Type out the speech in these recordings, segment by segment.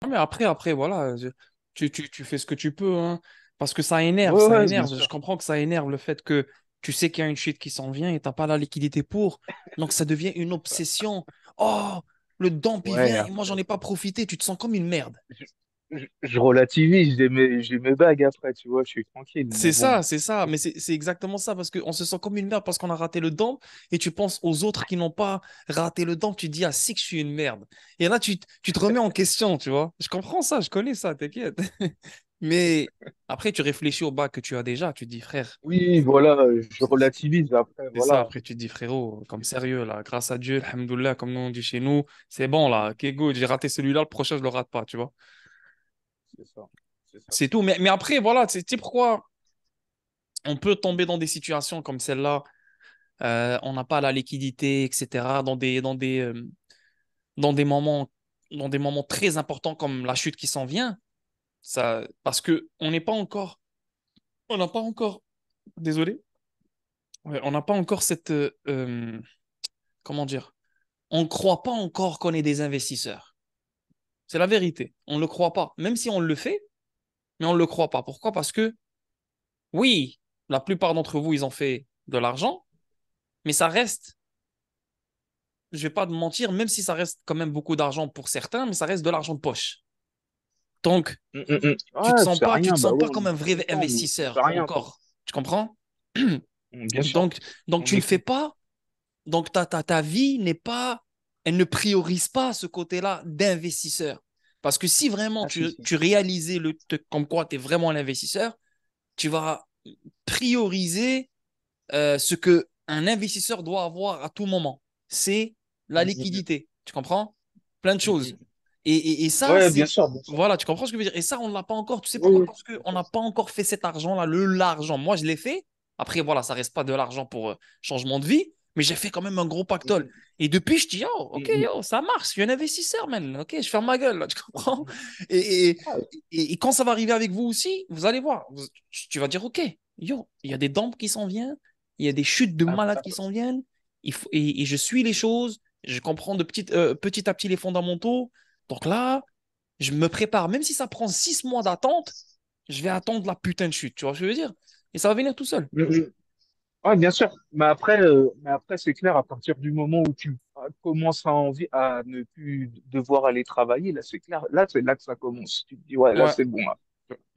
Mais après, voilà, tu fais ce que tu peux, hein, parce que ça énerve, Ouais, ça ouais, bien énerve. Je sûr. comprends que ça énerve le fait que tu sais qu'il y a une chute qui s'en vient et t'as pas la liquidité pour. Donc ça devient une obsession. Oh, le dump il Ouais, vient et moi après, j'en ai pas profité. Tu te sens comme une merde. je, je relativise, j'ai mes bagues après, tu vois, je suis tranquille. Mais bon, C'est ça, mais c'est exactement ça, parce qu'on se sent comme une merde parce qu'on a raté le dump et tu penses aux autres qui n'ont pas raté le dump, tu te dis, ah si que je suis une merde. Et là, tu te remets en question, tu vois. Je comprends ça, je connais ça, t'inquiète. Mais après, tu réfléchis au bac que tu as déjà, tu te dis, frère, oui, voilà, je relativise après, c'est ça, voilà. après tu te dis, frérot, comme sérieux, là, grâce à Dieu, alhamdoulilah, comme nous on dit chez nous, c'est bon, là, ok, good, j'ai raté celui-là, le prochain, je le rate pas, tu vois. C'est ça, c'est ça. C'est tout. Mais après, voilà, tu sais pourquoi on peut tomber dans des situations comme celle-là, on n'a pas la liquidité, etc., dans des moments, dans des moments très importants comme la chute qui s'en vient, ça, parce que on n'a pas encore, désolé, ouais, on n'a pas encore comment dire, on ne croit pas encore qu'on est des investisseurs. C'est la vérité. On ne le croit pas. Même si on le fait, mais on ne le croit pas. Pourquoi? Parce que, oui, la plupart d'entre vous, ils ont fait de l'argent, mais ça reste, je vais pas te mentir, même si ça reste quand même beaucoup d'argent pour certains, mais ça reste de l'argent de poche. Donc, Ouais, c'est tu rien, te bah sens ouais, pas on comme est un tous vrai contents, nous, on fait investisseur rien, quoi. encore. Tu comprends? Bien sûr, Donc, donc on tu le est fais contents. pas. Donc, ta vie n'est pas, elle ne priorise pas ce côté-là d'investisseur. Parce que si vraiment Ah, si, tu si. réalisais comme quoi tu es vraiment un investisseur, tu vas prioriser ce que un investisseur doit avoir à tout moment. C'est la Mm, mm, mm, liquidité. Tu comprends? Plein de mm, choses. mm. Et ça, Ouais, bien c'est... sûr, bien sûr. Voilà, tu comprends ce que je veux dire? Et ça, on ne l'a pas encore. Tu sais Oui, pourquoi? oui, Parce qu'on bien n'a sûr. pas encore fait cet argent-là, l'argent. Moi, je l'ai fait. Après, voilà, ça reste pas de l'argent pour changement de vie, mais j'ai fait quand même un gros Mm, pactole. Et depuis, je dis, yo, ok, mm, yo, ça marche. Je suis un investisseur, man. Ok, je ferme ma gueule, là, tu mm, comprends? mm. Et, et, Ah, et quand ça va arriver avec vous aussi, vous allez voir. Tu vas dire, ok, yo, il y a des dents qui s'en viennent, il y a des chutes de malades qui s'en viennent. Et je suis les choses, je comprends petit à petit les fondamentaux. Donc là, je me prépare, même si ça prend 6 mois d'attente, je vais attendre la putain de chute, tu vois ce que je veux dire? Et ça va venir tout seul. mm, mm. Ouais, bien sûr. Mais après, c'est clair, à partir du moment où tu commences à ne plus devoir aller travailler, là, c'est clair. Là, c'est là que ça commence. Tu te dis, ouais, là, Ouais, c'est bon, là.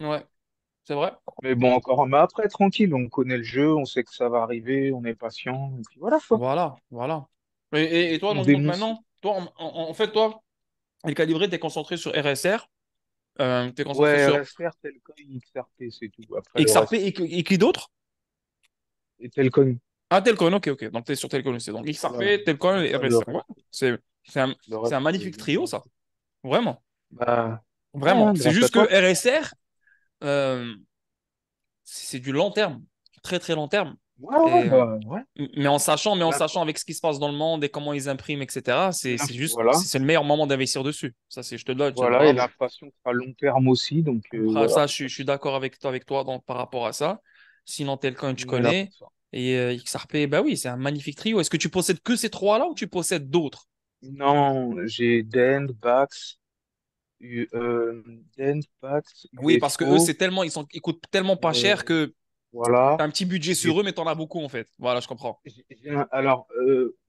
ouais, c'est vrai. Mais bon, encore, mais après, tranquille, on connaît le jeu, on sait que ça va arriver, on est patient, et puis voilà, quoi. Voilà, voilà. Et toi, On donc démonte. maintenant, toi, en fait, toi, le calibré, tu es concentré sur RSR, tu es concentré Ouais, sur RSR, Telcoin, XRP, c'est tout. Après, le XRP reste, et qui d'autre? et Telcoin. Ah, Telcon, ok, ok. Donc, tu es sur Telcon aussi. Donc, Voilà. XRP, Telcon et Après, le RSR. Ouais. reste, le C'est un reste, magnifique trio, ça. Vraiment. bah, ouais, Vraiment. hein, C'est grâce à juste que toi. RSR, euh, c'est du long terme. Très, très long terme. Ouais, ouais, Et, bah, ouais. mais en Là, sachant avec ce qui se passe dans le monde et comment ils impriment, etc., c'est juste, voilà. c'est le meilleur moment d'investir dessus. Ça, c'est, je te le donne, Voilà, et bravo. l'inflation sera long terme aussi, donc Ah, voilà. ça, je suis d'accord avec toi donc, par rapport à ça. Sinon, Telcoin, tu On est là pour connais. ça. Et XRP, bah oui, c'est un magnifique trio. Est-ce que tu possèdes que ces trois-là ou tu possèdes d'autres? Non, j'ai Dend, Bax, Dend, Bax, Oui, parce que eux, UFO. ils coûtent tellement pas cher euh, que voilà. t'as un petit budget J'ai, sur eux, mais t'en as beaucoup en fait. Voilà, je comprends. alors,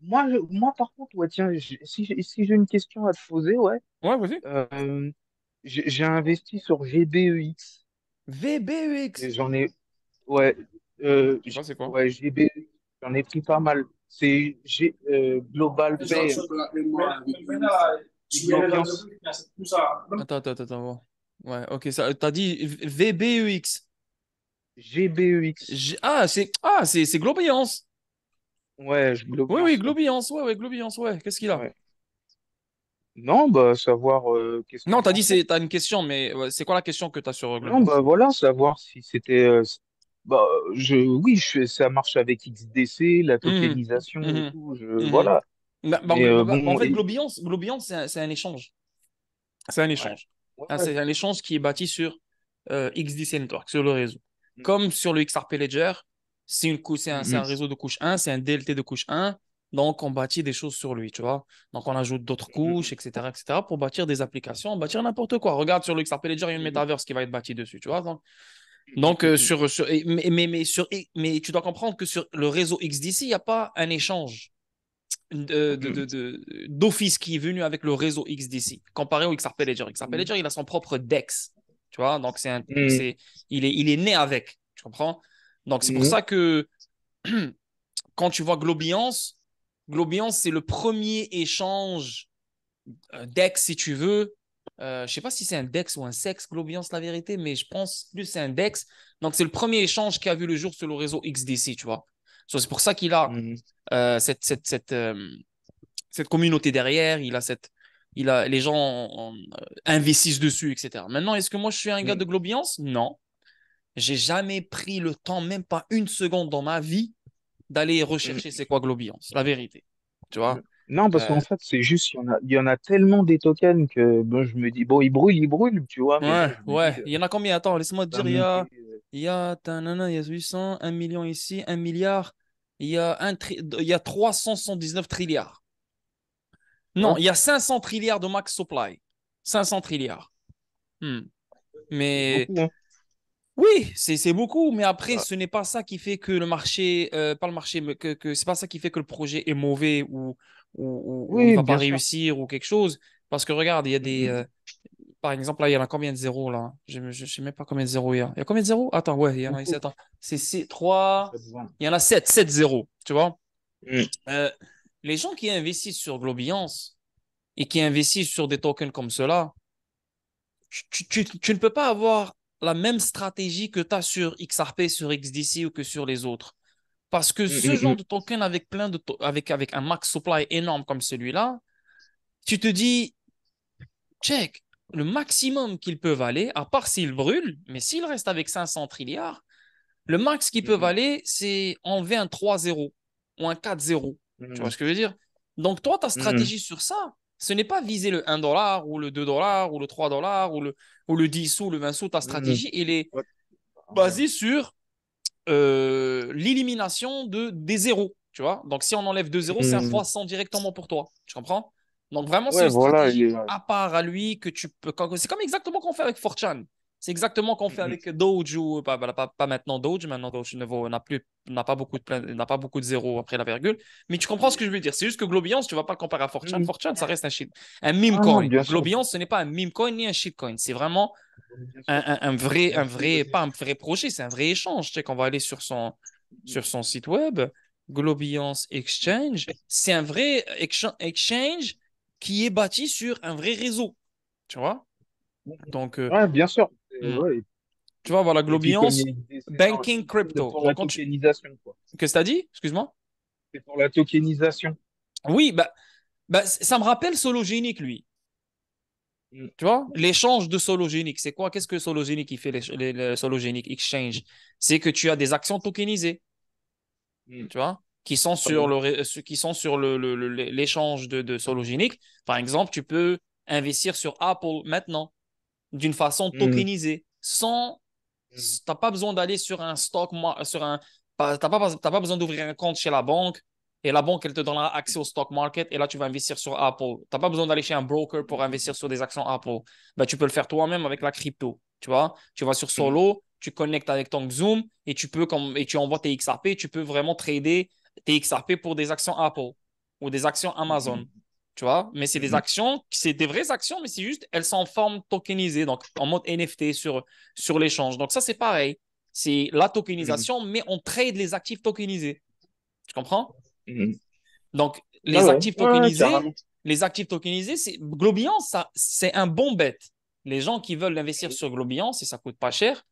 moi, par contre, ouais, tiens, si j'ai une question à te poser, ouais, Ouais, vas-y. euh, j'ai investi sur GBEX. Et VBEX. j'en ai, ouais, Je sais pas, c'est quoi? ouais, GBEX, j'en ai pris pas mal. C'est Global Pay, Globiance, Attends. Ouais, ok, ça, t'as dit VBEX. GBEX. C'est Globiance. Ouais, Oui, Globiance, ouais. Globiance, ouais. Qu'est-ce qu'il a? Ouais. Non, bah, savoir qu'est-ce que Non, t'en penses. t'as une question, mais ouais, c'est quoi la question que t'as sur Non, bah Globiance? voilà, savoir si c'était. Bah, oui, ça marche avec XDC, la Mhm, tokenisation et mhm, tout. mhm. Voilà. Mais En bon, fait, Globiance, c'est un échange. C'est un ouais. échange. Ouais, Ah, ouais. c'est un échange qui est bâti sur XDC Network, sur le réseau. Mm, Comme sur le XRP Ledger, c'est un mm, réseau de couche 1, c'est un DLT de couche 1. Donc, on bâtit des choses sur lui, tu vois. Donc, on ajoute d'autres couches, etc., pour bâtir des applications, bâtir n'importe quoi. Regarde sur le XRP Ledger, il y a une metaverse qui va être bâtie dessus, tu vois. Donc, mais tu dois comprendre que sur le réseau XDC, il n'y a pas un échange d'office qui est venu avec le réseau XDC, comparé au XRP Ledger. XRP Ledger, il a son propre DEX, tu vois. Donc, il est né avec, tu comprends? Donc, c'est pour ça que quand tu vois Globiance, Globiance, c'est le premier échange DEX, si tu veux. Je ne sais pas si c'est un DEX ou un SEX, Globiance, la vérité, mais je pense plus c'est un DEX. Donc, c'est le premier échange qui a vu le jour sur le réseau XDC, tu vois. So, c'est pour ça qu'il a cette communauté derrière, les gens investissent dessus, etc. Maintenant, est-ce que moi, je suis un gars de Globiance? Non. J'ai jamais pris le temps, même pas une seconde dans ma vie, d'aller rechercher c'est quoi Globiance, la vérité. Tu vois? Non, parce Euh, qu'en fait, c'est juste, il y en a tellement des tokens que bon, je me dis, bon, ils brûlent, tu vois, mais ouais, bon, je me dis, ouais. Il y en a combien? Attends, laisse-moi te ça a dire, monté. il y a 800, 1 million ici, 1 milliard. Il y a 379 trilliards. Non, Ouais, il y a 500 trilliards de max supply. 500 trilliards. Hmm. c'est Mais beaucoup, hein. oui, c'est beaucoup, mais après, Ouais. ce n'est pas ça qui fait que le marché, pas le marché, mais que c'est pas ça qui fait que le projet est mauvais ou il Oui, va pas bien sûr. réussir ou quelque chose. Parce que regarde, il y a Mm, des, mm. par exemple, là, il y en a combien de zéros là? Je sais même pas combien de zéros il y a. Il y a combien de zéros? Attends, ouais, il y en a ici, Beaucoup. attends. trois, Ça te vend. il y en a 7 zéros, tu vois? Mm, Euh, les gens qui investissent sur Globiance et qui investissent sur des tokens comme cela, tu ne peux pas avoir la même stratégie que tu as sur XRP, sur XDC ou que sur les autres. Parce que mm, ce mm, genre mm. de token avec avec un max supply énorme comme celui-là, tu te dis, check, le maximum qu'ils peuvent aller, à part s'ils brûlent, mais s'ils restent avec 500 trilliards, le max qu'ils peuvent Mm, aller, c'est enlever un 3-0 ou un 4-0. Tu vois mm, ce que je veux dire? Donc, toi, ta mm, stratégie sur ça, ce n'est pas viser le 1 dollar ou le 2 dollars ou le 3 dollars ou le 10 sous, le 20 sous. Ta mm, mm. stratégie, elle est Ouais. basée sur l'élimination des zéros. Tu vois? Donc, si on enlève 2 zéros, c'est un Mm. fois 100 directement pour toi. Tu comprends? Donc, vraiment, c'est Ouais, une voilà. stratégie à part à lui que tu peux. C'est comme exactement qu'on fait avec 4chan. C'est exactement qu'on fait Mm, avec Doge ou pas maintenant Doge. Maintenant, Doge n'a pas beaucoup n'a pas beaucoup de zéros après la virgule. Mais tu comprends ce que je veux dire. C'est juste que Globiance, tu vas pas le comparer à 4chan. mm. 4chan, ça reste un meme Ah non, coin. bien sûr. Globiance, ce n'est pas un meme coin ni un shitcoin. C'est vraiment Bien sûr. un Bien sûr. vrai, pas un vrai projet, c'est un vrai échange. Tu sais qu'on va aller sur son site web, Globiance Exchange. C'est un vrai exchange qui est bâti sur un vrai réseau. Tu vois? Donc, Ouais, bien sûr. hmm. Ouais. Tu vois, voilà, Et puis comme Globiance, il dit, banking c'est crypto. pour la Donc, quand tu. tokenisation, quoi. Qu'est-ce que tu as dit? Excuse-moi. C'est pour la tokenisation. Oui, ça me rappelle Sologenic, lui. Mm, Tu vois, l'échange de Sologenic, c'est quoi? Qu'est-ce que Sologenic qui fait le Sologenic Exchange? C'est que tu as des actions tokenisées, mm. tu vois, qui sont Ah ouais. qui sont sur l'échange de Sologenic. Par exemple, tu peux investir sur Apple maintenant d'une façon Mm, tokenisée, sans, mm, t'as pas besoin d'aller sur un stock, t'as pas besoin d'ouvrir un compte chez la banque et la banque, elle te donnera accès au stock market et là, tu vas investir sur Apple. T'as pas besoin d'aller chez un broker pour investir sur des actions Apple. Ben, tu peux le faire toi-même avec la crypto, tu vois. Tu vas sur mm, Solo, tu connectes avec ton Zoom et et tu envoies tes XRP, tu peux vraiment trader tes XRP pour des actions Apple ou des actions Amazon. mm, Tu vois, mais c'est des mm, actions, c'est des vraies actions, mais c'est juste, elles sont en forme tokenisée, donc en mode NFT sur l'échange. Donc ça, c'est pareil. C'est la mm, tokenisation, mais on trade les actifs tokenisés. Tu comprends? mm. Donc, Ouais, ouais, ouais, carrément. les actifs tokenisés, c'est Globian, ça, c'est un bon bet. Les gens qui veulent investir sur Globian, et ça coûte pas cher,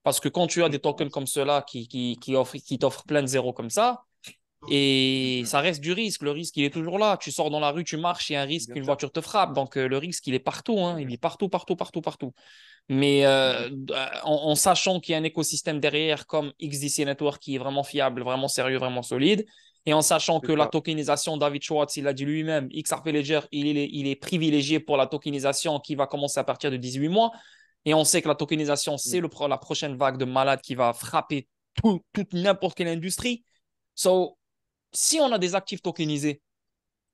parce que quand tu as des tokens comme ceux-là qui t'offrent plein de zéros comme ça, et Mm, ça reste du risque. Le risque, il est toujours là. Tu sors dans la rue, tu marches, il y a un risque bien qu'une sûr. voiture te frappe. Donc, le risque, il est partout, hein. Il est partout, partout, partout, partout. Mais Mm, en sachant qu'il y a un écosystème derrière comme XDC Network qui est vraiment fiable, vraiment sérieux, vraiment solide, et en sachant que c'est la ça. tokenisation, David Schwartz, il a dit lui-même, XRP Ledger, il est privilégié pour la tokenisation qui va commencer à partir de 18 mois. Et on sait que la tokenisation, Mm, c'est la prochaine vague de malades qui va frapper n'importe quelle industrie. So, Si on a des actifs tokenisés,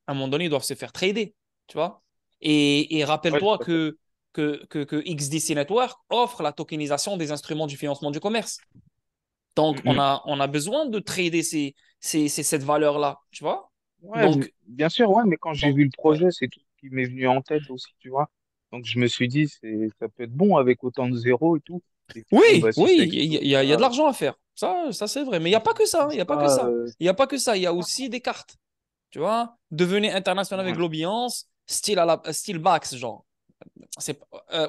à un moment donné, ils doivent se faire trader, tu vois. Et Ouais, rappelle-toi tout à fait. que XDC Network offre la tokenisation des instruments du financement du commerce. Donc, Mhm. on a besoin de trader cette valeur-là, tu vois. Ouais, Donc, bien sûr, ouais, mais quand j'ai donc vu le ouais. projet, c'est tout ce qui m'est venu en tête aussi, tu vois. Donc je me suis dit, ça peut être bon avec autant de zéros et tout. Et puis bon, bah Oui, si oui, ça il explose y a de pas, l'argent à faire. Ça c'est vrai. Mais il n'y a si pas ça que ça. Il explose n'y a pas que pas, ça. Il n'y a pas que ça. Il y a aussi des cartes. Tu vois, devenez international avec ouais. Globiance, style Bax, genre.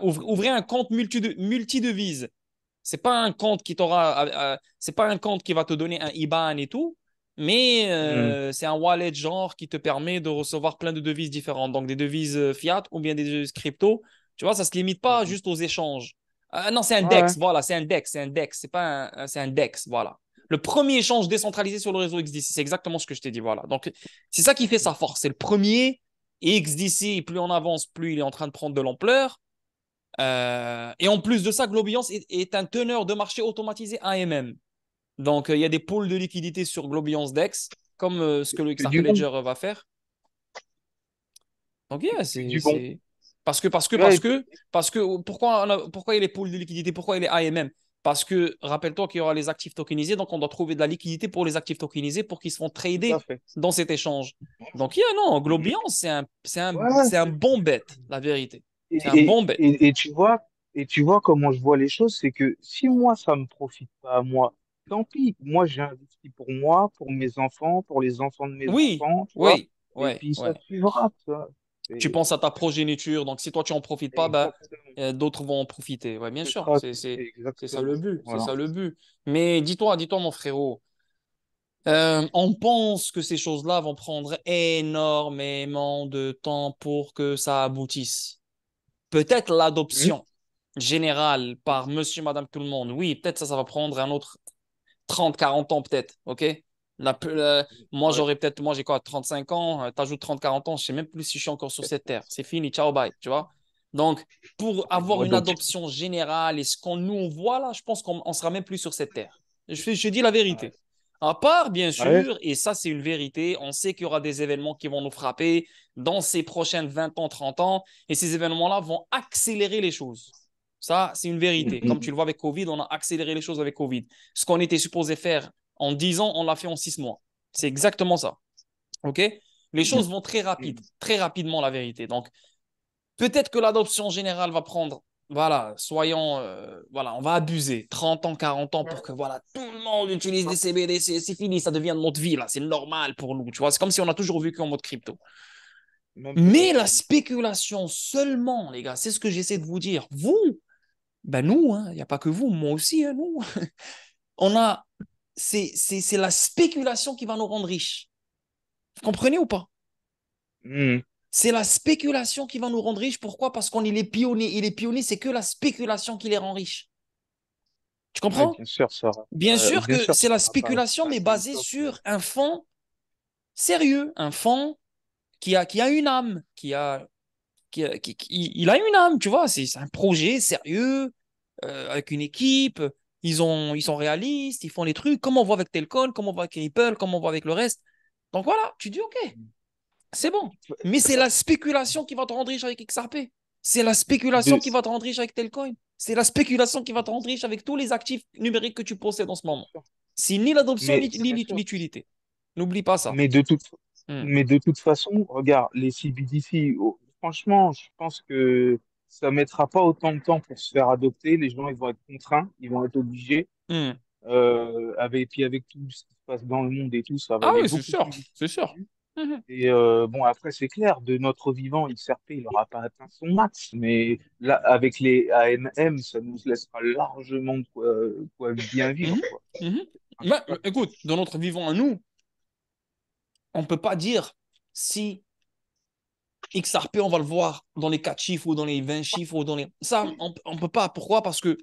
Ouvrez un compte multi-devise. C'est pas un compte qui t'aura, c'est pas un compte qui va te donner un IBAN et tout, mais Hmm. c'est un wallet genre qui te permet de recevoir plein de devises différentes, donc des devises fiat ou bien des devises crypto. Tu vois, ça se limite pas Mhm. juste aux échanges. Non, c'est un Ouais, DEX, voilà, c'est un DEX, c'est pas c'est un DEX, voilà. Le premier échange décentralisé sur le réseau XDC, c'est exactement ce que je t'ai dit, voilà. Donc, c'est ça qui fait sa force. C'est le premier, et XDC, plus on avance, plus il est en train de prendre de l'ampleur. Et en plus de ça, Globiance est un teneur de marché automatisé AMM. Donc, il y a des pools de liquidité sur Globiance DEX, comme ce que le que XRP du bon, Ledger va faire. Donc, yeah, que du bon. Ouais, pourquoi il y a les pools de liquidité? Pourquoi il est AMM? Parce que, rappelle-toi qu'il y aura les actifs tokenisés, donc on doit trouver de la liquidité pour les actifs tokenisés pour qu'ils se font tout à trader fait. dans cet échange. Donc, yeah, non, Mhm. Globiance, Ouais, ouais. c'est un bon bet, la vérité. C'est un Et, bon bet. et tu vois comment je vois les choses, c'est que si moi, ça me profite pas à moi, tant pis. Moi, j'ai investi pour moi, pour mes enfants, pour les enfants de mes Oui, enfants, tu vois. oui, Et ouais, puis, ça ouais. suivra, tu vois. Tu C'est penses à ta progéniture, donc si toi tu en profites pas, ben, exactement. d'autres vont en profiter. Ouais, bien Ce sûr, sera c'est ça le exactement. but, c'est Voilà. ça le but. Mais dis-toi mon frérot, on pense que ces choses-là vont prendre énormément de temps pour que ça aboutisse. Peut-être Mhm. l'adoption générale par monsieur, madame, tout le monde, oui, peut-être ça va prendre un autre 30 40 ans peut-être, ok? Moi, Ouais. moi j'ai quoi, 35 ans, t'ajoutes 30 40 ans, je sais même plus si je suis encore sur cette terre. C'est fini, ciao, bye, tu vois? Donc, pour avoir Moi, une donc, adoption générale et ce qu'on nous voit là, je pense qu'on on sera même plus sur cette terre. Je dis la vérité. ouais. À part, bien Ouais. sûr, et ça c'est une vérité, on sait qu'il y aura des événements qui vont nous frapper dans ces prochaines 20 ans, 30 ans, et ces événements-là vont accélérer les choses. Ça, c'est une vérité. Comme tu Mhm. le vois avec Covid, on a accéléré les choses avec Covid. Ce qu'on était supposé faire en 10 ans, on l'a fait en 6 mois. C'est exactement ça. OK? Les Mhm. choses vont très rapide, Mhm. très rapidement, la vérité. Donc, peut-être que l'adoption générale va prendre, voilà, voilà, on va abuser 30 ans, 40 ans pour que, voilà, tout le monde utilise des CBD, c'est fini, ça devient notre vie, là, c'est normal pour nous, tu vois, c'est comme si on a toujours vécu en mode crypto. Même Mais peut-être la même. spéculation seulement, les gars, c'est ce que j'essaie de vous dire. Vous, ben nous, il n'y a pas que vous, moi aussi, hein, nous, on a, c'est la spéculation qui va nous rendre riches. Vous comprenez ou pas? Mhm. C'est la spéculation qui va nous rendre riches. Pourquoi? Parce qu'on est les pionniers. Et les pionniers, c'est que la spéculation qui les rend riches. Tu Ouais, comprends? bien Que sûr, c'est ça la apparaît spéculation, mais assez basée utope. sur un fonds sérieux, un fonds qui a une âme, il a une âme, tu vois. C'est un projet sérieux, avec une équipe. Ils sont réalistes, ils font les trucs, comme on voit avec Telcon, comme on voit avec Ripple, comme on voit avec le reste. Donc voilà, tu dis, OK, c'est bon. Mais c'est la spéculation qui va te rendre riche avec XRP. C'est la spéculation De, qui va te rendre riche avec Telcoin. C'est la spéculation qui va te rendre riche avec tous les actifs numériques que tu possèdes en ce moment. C'est ni l'adoption mais bien ni sûr, l'utilité. N'oublie pas ça. mais de toute, Hmm. mais de toute façon, regarde, les CBDC, oh, franchement, je pense que ça mettra pas autant de temps pour se faire adopter. Les gens, ils vont être contraints, ils vont être obligés. Hmm. Puis avec tout ce qui se passe dans le monde et tout, ça va Ah aller oui, c'est beaucoup sûr. plus vite C'est que sûr. prévu. Mhm. Et bon, après, c'est clair, de notre vivant, XRP, il n'aura pas atteint son max, mais là, avec les AMM, ça nous laissera largement quoi bien vivre, Mhm. quoi. Mhm. Principal. Écoute, dans notre vivant à nous, on ne peut pas dire si XRP, on va le voir dans les 4 chiffres ou dans les 20 chiffres ou dans les... Ça, on peut pas. Pourquoi? Parce que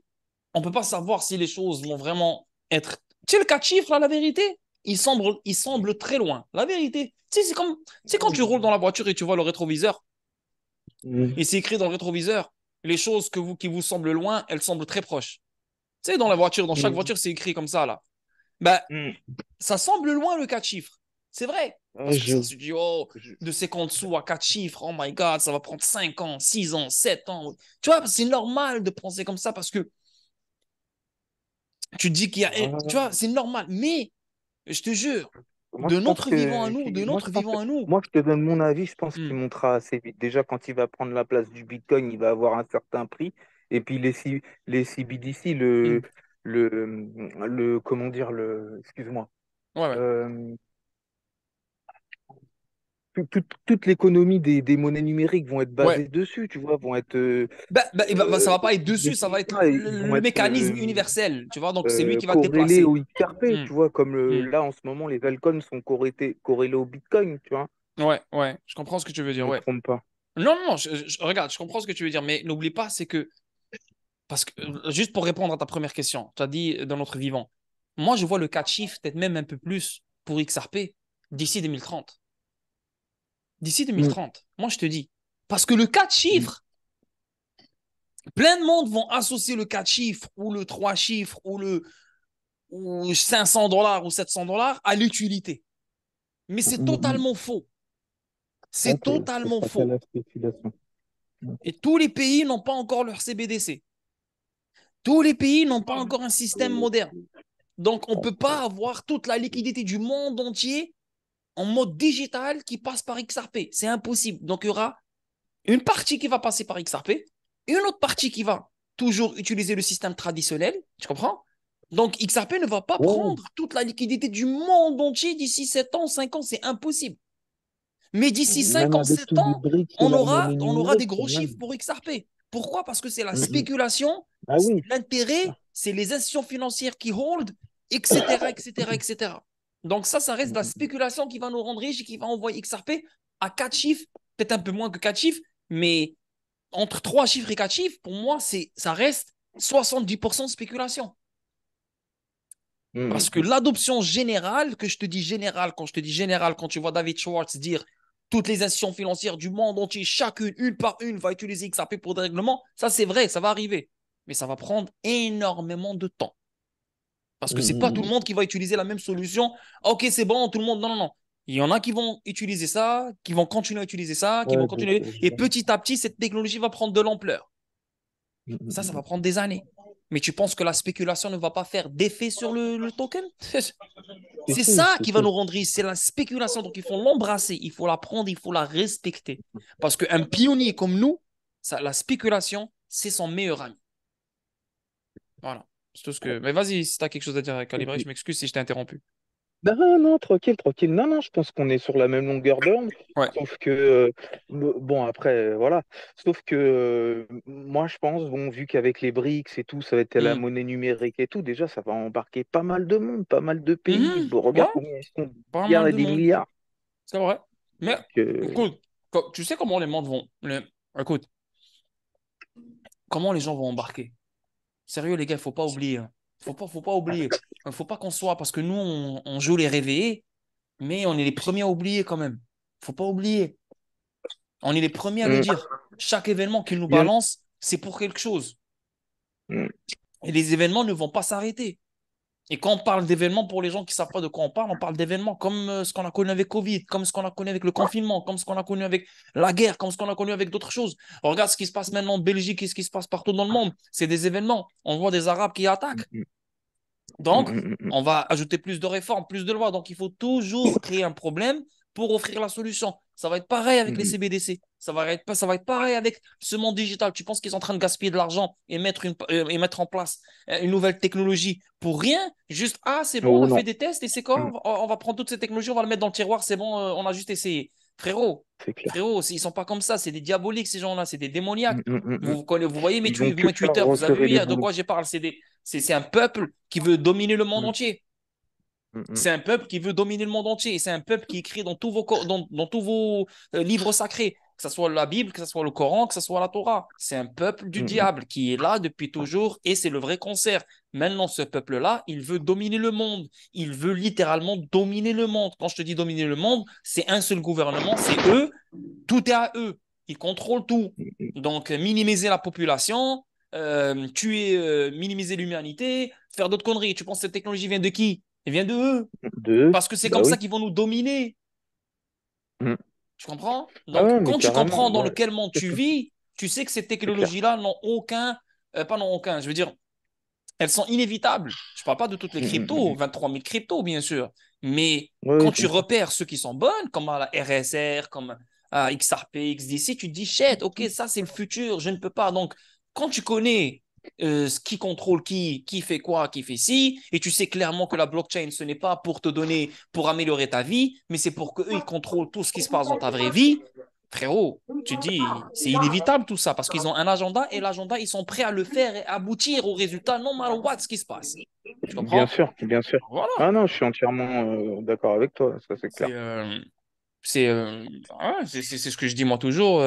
on peut pas savoir si les choses vont vraiment être. Tu sais, le 4 chiffres, là, la vérité, il semble très loin. La vérité. Tu sais, c'est quand tu roules dans la voiture et tu vois le rétroviseur, Mhm. et c'est écrit dans le rétroviseur, les choses qui vous semblent loin, elles semblent très proches. Tu sais, dans la voiture, dans chaque Mhm. voiture, c'est écrit comme ça, là. Ben, Mhm. ça semble loin, le 4 chiffres. C'est vrai. Ah, Parce que ça se dit, oh, je- de 50 sous à 4 chiffres, oh my God, ça va prendre 5 ans, 6 ans, 7 ans. Tu vois, c'est normal de penser comme ça parce que tu te dis qu'il y a. Tu ah, vois, c'est normal. Mais, je te jure, moi, de je pense notre vivant à que, nous, de moi, je notre pense que, vivant à nous. moi, je te donne mon avis. Je pense Hmm, qu'il montera assez vite. Déjà, quand il va prendre la place du Bitcoin, il va avoir un certain prix. Et puis, les CBDC, hmm. comment dire, excuse-moi, Ouais, ouais. euh, toute l'économie des monnaies numériques vont être Ouais. basées dessus, tu vois, vont être, Ça va pas être dessus, ça va être ils vont le être mécanisme universel, tu vois, donc c'est lui qui va le corrélés déplacer. au XRP, Hmm, tu vois, comme hmm. là, en ce moment, les altcoins sont corrélés au Bitcoin, tu vois, Ouais, ouais, je comprends ce que tu veux si je dire, me ouais. trompe pas. Non, non, non, regarde, je comprends ce que tu veux dire, mais n'oublie pas, c'est que, parce que, juste pour répondre à ta première question, tu as dit dans notre vivant, moi je vois le 4 chiffres, peut-être même un peu plus pour XRP d'ici 2030. D'ici Mm. 2030, moi je te dis, parce que le 4 chiffres, plein de monde vont associer le 4 chiffres ou le 3 chiffres ou 500 $ ou 700 $ à l'utilité. Mais c'est Mm. totalement faux. C'est Ok, ça totalement sera qu'à faux. la spéculation. Mm. Et tous les pays n'ont pas encore leur CBDC. Tous les pays n'ont pas encore un système moderne. Donc, on ne peut pas avoir toute la liquidité du monde entier en mode digital qui passe par XRP. C'est impossible. Donc, il y aura une partie qui va passer par XRP, une autre partie qui va toujours utiliser le système traditionnel. Tu comprends? Donc, XRP ne va pas Ouais, prendre toute la liquidité du monde entier d'ici 7 ans, 5 ans. C'est impossible. Mais d'ici 5 même ans, avec 7 tous les ans, BRICS et on leur aura, monnaie on aura des numérique, quand gros même. chiffres pour XRP. Pourquoi? Parce que c'est la Mm. spéculation, Ah oui, l'intérêt, c'est les institutions financières qui hold, etc., etc., etc. Donc ça reste de la Mm. spéculation qui va nous rendre riches et qui va envoyer XRP à 4 chiffres, peut-être un peu moins que 4 chiffres, mais entre 3 chiffres et 4 chiffres, pour moi, ça reste 70% de spéculation. Parce que Mm. l'adoption générale, que je te dis générale, quand je te dis générale, quand tu vois David Schwartz dire toutes les institutions financières du monde entier, chacune, une par une, va utiliser XRP pour des règlements, ça c'est vrai, ça va arriver. Mais ça va prendre énormément de temps. Parce que c'est pas tout le Mm. monde qui va utiliser la même solution. Ok, c'est bon, tout le monde. Non, non, non. Il y en a qui vont utiliser ça, qui vont continuer à utiliser ça, qui vont Ouais, donc, continuer. Et petit à petit, cette technologie va prendre de l'ampleur. Ça va mm. prendre des années. Mais tu penses que la spéculation ne va pas faire d'effet sur le token? Si, C'est si, ça si, qui va si. nous rendre riches, c'est la spéculation. Donc il faut l'embrasser, il faut la prendre, il faut la respecter. Parce qu'un pionnier comme nous, ça, la spéculation, c'est son meilleur ami. Voilà. C'est tout ce que. Mais vas-y, si tu as quelque chose à dire à calibrer, je m'excuse si je t'ai interrompu. Non, non, tranquille, tranquille. Non, non, je pense qu'on est sur la même longueur d'onde. Ouais. Sauf que, bon, après, voilà. Sauf que, moi, je pense, bon, vu qu'avec les BRICS et tout, ça va être la Mhm. monnaie numérique et tout, déjà, ça va embarquer pas mal de monde, pas mal de pays. Mhm. Bon, Ouais, regarde combien ils sont, des pas milliards mal et de des monde. milliards. C'est vrai. Mais Donc, écoute, tu sais comment les mondes vont. Écoute, comment les gens vont embarquer? Sérieux, les gars, il faut pas oublier, hein. Faut pas oublier. Il faut pas qu'on soit. Parce que nous, on joue les réveillés, mais on est les premiers à oublier quand même. Faut pas oublier. On est les premiers à le hum, dire. Chaque événement qu'ils nous bien, balancent, c'est pour quelque chose. hum, Et les événements ne vont pas s'arrêter. Et quand on parle d'événements, pour les gens qui ne savent pas de quoi on parle d'événements comme ce qu'on a connu avec Covid, comme ce qu'on a connu avec le confinement, comme ce qu'on a connu avec la guerre, comme ce qu'on a connu avec d'autres choses. Regarde ce qui se passe maintenant en Belgique et ce qui se passe partout dans le monde. C'est des événements. On voit des Arabes qui attaquent. hum, Donc, hum. on va ajouter plus de réformes, plus de lois. Donc, il faut toujours créer un problème pour offrir la solution. Ça va être pareil avec les Hum. CBDC. Ça va être pareil avec ce monde digital. Tu penses qu'ils sont en train de gaspiller de l'argent et mettre en place une nouvelle technologie pour rien? Juste, ah, c'est bon, on Oh a fait non, des tests et c'est quoi? hum, On va prendre toutes ces technologies, on va le mettre dans le tiroir, c'est bon, on a juste essayé. Frérot, c'est clair. frérot, ils sont pas comme ça. C'est des diaboliques, ces gens-là. C'est des démoniaques. Hum. Vous voyez Ils vont que mes faire Twitter, vous avez resserrer vu les hier de boulons. quoi j'ai parlé. C'est un peuple qui veut dominer le monde Hum, entier. hum. C'est un peuple qui veut dominer le monde entier. Et c'est un peuple qui écrit dans tous vos livres sacrés, que ce soit la Bible, que ce soit le Coran, que ce soit la Torah. C'est un peuple du Hum. diable qui est là depuis toujours et c'est le vrai concert. Maintenant, ce peuple-là, il veut dominer le monde. Il veut littéralement dominer le monde. Quand je te dis dominer le monde, c'est un seul gouvernement, c'est eux. Tout est à eux. Ils contrôlent tout. Donc, minimiser la population, minimiser l'humanité, faire d'autres conneries. Tu penses que cette technologie vient de qui? Elle vient de eux. Deux, Parce que c'est bah comme ça oui. qu'ils vont nous dominer. Mm. Tu comprends? Ah Donc, ouais, mais quand tu carrément, comprends dans ouais, lequel monde c'est tu clair, vis, tu sais que ces c'est clair. technologies-là n'ont aucun, pas n'ont aucun, je veux dire, elles sont inévitables. Je ne parle pas de toutes les cryptos, Mm. 23 000 cryptos, bien sûr. Mais Ouais, quand ouais, tu bien sûr. repères ceux qui sont bonnes, comme à la RSR, comme à XRP, XDC, tu te dis, shit, ok, ça c'est le futur, je ne peux pas. Donc, quand tu connais ce qui contrôle qui fait quoi, qui fait ci, et tu sais clairement que la blockchain, ce n'est pas pour te donner, pour améliorer ta vie, mais c'est pour qu'eux, ils contrôlent tout ce qui se passe dans ta vraie vie, frérot, tu te dis, c'est inévitable tout ça, parce qu'ils ont un agenda, et l'agenda, ils sont prêts à le faire et aboutir au résultat, non matter what, ce qui se passe. Tu Bien comprends? sûr, bien sûr. Voilà. Ah non, je suis entièrement d'accord avec toi, ça c'est clair. C'est c'est ouais, c'est ce que je dis moi toujours.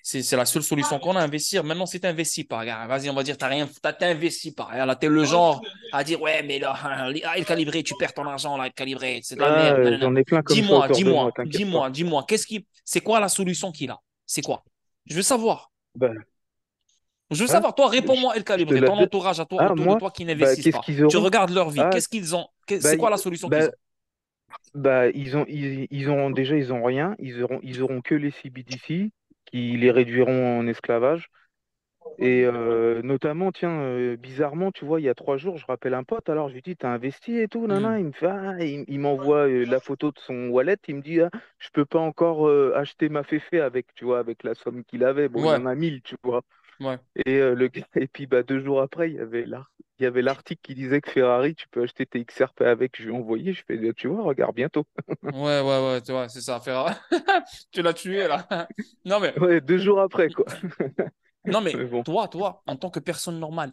C'est la seule solution qu'on a, investir. Maintenant, si tu n'investis pas, regarde, vas-y, on va dire, t'as investi pas. Regarde, là, t'es le genre à dire, ouais, mais là, il calibré, tu perds ton argent, là, il calibré, c'est de la Ah, merde. Nanana. j'en ai plein comme ça Dis-moi, autour de moi, dis-moi, t'inquiète pas. dis-moi, dis-moi, c'est quoi la solution qu'il a? C'est quoi? Je veux savoir. Bah, Je veux hein, savoir, toi, je, réponds-moi, El je te Calibré, la ton donne. entourage à toi, Ah, autour de moi, toi qui bah, n'investissent qu'est-ce pas. qu'ils Tu auront? regardes leur vie. Ah, Qu'est-ce qu'ils ont? bah, C'est quoi la solution qu'ils bah, ont? bah, ils auront déjà, ils ont rien. Ils auront que les CBDC qui les réduiront en esclavage. Et notamment, tiens, bizarrement, tu vois, il y a 3 jours, je rappelle un pote, alors je lui dis, t'as investi et tout, nana, Hmm. il me fait, il m'envoie la photo de son wallet, il me dit, ah, je peux pas encore acheter ma féfé avec, tu vois, avec la somme qu'il avait. Bon, il Ouais, en a 1000, tu vois. ouais. Et et puis bah 2 jours après, il y avait l'article qui disait que Ferrari, tu peux acheter tes XRP avec. Je lui ai envoyé, je fais, tu vois, regarde bientôt. Ouais, ouais, ouais, tu vois, c'est ça, faire. Tu l'as tué là. Non mais, Ouais, 2 jours après, quoi. non mais, Mais bon, toi, en tant que personne normale,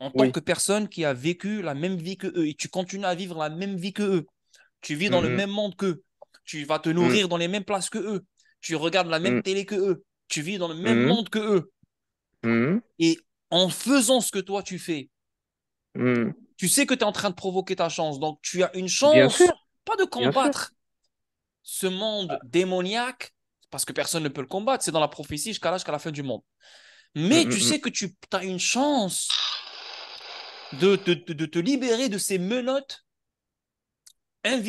en tant oui. que personne qui a vécu la même vie que eux, et tu continues à vivre la même vie que eux, tu vis dans le Mm, même monde qu'eux, tu vas te mm, nourrir dans les mêmes places que eux, tu regardes la même mm, télé que eux, tu vis dans le même mm, monde que eux, mm, et en faisant ce que toi tu fais, mm. tu sais que tu es en train de provoquer ta chance, donc tu as une Bien sûr, chance, pas de bien sûr. combattre ce monde démoniaque, parce que personne ne peut le combattre, c'est dans la prophétie jusqu'à la fin du monde. Mm, Mais tu mm, mm. sais que tu as une chance de te libérer de ces menottes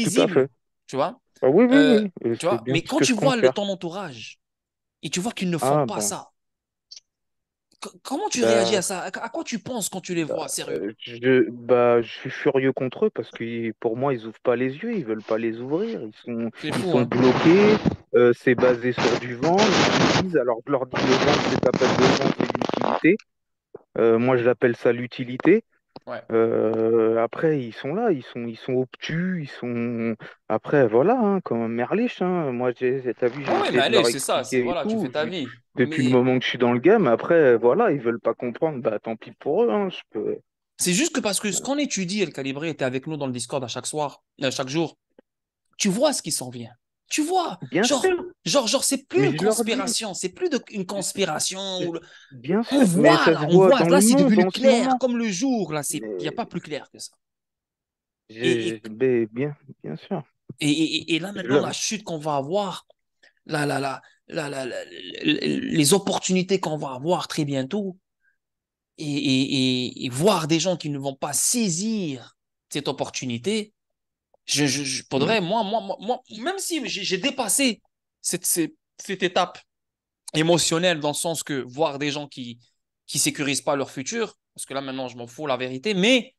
Tout à invisibles, fait. tu vois. Ah oui, oui, Euh, oui. tu C'est vois, bien mais ce quand que tu je compte vois faire. ton entourage et tu vois qu'ils ne font Ah pas bah. ça, comment tu réagis à Bah, ça? À quoi tu penses quand tu les vois, sérieux? je suis furieux contre eux parce que pour moi, ils ouvrent pas les yeux, ils veulent pas les ouvrir, C'est ils fou, sont hein? bloqués, c'est basé sur du vent, ils te le disent, alors je leur dis le vent, c'est t'appelles le vent, c'est l'utilité. Moi, je l'appelle ça l'utilité. Ouais. Après, ils sont là, ils sont obtus, ils sont. Après, voilà, hein, comme Merlich, hein, moi, t'as vu, Ouais, j'ai ouais, mais essayé de allez, leur c'est ça, c'est expliquer et voilà, tu fais tout, ta vie. depuis le Mais moment que je suis dans le game. Après, voilà, ils veulent pas comprendre, bah tant pis pour eux, hein, je peux. c'est juste que parce que ce qu'on étudie, El Calibré était avec nous dans le Discord à chaque soir, chaque jour. Tu vois ce qui s'en vient. Tu vois, Bien sûr, c'est plus mais une je leur dis, conspiration, c'est plus une conspiration. je- bien sûr, mais ça se On voit voit, dans là, le c'est monde devenu en ce clair, moment. comme le jour, là, il n'y a pas Mais plus clair que ça. Et, et, mais bien sûr. et là, Je maintenant, la leur- chute qu'on va avoir, la, la, la, les opportunités qu'on va avoir très bientôt, et voir des gens qui ne vont pas saisir cette opportunité, Hmm. faudrait, même si j'ai dépassé cette étape émotionnelle dans le sens que voir des gens qui sécurisent pas leur futur, parce que là maintenant je m'en fous la vérité, mais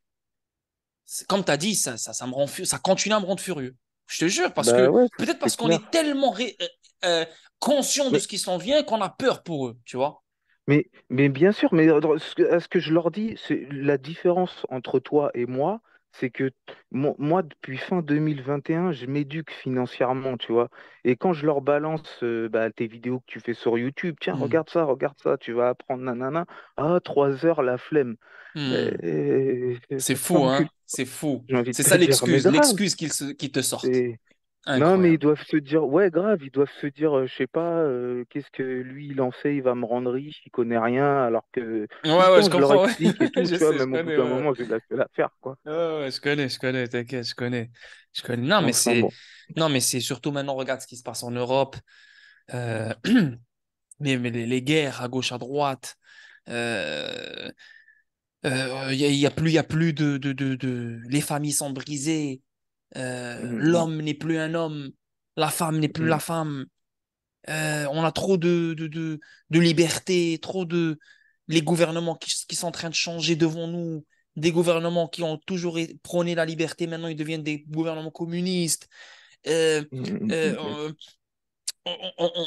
comme tu as dit, ça me rend ça continue à me rendre furieux. Je te jure, parce Bah que ouais, peut-être c'est parce qu'on est clair. tellement conscient de Mais ce qui s'en vient qu'on a peur pour eux, tu vois. Mais bien sûr, mais à ce que je leur dis, c'est la différence entre toi et moi, c'est que moi, depuis fin 2021, je m'éduque financièrement, tu vois. Et quand je leur balance bah, tes vidéos que tu fais sur YouTube, tiens, Hmm. regarde ça, tu vas apprendre, nanana. Ah, 3 heures, la flemme. Mais Hmm. C'est ça fou, me hein? tue. C'est fou. J'ai envie de C'est te ça dire, mais grave. l'excuse qui te sortent. Non, mais ils Incroyable. doivent se dire, ouais, grave, ils doivent se dire, je sais pas, qu'est-ce que lui, il en fait, il va me rendre riche, il connaît rien, alors que Ouais, tout le ouais, je temps, je leur comprends. Ouais. explique et tout, Je tu vois, sais, je même au bout connais. d'un Ouais, moment, je lâche l'affaire, quoi. ouais, ouais, je connais, t'inquiète, je connais. Je connais. Non, mais Enfin c'est, bon. non, mais c'est surtout maintenant, regarde ce qui se passe en Europe. Euh, mais les guerres à gauche, à droite. Euh, Il y a plus les familles sont brisées. Mm, L'homme n'est plus un homme. La femme n'est plus mm, la femme. On a trop de liberté, trop de... Les gouvernements qui sont en train de changer devant nous, des gouvernements qui ont toujours prôné la liberté, maintenant ils deviennent des gouvernements communistes. Euh, mm, mm, euh, mm, mm. euh,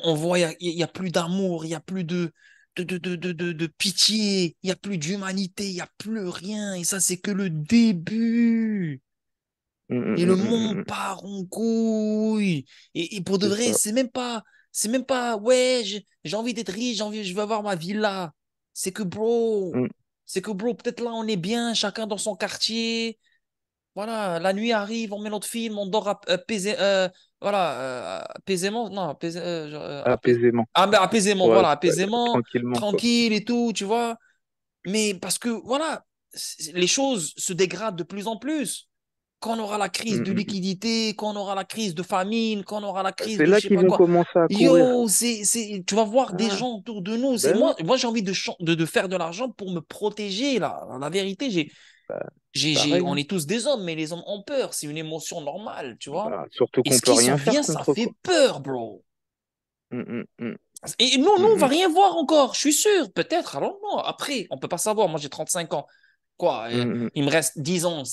on voit, il y a plus d'amour, il y a plus de pitié, il y a plus d'humanité, il y a plus rien. Et ça, c'est que le début. Mm, Et mm, le mm, mm, monde mm. part en couille. Et pour de C'est vrai, ça. c'est même pas, ouais, j'ai envie d'être riche, je veux avoir ma villa. C'est que, bro, Mm. c'est que, bro, peut-être là, on est bien, chacun dans son quartier. Voilà, la nuit arrive, on met notre film, on dort voilà, apaisément, non, Apaisément. ben, apaisément, Ouais, voilà, apaisément, tranquillement, quoi. tranquille et tout, tu vois. Mais parce que, voilà, les choses se dégradent de plus en plus. Quand on aura la crise Mm, de mm, mm. liquidité, quand on aura la crise de famine, quand on aura la crise C'est de je là sais qu'ils pas vont quoi. commencer à courir. Yo, tu vas voir des Ah, gens autour de nous. ben oui, Moi j'ai envie de faire de l'argent pour me protéger. Là. La vérité, bah, pareil, on hein. est tous des hommes, mais les hommes ont peur. C'est une émotion normale, tu vois. Bah, surtout Et qu'on ce peut qui rien s'en faire vient, ça contre, fait quoi. peur, bro. Mm, mm, mm, Et nous, mm, on va mm, rien voir encore, je suis sûr. Peut-être, alors non. Après, on peut pas savoir. Moi, j'ai 35 ans. Quoi, mm, mm. il me reste 10 ans.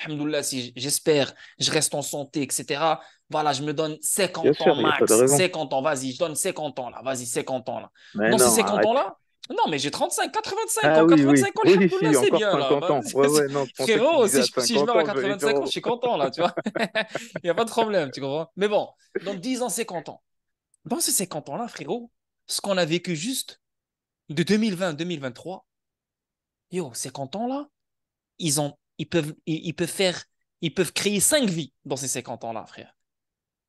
Alhamdoulilah, si j'espère, je reste en santé, etc. Voilà, je me donne Bien 50 ans sûr, il n'y a pas de max. raison. 50 ans, vas-y, je donne 50 ans là. Vas-y, 50 ans là. Mais Dans ces non, 50 ans arrête. là, non, mais j'ai 35, 85 Ah ans. oui, oui. 85 ans, Oui, Alhamdoulilah, si, c'est encore bien là. 50 ans. Ouais, ouais, non, je pensais que tu Frérot, disais si à je 50 meurs à ans, je vais 85 ans, dire. je suis content là, tu vois. Il n'y a pas de problème, tu comprends? Mais bon, dans 10 ans, 50 ans. Dans ces 50 ans là, frérot, ce qu'on a vécu juste de 2020 à 2023, yo, 50 ans là, ils peuvent créer 5 vies dans ces 50 ans là, frère.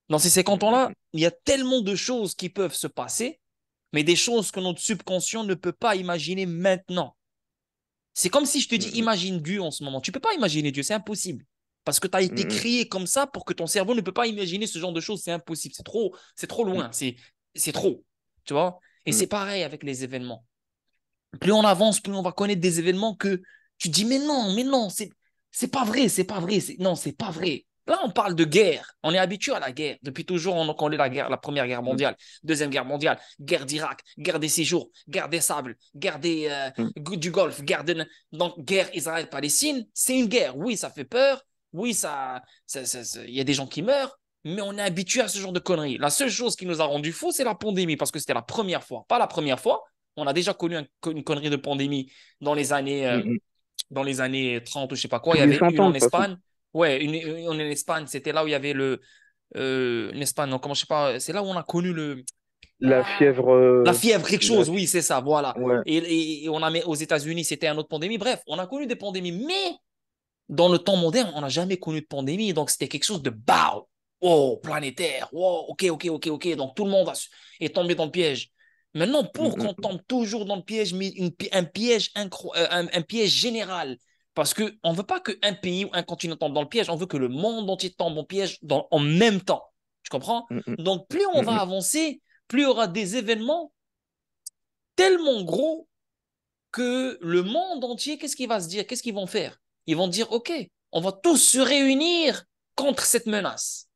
Dans ces Mm, 50 ans mm, là, il y a tellement de choses qui peuvent se passer, mais des choses que notre subconscient ne peut pas imaginer maintenant. C'est comme si je te dis, mm, imagine Dieu en ce moment. Tu peux pas imaginer Dieu, c'est impossible. Parce que tu as mm, été mm, créé comme ça pour que ton cerveau ne peut pas imaginer ce genre de choses. C'est impossible. C'est trop mm, loin. C'est trop. Tu vois? Et mm, c'est pareil avec les événements. Plus on avance, plus on va connaître des événements que tu dis, mais non, c'est pas vrai, c'est pas vrai, non, c'est pas vrai. Là, on parle de guerre. On est habitué à la guerre. Depuis toujours, on connaît la guerre, la Première Guerre mm, mondiale, Deuxième Guerre mondiale, guerre d'Irak, guerre des séjours, guerre des sables, guerre mm, du Golfe, donc guerre Israël-Palestine. C'est une guerre. Oui, ça fait peur. Oui, il y a des gens qui meurent, mais on est habitué à ce genre de conneries. La seule chose qui nous a rendu fous, c'est la pandémie, parce que c'était la première fois. Pas la première fois, on a déjà connu une connerie de pandémie dans les années, mm, euh, mm. dans les années 30 ou je sais pas quoi. Il y Tous les avait 100 une ans, en de toute façon. Espagne. Ouais, une en Espagne, c'était là où il y avait en Espagne, non, comment je sais pas, c'est là où on a connu La fièvre, la fièvre, quelque la chose, fi- oui, c'est ça, voilà. ouais. Et on a mis aux États-Unis, c'était une autre pandémie. Bref, on a connu des pandémies, mais dans le temps moderne, on n'a jamais connu de pandémie. Donc, c'était quelque chose de bao, oh, planétaire, oh, ok, ok, ok, ok. Donc, tout le monde est tombé dans le piège. Maintenant, Mm, pour mm, qu'on tombe toujours dans le piège, mais un piège un piège général, parce qu'on ne veut pas qu'un pays ou un continent tombe dans le piège, on veut que le monde entier tombe en piège en même temps. Tu comprends? mm, mm, Donc, plus on mm, va mm, avancer, plus il y aura des événements tellement gros que le monde entier, qu'est-ce qu'il va se dire? Qu'est-ce qu'ils vont faire? Ils vont dire, OK, on va tous se réunir contre cette menace.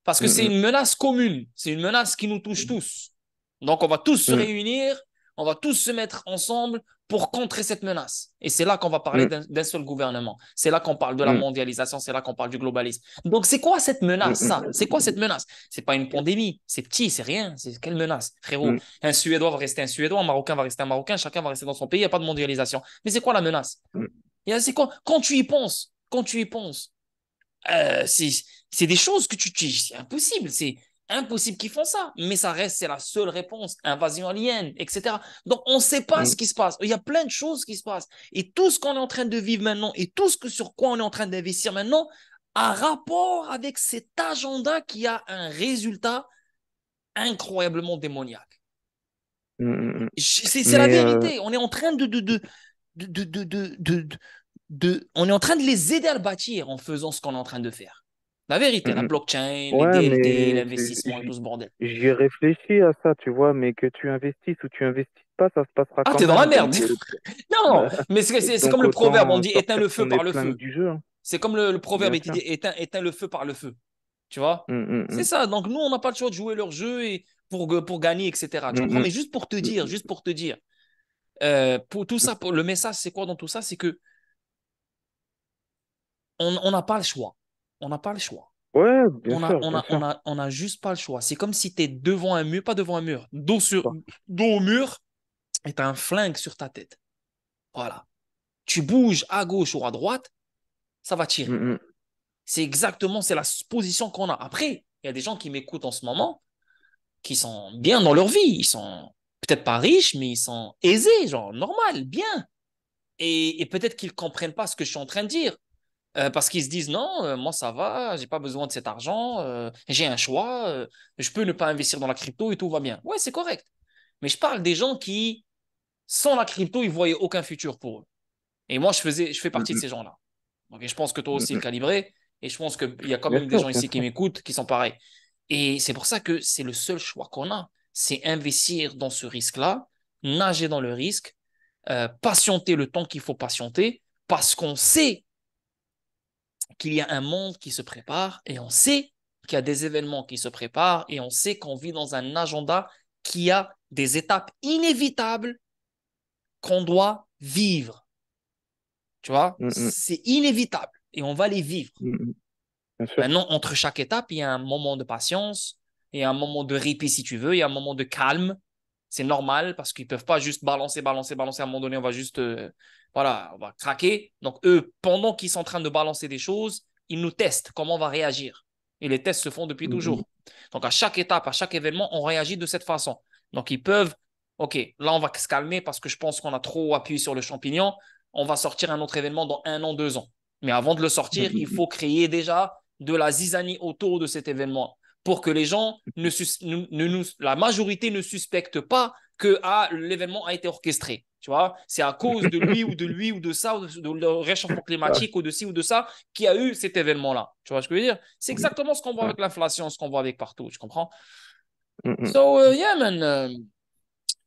Parce que c'est mm, une menace commune, c'est une menace qui nous touche mm, tous. Donc on va tous se mm, réunir, on va tous se mettre ensemble pour contrer cette menace. Et c'est là qu'on va parler mm, d'un seul gouvernement. C'est là qu'on parle de la mm, mondialisation, c'est là qu'on parle du globalisme. Donc c'est quoi cette mm, menace, ça? mm, C'est quoi cette menace? C'est pas une pandémie, c'est petit, c'est rien. C'est quelle menace? Frérot, mm, un Suédois va rester un Suédois, un Marocain va rester un Marocain, chacun va rester dans son pays, il n'y a pas de mondialisation. Mais c'est quoi la menace? mm, C'est quoi? Quand tu y penses, euh, c'est c'est des choses que c'est impossible, c'est impossible qu'ils font ça, mais ça reste, c'est la seule réponse, invasion alien, etc. Donc on ne sait pas ce mm, qui se passe, il y a plein de choses qui se passent, et tout ce qu'on est en train de vivre maintenant, et tout ce sur quoi on est en train d'investir maintenant, a rapport avec cet agenda qui a un résultat incroyablement démoniaque. mm, mm, mm. C'est la Mais vérité, on est en train on est en train de les aider à le bâtir en faisant ce qu'on est en train de faire. La vérité, la mm, mm. blockchain, les Ouais, DLT, mais l'investissement et tout ce bordel. j'y réfléchis à ça, tu vois, mais que tu investisses ou tu investisses pas, ça se passera Ah, quand t'es dans la même. merde. Non, non, Bah, mais c'est comme donc le proverbe, on autant dit éteins sortir le feu son par le épingle feu. du jeu, hein. C'est comme le proverbe Bien qui dit sûr. éteins le feu par le feu. Tu vois? Hum, hum, C'est hum. ça. Donc, nous, on n'a pas le choix de jouer leur jeu et pour gagner, etc. Tu Hum, comprends? hum, Mais juste pour te dire, pour tout hum. ça, pour, le message, c'est quoi dans tout ça? C'est que on n'a pas le choix. On n'a pas le choix. Ouais, bien sûr, bien sûr. On a juste pas le choix. C'est comme si tu es devant un mur, pas devant un mur, dos au mur et tu as un flingue sur ta tête. Voilà. Tu bouges à gauche ou à droite, ça va Hum, tirer. hum. C'est la position qu'on a. Après, il y a des gens qui m'écoutent en ce moment qui sont bien dans leur vie. Ils sont peut-être pas riches, mais ils sont aisés, genre normal, bien. Et peut-être qu'ils comprennent pas ce que je suis en train de dire. Parce qu'ils se disent non, moi ça va, j'ai pas besoin de cet argent, j'ai un choix, je peux ne pas investir dans la crypto et tout va bien. Ouais, c'est correct. Mais je parle des gens qui, sans la crypto, ils voyaient aucun futur pour eux. Et moi, je fais Hum, partie de hum, ces gens-là. Donc, et je pense que toi hum, aussi, le hum. calibré. Et je pense qu'il y a quand Bien même des sûr, gens bien ici qui sûr. m'écoutent qui sont pareils. Et c'est pour ça que c'est le seul choix qu'on a. C'est investir dans ce risque-là, nager dans le risque, patienter le temps qu'il faut patienter, parce qu'on sait qu'il y a un monde qui se prépare et on sait qu'il y a des événements qui se préparent et on sait qu'on vit dans un agenda qui a des étapes inévitables qu'on doit vivre. Tu vois, Hum, hum, c'est inévitable et on va les vivre. hum, hum. Bien sûr. Maintenant, entre chaque étape, il y a un moment de patience, il y a un moment de répit si tu veux, il y a un moment de calme. C'est normal parce qu'ils ne peuvent pas juste balancer, balancer, balancer. À un moment donné, on va juste, voilà, on va craquer. Donc, eux, pendant qu'ils sont en train de balancer des choses, ils nous testent comment on va réagir. Et les tests se font depuis Hum, hum, toujours. Donc, à chaque étape, à chaque événement, on réagit de cette façon. Donc, ils peuvent, OK, là, on va se calmer parce que je pense qu'on a trop appuyé sur le champignon. On va sortir un autre événement dans 1 an, 2 ans. Mais avant de le hum, sortir, il hum, faut créer déjà de la zizanie autour de cet événement pour que les gens, la majorité ne suspecte pas que l'événement a été orchestré. Tu vois, c'est à cause de lui ou de lui ou de ça, ou de le réchauffement Ouais. climatique ou de ci ou de ça, qui a eu cet événement-là. Tu vois ce que je veux dire? C'est Hum, exactement ce qu'on voit ouais. avec l'inflation, ce qu'on voit avec partout. Tu comprends? Hum, hum. So, yeah, man.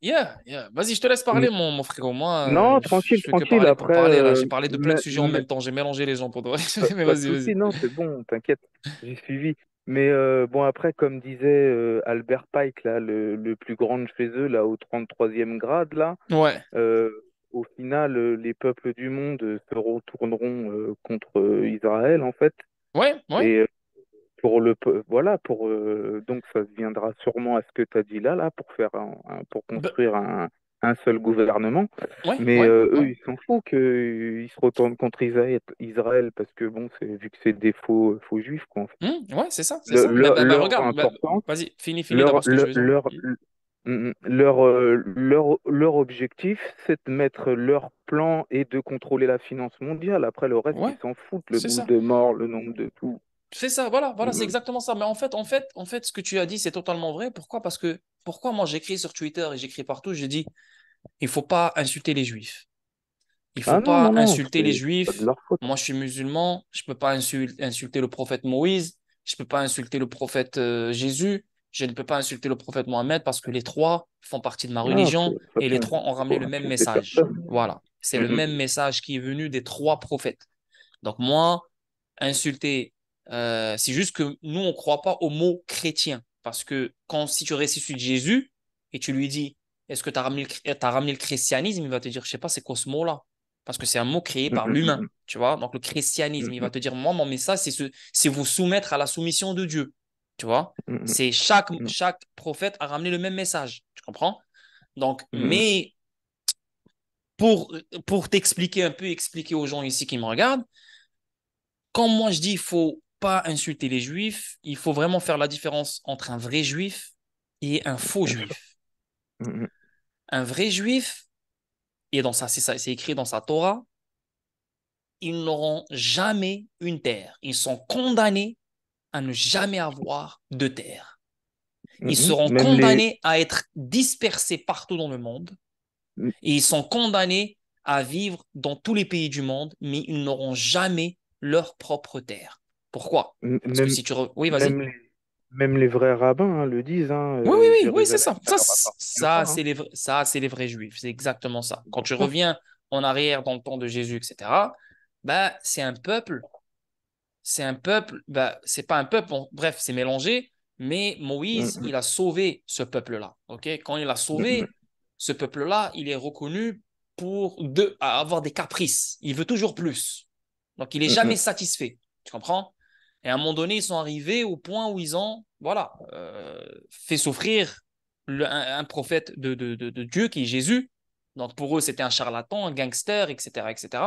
Yeah, yeah. Vas-y, je te laisse Hum. parler, mon frérot. Moi, Non, tranquille, je fais que tranquille. parler pour Après, parler, là. J'ai parlé de plein de sujets en même temps. J'ai mélangé les gens pour de vrai. Mais pas de vas-y, souci, vas-y. non, c'est bon, t'inquiète, j'ai suivi. Mais bon, après, comme disait Albert Pike, là, le plus grand de chez eux, là, au 33e grade, là, Ouais, euh, au final, les peuples du monde se retourneront contre Israël, en fait. ouais, ouais. Et voilà, donc ça viendra sûrement à ce que tu as dit là, pour faire pour Bah, construire un seul gouvernement. ouais, Mais ouais, ouais. eux, ils s'en foutent qu'ils se retournent contre Israël parce que bon, vu que c'est des faux juifs, quoi, en fait. Ouais, c'est ça, c'est ça. Leur Regarde, importance, vas-y, finis leur, d'abord ce que je leur, veux dire. leur, leur objectif, c'est de mettre leur plan et de contrôler la finance mondiale. Après, le reste, ils Ouais, s'en foutent, le c'est nombre ça. de morts, le nombre de tout. C'est ça, voilà, voilà, c'est Mm, exactement ça. Mais en fait, ce que tu as dit, c'est totalement vrai. Pourquoi? Pourquoi moi j'écris sur Twitter et j'écris partout, je dis, il faut pas insulter les juifs. Il faut Ah non, pas non, non, insulter les c'est pas de juifs. leur faute. Moi, je suis musulman, je peux pas insulter le prophète Moïse, je peux pas insulter le prophète Jésus, je ne peux pas insulter le prophète Mohammed parce que les trois font partie de ma Non, religion de toute et les façon, trois ont ramené faut le même insulter message. personne. Voilà, c'est le Mm, même message qui est venu des trois prophètes. Donc moi, insulter, c'est juste que nous, on ne croit pas au mot chrétien. Parce que si tu ressuscites Jésus et tu lui dis, est-ce que tu as ramené le christianisme, il va te dire, je sais pas, c'est quoi ce mot-là? Parce que c'est un mot créé mm, par mm, l'humain, mm, tu vois? Donc le mm, christianisme, il va mm, te dire, moi, mon message, c'est vous soumettre à la soumission de Dieu, tu vois? mm, mm, C'est mm, chaque prophète a ramené le même message, tu comprends? Donc, mm, mm, mais pour t'expliquer un peu, expliquer aux gens ici qui me regardent, quand moi je dis il faut pas insulter les juifs, il faut vraiment faire la différence entre un vrai juif et un faux bien sûr. juif. Mm, mm, Un vrai juif, et dans ça, c'est écrit dans sa Torah, ils n'auront jamais une terre. Ils sont condamnés à ne jamais avoir de terre. mm, Ils mm. seront Même les, condamnés à être dispersés partout dans le monde mm, et ils sont condamnés à vivre dans tous les pays du monde, mais ils n'auront jamais leur propre terre. Pourquoi? Parce que même, si tu... Oui, vas-y. même Même les vrais rabbins hein, le disent, hein, Oui, oui, oui, oui, c'est Jérusalem, ça. ça leur appartient pas. Hein. Ça, c'est les vrais juifs. C'est exactement ça. Quand Bien tu sûr. reviens en arrière dans le temps de Jésus, etc., bah, bah, c'est pas un peuple, bref, c'est mélangé, mais Moïse, Mm, il a sauvé ce peuple-là. Ok. Quand il a mm, mm, sauvé ce peuple-là, il est reconnu pour avoir des caprices. Il veut toujours plus. Donc, il est mm, jamais mm, satisfait. Tu comprends? Et à un moment donné, ils sont arrivés au point où ils ont, voilà, fait souffrir un prophète de Dieu qui est Jésus. Donc, pour eux, c'était un charlatan, un gangster, etc., etc.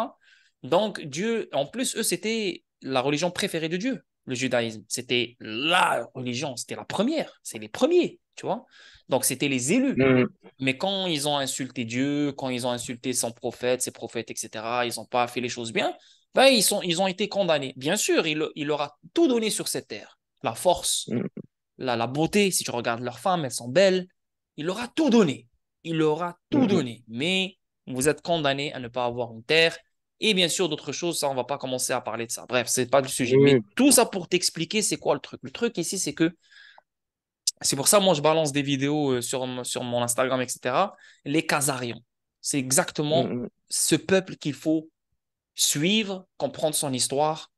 Donc, Dieu, en plus, eux, c'était la religion préférée de Dieu, le judaïsme. C'était la religion, c'était la première, c'est les premiers, tu vois. Donc, c'était les élus. mm, Mais quand ils ont insulté Dieu, quand ils ont insulté son prophète, ses prophètes, etc., ils n'ont pas fait les choses bien, ben, ils ont été condamnés. Bien sûr, il leur a tout donné sur cette terre. La force, mm, la beauté, si tu regardes leurs femmes, elles sont belles. Il leur a tout donné. Il leur a mm, tout mm. donné. Mais vous êtes condamnés à ne pas avoir une terre. Et bien sûr, d'autres choses, ça, on ne va pas commencer à parler de ça. Bref, c'est pas le sujet. Oui, Mais tout ça pour t'expliquer, c'est quoi le truc. Le truc ici, c'est que c'est pour ça, moi, je balance des vidéos sur mon Instagram, etc. Les Khazarians. C'est mm, exactement mm, ce peuple qu'il faut suivre, comprendre son histoire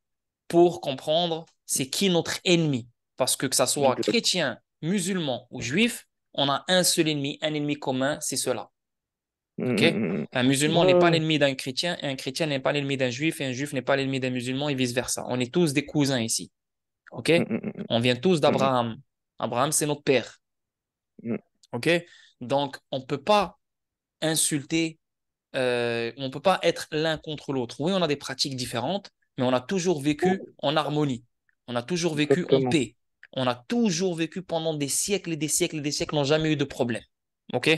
pour comprendre c'est qui notre ennemi. Parce que ça soit exact. chrétien, musulman ou juif, on a un seul ennemi, un ennemi commun, c'est cela. Mm, OK? mm, Un mm. musulman n'est pas Ouais. l'ennemi d'un chrétien, et un chrétien n'est pas l'ennemi d'un juif, et un juif n'est pas l'ennemi d'un musulman, et vice-versa. On est tous des cousins ici. OK? Mm, mm, On vient tous mm, mm, d'Abraham. Abraham, c'est notre père. mm, OK? Donc, on ne peut pas insulter, on ne peut pas être l'un contre l'autre. Oui, on a des pratiques différentes, mais on a toujours vécu en harmonie. On a toujours vécu en exactement. paix. On a toujours vécu pendant des siècles et des siècles et des siècles, n'ont jamais eu de problème. OK?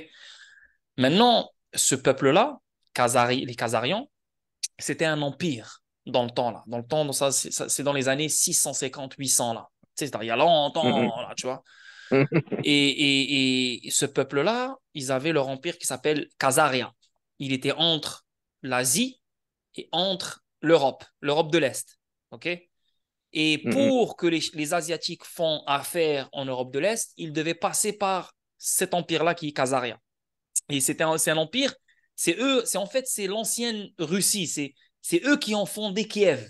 Maintenant, ce peuple-là, les Khazarians, c'était un empire dans le temps, là. Dans le temps, c'est dans les années 650, 800, là. Tu sais, c'est il y a Mm, longtemps, là, tu vois. mm, mm, Et ce peuple-là, ils avaient leur empire qui s'appelle Khazaria. Il était entre l'Asie et entre l'Europe de l'Est. OK? Et mm, pour que les Asiatiques font affaire en Europe de l'Est, ils devaient passer par cet empire-là qui est Khazaria. Et c'est un empire, c'est eux, c'est en fait, c'est l'ancienne Russie, c'est eux qui ont fondé Kiev.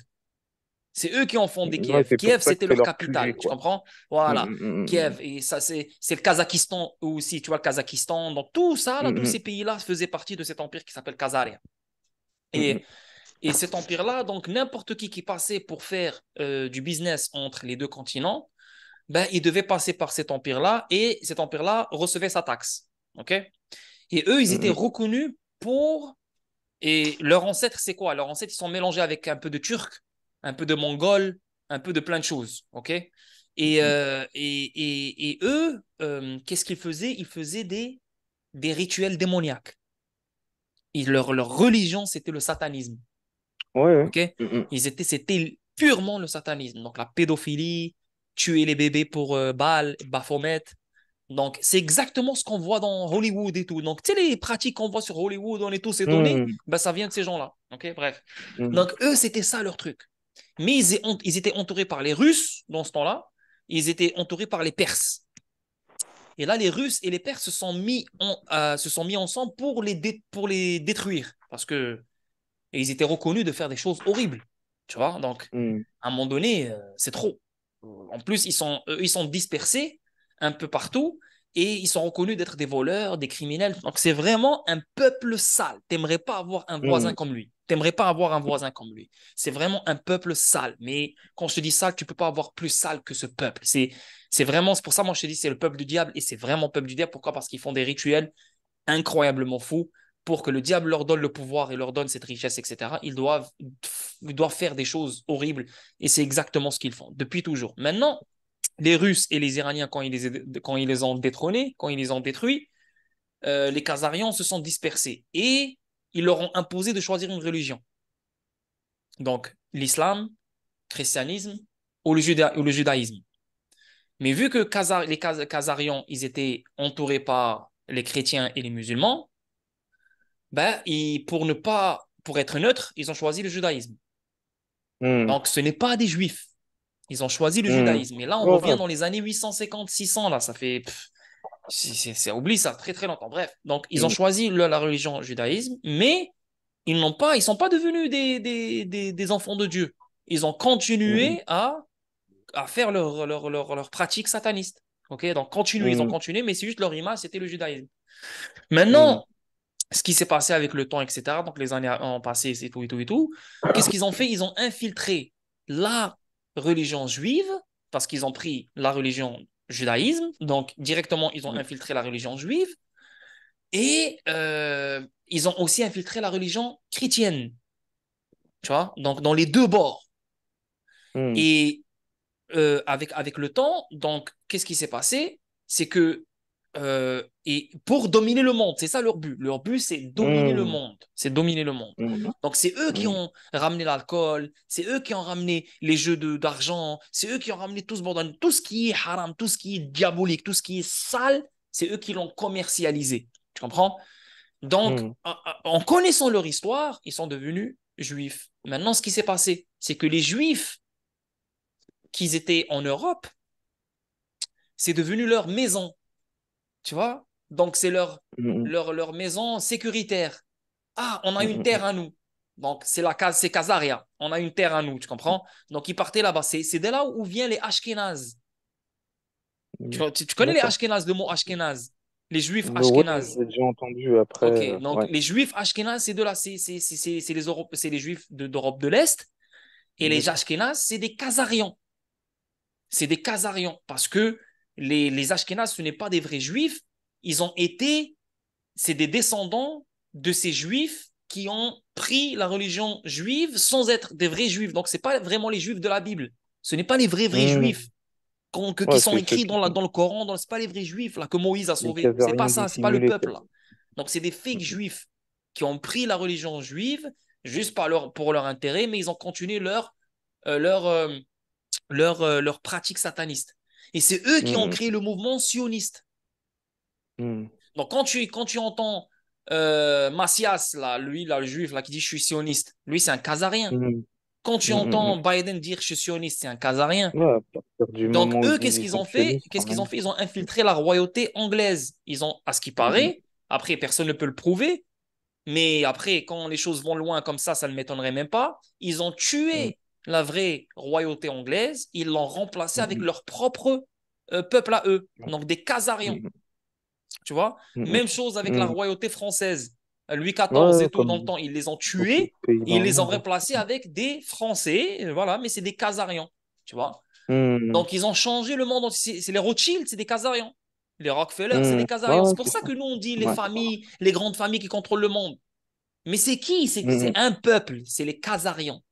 C'est eux qui ont fondé mm. Ouais, Kiev. c'est pour Kiev, ça que c'était c'est leur leur QG, capitale, tu quoi. comprends? Mm, Voilà, mm, Kiev. Et ça, c'est le Kazakhstan aussi, tu vois, le Kazakhstan. Donc, tout ça, mm, là, mm, tous mm, ces pays-là faisaient partie de cet empire qui s'appelle Khazaria. mm, mm, Et, et cet empire-là, donc, n'importe qui passait pour faire du business entre les deux continents, ben, il devait passer par cet empire-là et cet empire-là recevait sa taxe. OK? Et eux, ils mm, étaient mm, reconnus pour. Et leurs ancêtres, c'est quoi? Leurs ancêtres, ils sont mélangés avec un peu de turc, un peu de mongol, un peu de plein de choses. OK? Et eux, qu'est-ce qu'ils faisaient? Ils faisaient des rituels démoniaques. Leur religion, c'était le satanisme. ouais, ouais. OK? Mm, mm. C'était purement le satanisme. Donc la pédophilie, tuer les bébés pour Baal, Baphomet. Donc c'est exactement ce qu'on voit dans Hollywood et tout. Donc tu sais, les pratiques qu'on voit sur Hollywood, on est tous étonnés, Mm, ben, ça vient de ces gens-là. OK? Bref. mm, Donc eux, c'était ça leur truc. Mais ils étaient entourés par les Russes dans ce temps-là. Ils étaient entourés par les Perses. Et là, les Russes et les Perses se sont mis ensemble pour les détruire. Parce que et ils étaient reconnus de faire des choses horribles. Tu vois, donc, mm, à un moment donné, c'est trop. En plus, ils sont dispersés un peu partout et ils sont reconnus d'être des voleurs, des criminels. Donc, c'est vraiment un peuple sale. T'aimerais pas avoir un voisin mm. comme lui. T'aimerais pas avoir un voisin comme lui. C'est vraiment un peuple sale. Mais quand je te dis sale, tu peux pas avoir plus sale que ce peuple. C'est vraiment, c'est pour ça, moi, je te dis, c'est le peuple du diable et c'est vraiment le peuple du diable. Pourquoi? Parce qu'ils font des rituels incroyablement fous pour que le diable leur donne le pouvoir et leur donne cette richesse, etc. Ils doivent faire des choses horribles et c'est exactement ce qu'ils font depuis toujours. Maintenant, les Russes et les Iraniens, quand ils les ont détrônés, quand ils les ont détruits, les Khazarians se sont dispersés et ils leur ont imposé de choisir une religion. Donc, l'islam, christianisme ou le judaïsme. Mais vu que les Khazarians, ils étaient entourés par les chrétiens et les musulmans, ben, pour être neutre, ils ont choisi le judaïsme. Mm. Donc, ce n'est pas des juifs. Ils ont choisi le Hmm. judaïsme. Et là, on revient Ouais. dans les années 850, 600, là, ça fait... oublie ça, très très longtemps. Bref, donc ils ont Hmm. choisi la religion judaïsme, mais ils sont pas devenus des enfants de Dieu. Ils ont Hmm. continué à faire leur pratique sataniste. Ok, donc ils ont Hmm. continué, mais c'est juste leur image, c'était le judaïsme. Hmm. Maintenant, ce qui s'est passé avec le temps, etc., donc les années ont passé, c'est tout et tout et tout, qu'est-ce qu'ils ont fait? Ils ont infiltré la religion juive, parce qu'ils ont pris la religion judaïsme, donc directement, ils ont Hmm. infiltré la religion juive, et ils ont aussi infiltré la religion chrétienne, tu vois, donc dans les deux bords. Hmm. Et avec le temps, donc, qu'est-ce qui s'est passé? C'est que, et pour dominer le monde, c'est ça leur but. Leur but, c'est dominer le Hmm. monde. C'est dominer le monde. Hmm. Donc, c'est eux qui Hmm. ont ramené l'alcool, c'est eux qui ont ramené les jeux d'argent, c'est eux qui ont ramené tout ce bordel, tout ce qui est haram, tout ce qui est diabolique, tout ce qui est sale, c'est eux qui l'ont commercialisé. Tu comprends? Donc, Hmm. en connaissant leur histoire, ils sont devenus juifs. Maintenant, ce qui s'est passé, c'est que les juifs qui étaient en Europe, c'est devenu leur maison, tu vois? Donc, c'est Hmm. leur maison sécuritaire. Ah, on a une Hmm. terre à nous. Donc, c'est la case, c'est Casaria. On a une terre à nous, tu comprends? Donc, ils partaient là-bas. C'est de là où viennent les Ashkénazes. Hmm. Tu connais les D'accord. Ashkénazes, le mot Ashkénaze? Les Juifs Ouais, Ashkénazes. j'ai déjà entendu après. Ok, donc Ouais. les Juifs Ashkénazes, c'est de là, c'est les Juifs d'Europe de l'Est. Et les D'accord. Ashkénazes, c'est des Khazarians. C'est des Khazarians. Parce que les Ashkénazes, ce n'est pas des vrais Juifs. Ils ont été c'est des descendants de ces juifs qui ont pris la religion juive sans être des vrais juifs. Donc, ce n'est pas vraiment les juifs de la Bible. Ce n'est pas les vrais Hmm. juifs qui Ouais, sont c'est ceux écrits qui sont dans le Coran. Ce n'est pas les vrais juifs là, que Moïse a les sauvés. C'est pas casariens ça, c'est pas le dissimulés, peuple quoi. là. Donc, c'est des fake juifs qui ont pris la religion juive juste pour leur intérêt, mais ils ont continué euh, leur, euh, leur pratique sataniste. Et c'est eux qui ont Hmm. créé le mouvement sioniste. Hmm. Donc, quand tu entends Macias, là, lui, là, le juif, là, qui dit je suis sioniste, lui, c'est un Khazarien. Hmm. Quand tu Hmm. Hmm. entends Biden dire je suis sioniste, c'est un Khazarien. Ouais, à partir du Donc, moment où ils eux, disent qu'est-ce ils qu'ils sont ont fait? sionistes, Qu'est-ce quand qu'ils ont même. fait? Ils ont infiltré la royauté anglaise. Ils ont, à ce qui Hmm. paraît, après, personne ne peut le prouver, mais après, quand les choses vont loin comme ça ne m'étonnerait même pas. Ils ont Hmm. tué la vraie royauté anglaise. Ils l'ont remplacée avec Hmm. leur propre peuple à eux, donc des Khazariens. Hmm. Tu vois? Hmm. Même chose avec la Hmm. royauté française. Louis XIV Ouais, et tout, dans le comme temps, ils les ont beaucoup de tués pays et dans ils le les ont monde. remplacés avec des Français, voilà, mais c'est des Khazarians, tu vois? Hmm. Donc, ils ont changé le monde. C'est les Rothschild, c'est des Khazarians. Les Rockefeller, c'est Hmm. des Ouais, Khazarians. ouais, C'est pour c'est ça ça. que nous, on dit les Ouais. familles, les grandes familles qui contrôlent le monde. Mais c'est qui? C'est Hmm. un peuple, c'est les Khazarians.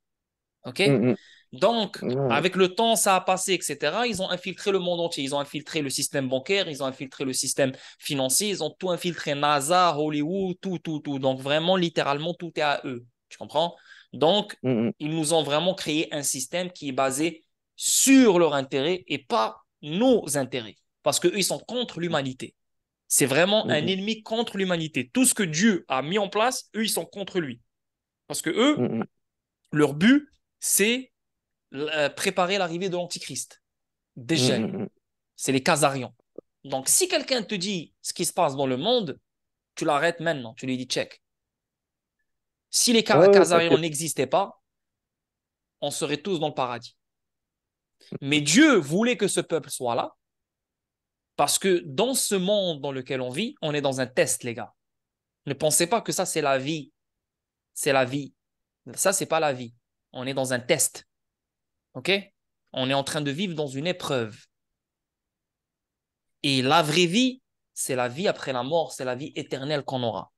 OK? Hmm. Donc, Hmm. Ouais. avec le temps, ça a passé, etc. Ils ont infiltré le monde entier. Ils ont infiltré le système bancaire, ils ont infiltré le système financier, ils ont tout infiltré. NASA, Hollywood, tout, tout, tout. Donc, vraiment, littéralement, tout est à eux. Tu comprends? Donc, Hmm. ils nous ont vraiment créé un système qui est basé sur leur intérêt et pas nos intérêts. Parce qu'eux, ils sont contre l'humanité. C'est vraiment un Hmm. ennemi contre l'humanité. Tout ce que Dieu a mis en place, eux, ils sont contre lui. Parce que eux, Hmm. leur but, c'est préparer l'arrivée de l'Antichrist. Hmm. Dajjal. Hmm. C'est les Khazarians. Donc, si quelqu'un te dit ce qui se passe dans le monde, tu l'arrêtes maintenant. Tu lui dis check. Si les Ouais, ouais, Khazarians t'inquiète. n'existaient pas, on serait tous dans le paradis. Mais Dieu voulait que ce peuple soit là parce que dans ce monde dans lequel on vit, on est dans un test, les gars. Ne pensez pas que ça, c'est la vie. C'est la vie. Ça, c'est pas la vie. On est dans un test. OK? On est en train de vivre dans une épreuve. Et la vraie vie, c'est la vie après la mort, c'est la vie éternelle qu'on aura.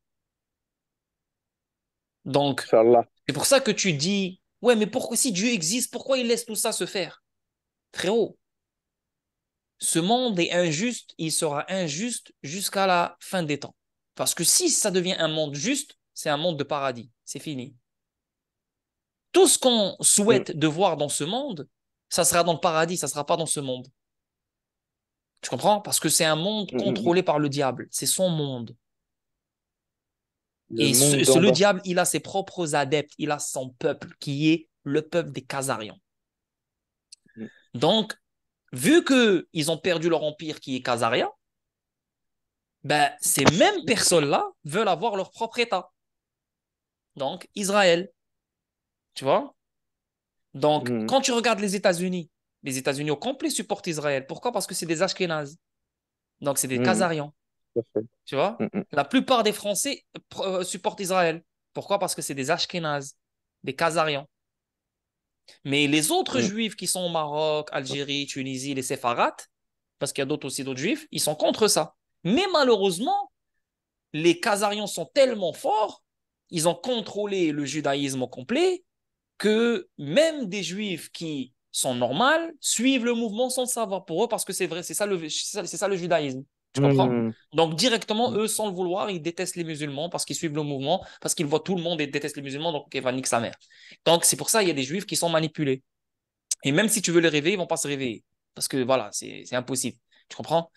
Donc, Inch'Allah. c'est pour ça que tu dis, ouais, mais pourquoi, si Dieu existe, pourquoi il laisse tout ça se faire? Frérot, ce monde est injuste, il sera injuste jusqu'à la fin des temps. Parce que si ça devient un monde juste, c'est un monde de paradis. C'est fini. Tout ce qu'on Hmm. souhaite de voir dans ce monde, ça sera dans le paradis, ça ne sera pas dans ce monde. Tu comprends? Parce que c'est un monde Hmm. Hmm. contrôlé par le diable. C'est son monde. Le Et monde d'en le bas. diable, il a ses propres adeptes, il a son peuple, qui est le peuple des Khazarians. Hmm. Donc, vu qu'ils ont perdu leur empire qui est Khazaria, ben, ces mêmes personnes-là veulent avoir leur propre État. Donc, Israël, tu vois? Donc, Mhm. quand tu regardes les États-Unis au complet supportent Israël. Pourquoi? Parce que c'est des Ashkénazes. Donc, c'est des Mhm. Khazarians, Tout à fait. tu vois? Mhm. La plupart des Français supportent Israël. Pourquoi? Parce que c'est des Ashkénazes, des Khazarians. Mais les autres Mhm. juifs qui sont au Maroc, Algérie, Tunisie, les séfarades, parce qu'il y a d'autres aussi d'autres juifs, ils sont contre ça. Mais malheureusement, les Khazarians sont tellement forts, ils ont contrôlé le judaïsme au complet, que même des juifs qui sont normaux suivent le mouvement sans le savoir pour eux, parce que c'est vrai, c'est ça le judaïsme. Tu comprends? Mhm. Donc directement, eux, sans le vouloir, ils détestent les musulmans parce qu'ils suivent le mouvement, parce qu'ils voient tout le monde et détestent les musulmans, donc il va niquer sa mère. Donc c'est pour ça qu'il y a des juifs qui sont manipulés. Et même si tu veux les réveiller, ils vont pas se réveiller. Parce que voilà, c'est impossible. Tu comprends?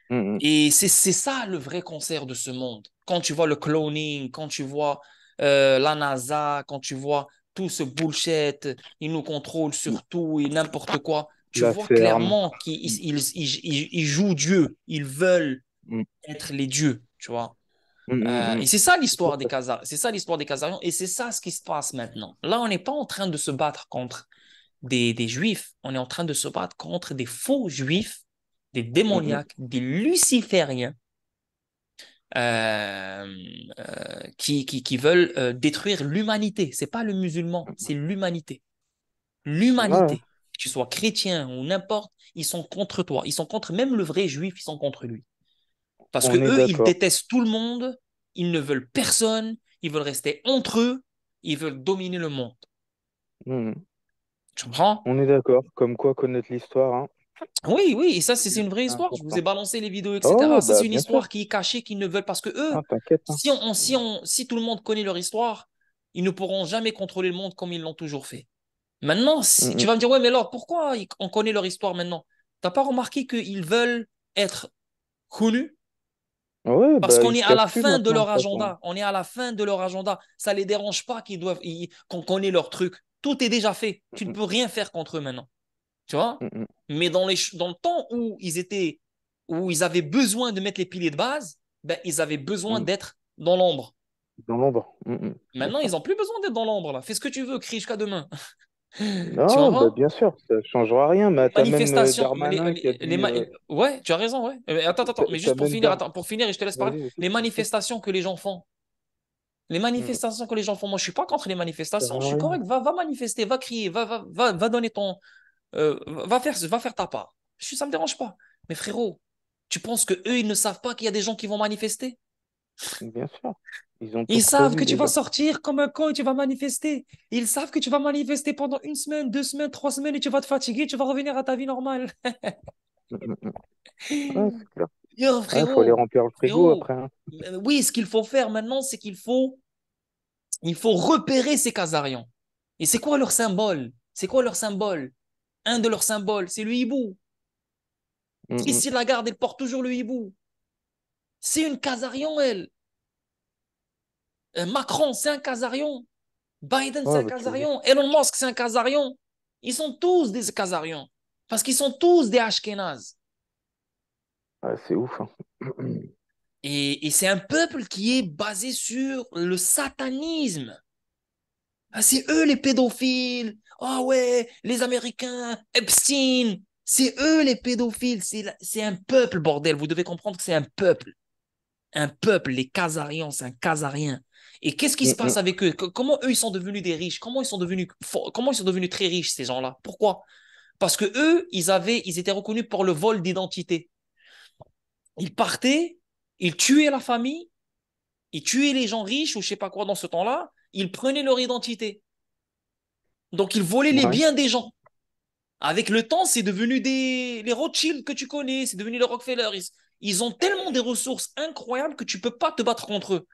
Mhm. Et c'est ça le vrai cancer de ce monde. Quand tu vois le cloning, quand tu vois la NASA, quand tu vois tout ce bullshit, ils nous contrôlent sur tout et n'importe quoi, tu La vois ferme. clairement qu'ils jouent Dieu. Ils veulent Mhm. être les dieux, tu vois. Mhm. Et c'est ça Tout l'histoire des à fait. Khazars. C'est ça l'histoire des Khazariens. Et c'est ça ce qui se passe maintenant. Là, on n'est pas en train de se battre contre des juifs, on est en train de se battre contre des faux juifs, des Mhm. démoniaques, des lucifériens euh, qui veulent détruire l'humanité. C'est pas le musulman, c'est l'humanité. Ouais, L'humanité. Que tu sois chrétien ou n'importe, ils sont contre toi. Ils sont contre même le vrai juif, ils sont contre lui. Parce que on est eux, ils d'accord. détestent tout le monde, ils ne veulent personne, ils veulent rester entre eux, ils veulent dominer le monde. Mhm. Tu comprends? On est d'accord. Comme quoi connaître l'histoire, hein, Oui, oui, et ça, c'est une vraie c'est histoire. Je vous ai important. balancé les vidéos, Oh, etc. Ça, c'est bah une bien sûr. histoire qui est cachée, qu'ils ne veulent parce que eux, Ah, t'inquiète, hein. si tout le monde connaît leur histoire, ils ne pourront jamais contrôler le monde comme ils l'ont toujours fait. Maintenant, si tu Mhm. vas me dire, ouais, mais alors, pourquoi on connaît leur histoire maintenant? T'as pas remarqué qu'ils veulent être connus? Ouais, Parce bah qu'on ils est se à cachent la plus fin de maintenant, de leur toute façon. agenda. On est à la fin de leur agenda. Ça les dérange pas qu'on connaît leur truc. Tout est déjà fait. Tu ne Mhm. peux rien faire contre eux maintenant. Tu vois? Mhm. Mais dans le temps où ils avaient besoin de mettre les piliers de base, ben, ils avaient besoin Mhm. d'être dans l'ombre. Dans l'ombre. Mhm. Bien Maintenant, ils sûr. n'ont plus besoin d'être dans l'ombre, là. Fais ce que tu veux, crie jusqu'à demain. Tu Non, bah comprends? bien sûr, ça changera rien. Mais Les t'as même manifestations, Darmanin qui a dit. ouais, tu as raison, ouais. Attends, mais T'as juste pour même finir, Dar... attends, pour finir, et je te laisse parler. Vas-y, Les j'écoute. manifestations que les gens font. Les Mhm. manifestations que les gens font, moi, je suis pas contre les Ça manifestations, sert je à suis rien. correct, va manifester, va crier, va donner va faire ta part. Ça me dérange pas. Mais frérot, tu penses que eux, ils ne savent pas qu'il y a des gens qui vont manifester? Bien sûr. Ils ont tout Ils savent que prévu tu vas déjà. sortir comme un con et tu vas manifester. Ils savent que tu vas manifester pendant une semaine, 2 semaines, 3 semaines et tu vas te fatiguer, tu vas revenir à ta vie normale. Mhm. Ouais, c'est clair. Yo, Ouais, faut aller frérot, remplir le frigo frérot. après, hein. Oui, ce qu'il faut faire maintenant, c'est il faut repérer ces Khazarians. Et c'est quoi leur symbole? C'est quoi leur symbole? Un de leurs symboles, c'est le hibou. Mhm. Christine Lagarde, elle porte toujours le hibou. C'est une Khazarian, elle. Macron, c'est un Khazarian. Biden, c'est Ouais, un bah, tu vois. Khazarian. Elon Musk, c'est un Khazarian. Ils sont tous des Khazarians. Parce qu'ils sont tous des Ashkénazes. Ouais, c'est ouf, hein. Et c'est un peuple qui est basé sur le satanisme. Ah, c'est eux les pédophiles. Ah ouais, les Américains, Epstein. C'est eux les pédophiles. C'est un peuple, bordel. Vous devez comprendre que c'est un peuple. Un peuple, les Khazarians, c'est un Khazarien. Et qu'est-ce qui se passe Mhm. avec eux? Comment eux, ils sont devenus des riches? Comment ils sont devenus très riches, ces gens-là? Pourquoi? Parce que eux, ils étaient reconnus pour le vol d'identité. Ils partaient, ils tuaient la famille, ils tuaient les gens riches ou je sais pas quoi dans ce temps-là, ils prenaient leur identité. Donc, ils volaient les Ouais. biens des gens. Avec le temps, c'est devenu les Rothschild que tu connais, c'est devenu les Rockefeller. Ils ont tellement des ressources incroyables que tu peux pas te battre contre eux.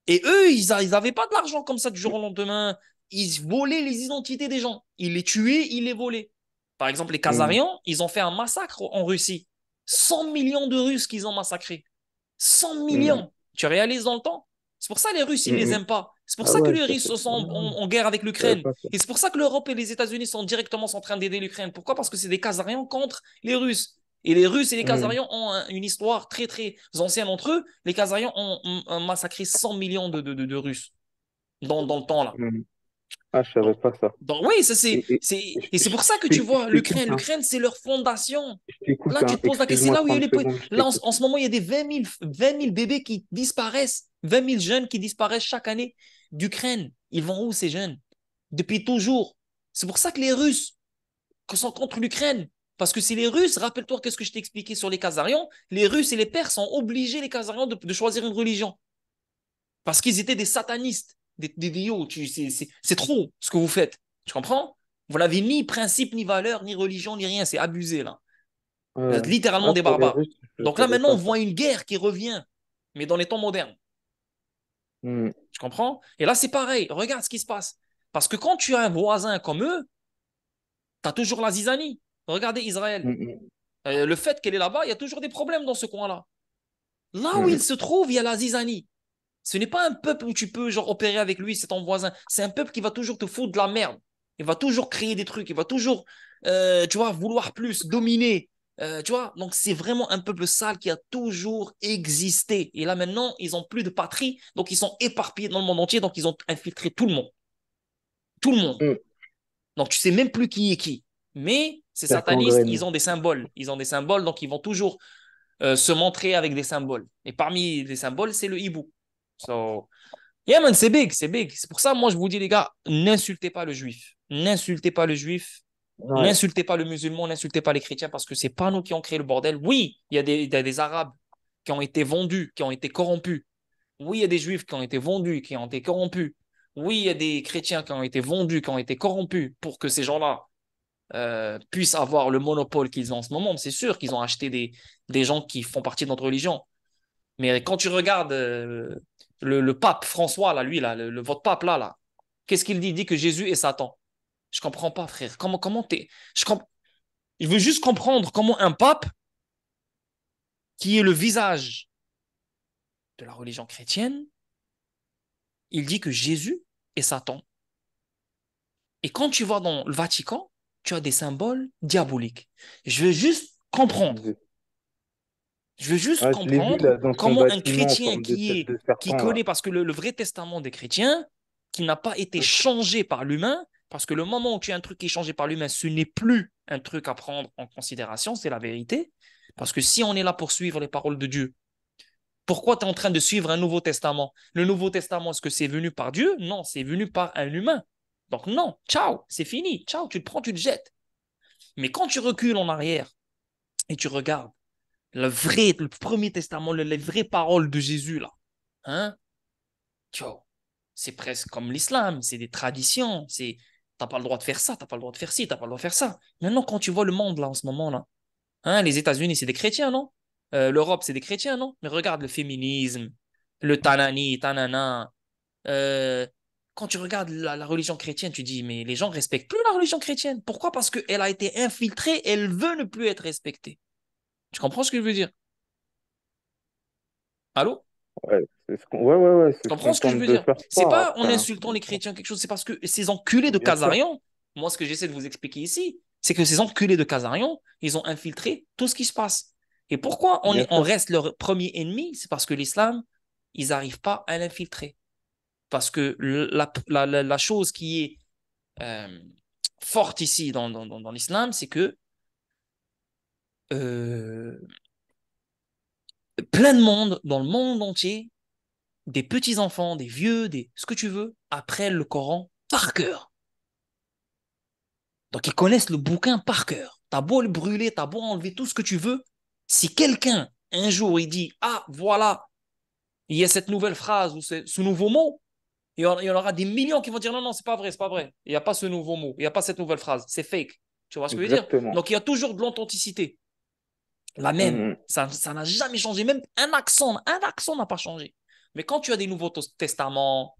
Et eux, ils avaient pas de l'argent comme ça du jour au lendemain. Ils volaient les identités des gens. Ils les tuaient, ils les volaient. Par exemple, les Mhm. Khazarians, ils ont fait un massacre en Russie. 100 millions de Russes qu'ils ont massacrés. 100 Mhm. millions. Tu réalises dans le temps? C'est pour ça les Russes, ils les Mhm. aiment pas. C'est pour Ah ça que ouais, les ça Russes c'est. sont Ouais, en guerre avec je savais l'Ukraine. pas ça. Et c'est pour ça que l'Europe et les États-Unis sont directement en train d'aider l'Ukraine. Pourquoi? Parce que c'est des Khazarians contre les Russes. Et les Russes et les Hmm, Khazarians ont une histoire très, très ancienne entre eux. Les Khazarians ont massacré 100 millions de Russes dans le temps là. hmm. Ah, je savais Donc, pas ça. donc oui, ça Et, et, et c'est pour ça que tu je vois t'écoute, l'Ukraine. hein. L'Ukraine, c'est leur fondation. Je t'écoute, Là, tu hein. te poses la question. C'est Excuse-moi là où il y a 30 les. secondes, je Là, t'écoute. en ce moment, il y a des 20 000 bébés qui disparaissent. 20 000 jeunes qui disparaissent chaque année d'Ukraine. Ils vont où, ces jeunes? Depuis toujours. C'est pour ça que les Russes sont contre l'Ukraine. Parce que si les Russes, rappelle-toi qu'est-ce que je t'ai expliqué sur les Khazarians, les Russes et les Perses ont obligé les Khazarians de choisir une religion. Parce qu'ils étaient des satanistes, des yo, c'est trop ce que vous faites. Tu comprends? Vous n'avez ni principe, ni valeur, ni religion, ni rien. C'est abusé, là. Vous êtes Ouais. littéralement Ah, des pour les barbares. Russes, je Donc là, savais maintenant, on pas ça. voit une guerre qui revient, mais dans les temps modernes. Hmm, Tu comprends? Et là, c'est pareil. Regarde ce qui se passe. Parce que quand tu as un voisin comme eux, tu as toujours la zizanie. Regardez Israël. hmm, hmm, Le fait qu'elle est là-bas, il y a toujours des problèmes dans ce coin-là. Là où hmm. il se trouve, il y a la zizanie. Ce n'est pas un peuple où tu peux genre opérer avec lui, c'est ton voisin. C'est un peuple qui va toujours te foutre de la merde. Il va toujours créer des trucs. Il va toujours, tu vois, vouloir plus, dominer. Tu vois, donc c'est vraiment un peuple sale qui a toujours existé. Et là maintenant, ils ont plus de patrie, donc ils sont éparpillés dans le monde entier, donc ils ont infiltré tout le monde, tout le monde. Hmm. Donc tu sais même plus qui est qui. Mais ces Ça satanistes, gangrène. ils ont des symboles. Ils ont des symboles, donc ils vont toujours se montrer avec des symboles. Et parmi les symboles, c'est le hibou. So, yeah, man, c'est big, c'est big. C'est pour ça, moi, je vous dis, les gars, n'insultez pas le juif. N'insultez pas le juif. Ouais. N'insultez pas le musulman, n'insultez pas les chrétiens parce que c'est pas nous qui ont créé le bordel. Oui, il y a des Arabes qui ont été vendus, qui ont été corrompus. Oui, il y a des juifs qui ont été vendus, qui ont été corrompus. Oui, il y a des chrétiens qui ont été vendus, qui ont été corrompus pour que ces gens-là puissent avoir le monopole qu'ils ont en ce moment. C'est sûr qu'ils ont acheté des gens qui font partie de notre religion. Mais quand tu regardes le pape François, là, lui, là, votre pape, là, qu'est-ce qu'il dit? Il dit que Jésus est Satan. Je comprends pas, frère. Comment t'es. Je veux juste comprendre comment un pape, qui est le visage de la religion chrétienne, il dit que Jésus est Satan. Et quand tu vas dans le Vatican, tu as des symboles diaboliques. Je veux juste comprendre. Je veux juste Ah, je l'ai vu comprendre là dans son comment un bâtiment en chrétien forme de tête de qui serpent là. connaît, parce que le vrai testament des chrétiens, qui n'a pas été changé par l'humain, parce que le moment où tu as un truc qui est changé par l'humain, ce n'est plus un truc à prendre en considération, c'est la vérité. Parce que si on est là pour suivre les paroles de Dieu, pourquoi tu es en train de suivre un Nouveau Testament? Le Nouveau Testament, est-ce que c'est venu par Dieu? Non, c'est venu par un humain. Donc non, ciao, c'est fini, ciao, tu le prends, tu le jettes. Mais quand tu recules en arrière et tu regardes, le premier testament, les vraies paroles de Jésus, là. Hein? Tcho, c'est presque comme l'islam, c'est des traditions, t'as pas le droit de faire ça, t'as pas le droit de faire ci, t'as pas le droit de faire ça. Maintenant, quand tu vois le monde, là, en ce moment, là, hein, les États-Unis, c'est des chrétiens, non? L'Europe, c'est des chrétiens, non? Mais regarde le féminisme, le tanani, tanana. Euh, quand tu regardes la religion chrétienne, tu dis, mais les gens respectent plus la religion chrétienne. Pourquoi? Parce qu'elle a été infiltrée, elle veut ne plus être respectée. Tu comprends ce que je veux dire? Allô? Ouais, ouais, ouais, ouais, Tu c'est ce comprends qu'on ce que je tente veux de dire? faire C'est croire pas après, en hein. insultant les chrétiens quelque chose, c'est parce que ces enculés de Bien sûr, Casarion, moi ce que j'essaie de vous expliquer ici, c'est que ces enculés de Casarion, ils ont infiltré tout ce qui se passe. Et pourquoi bien on sûr. reste leur premier ennemi? C'est parce que l'islam, ils n'arrivent pas à l'infiltrer. Parce que la chose qui est euh, forte ici dans l'islam, c'est que euh, plein de monde, dans le monde entier, des petits-enfants, des vieux, ce que tu veux, apprennent le Coran par cœur. Donc, ils connaissent le bouquin par cœur. T'as beau le brûler, t'as beau enlever tout ce que tu veux. Si quelqu'un, un jour, il dit, ah, voilà, il y a cette nouvelle phrase ou ce nouveau mot, il y en aura des millions qui vont dire, non, non, c'est pas vrai, c'est pas vrai. Il n'y a pas ce nouveau mot, il n'y a pas cette nouvelle phrase, c'est fake. Tu vois ce que je veux dire? Exactement. Donc, il y a toujours de l'authenticité. La même. Mhm. Ça n'a jamais changé. Même un accent n'a pas changé. Mais quand tu as des nouveaux testaments,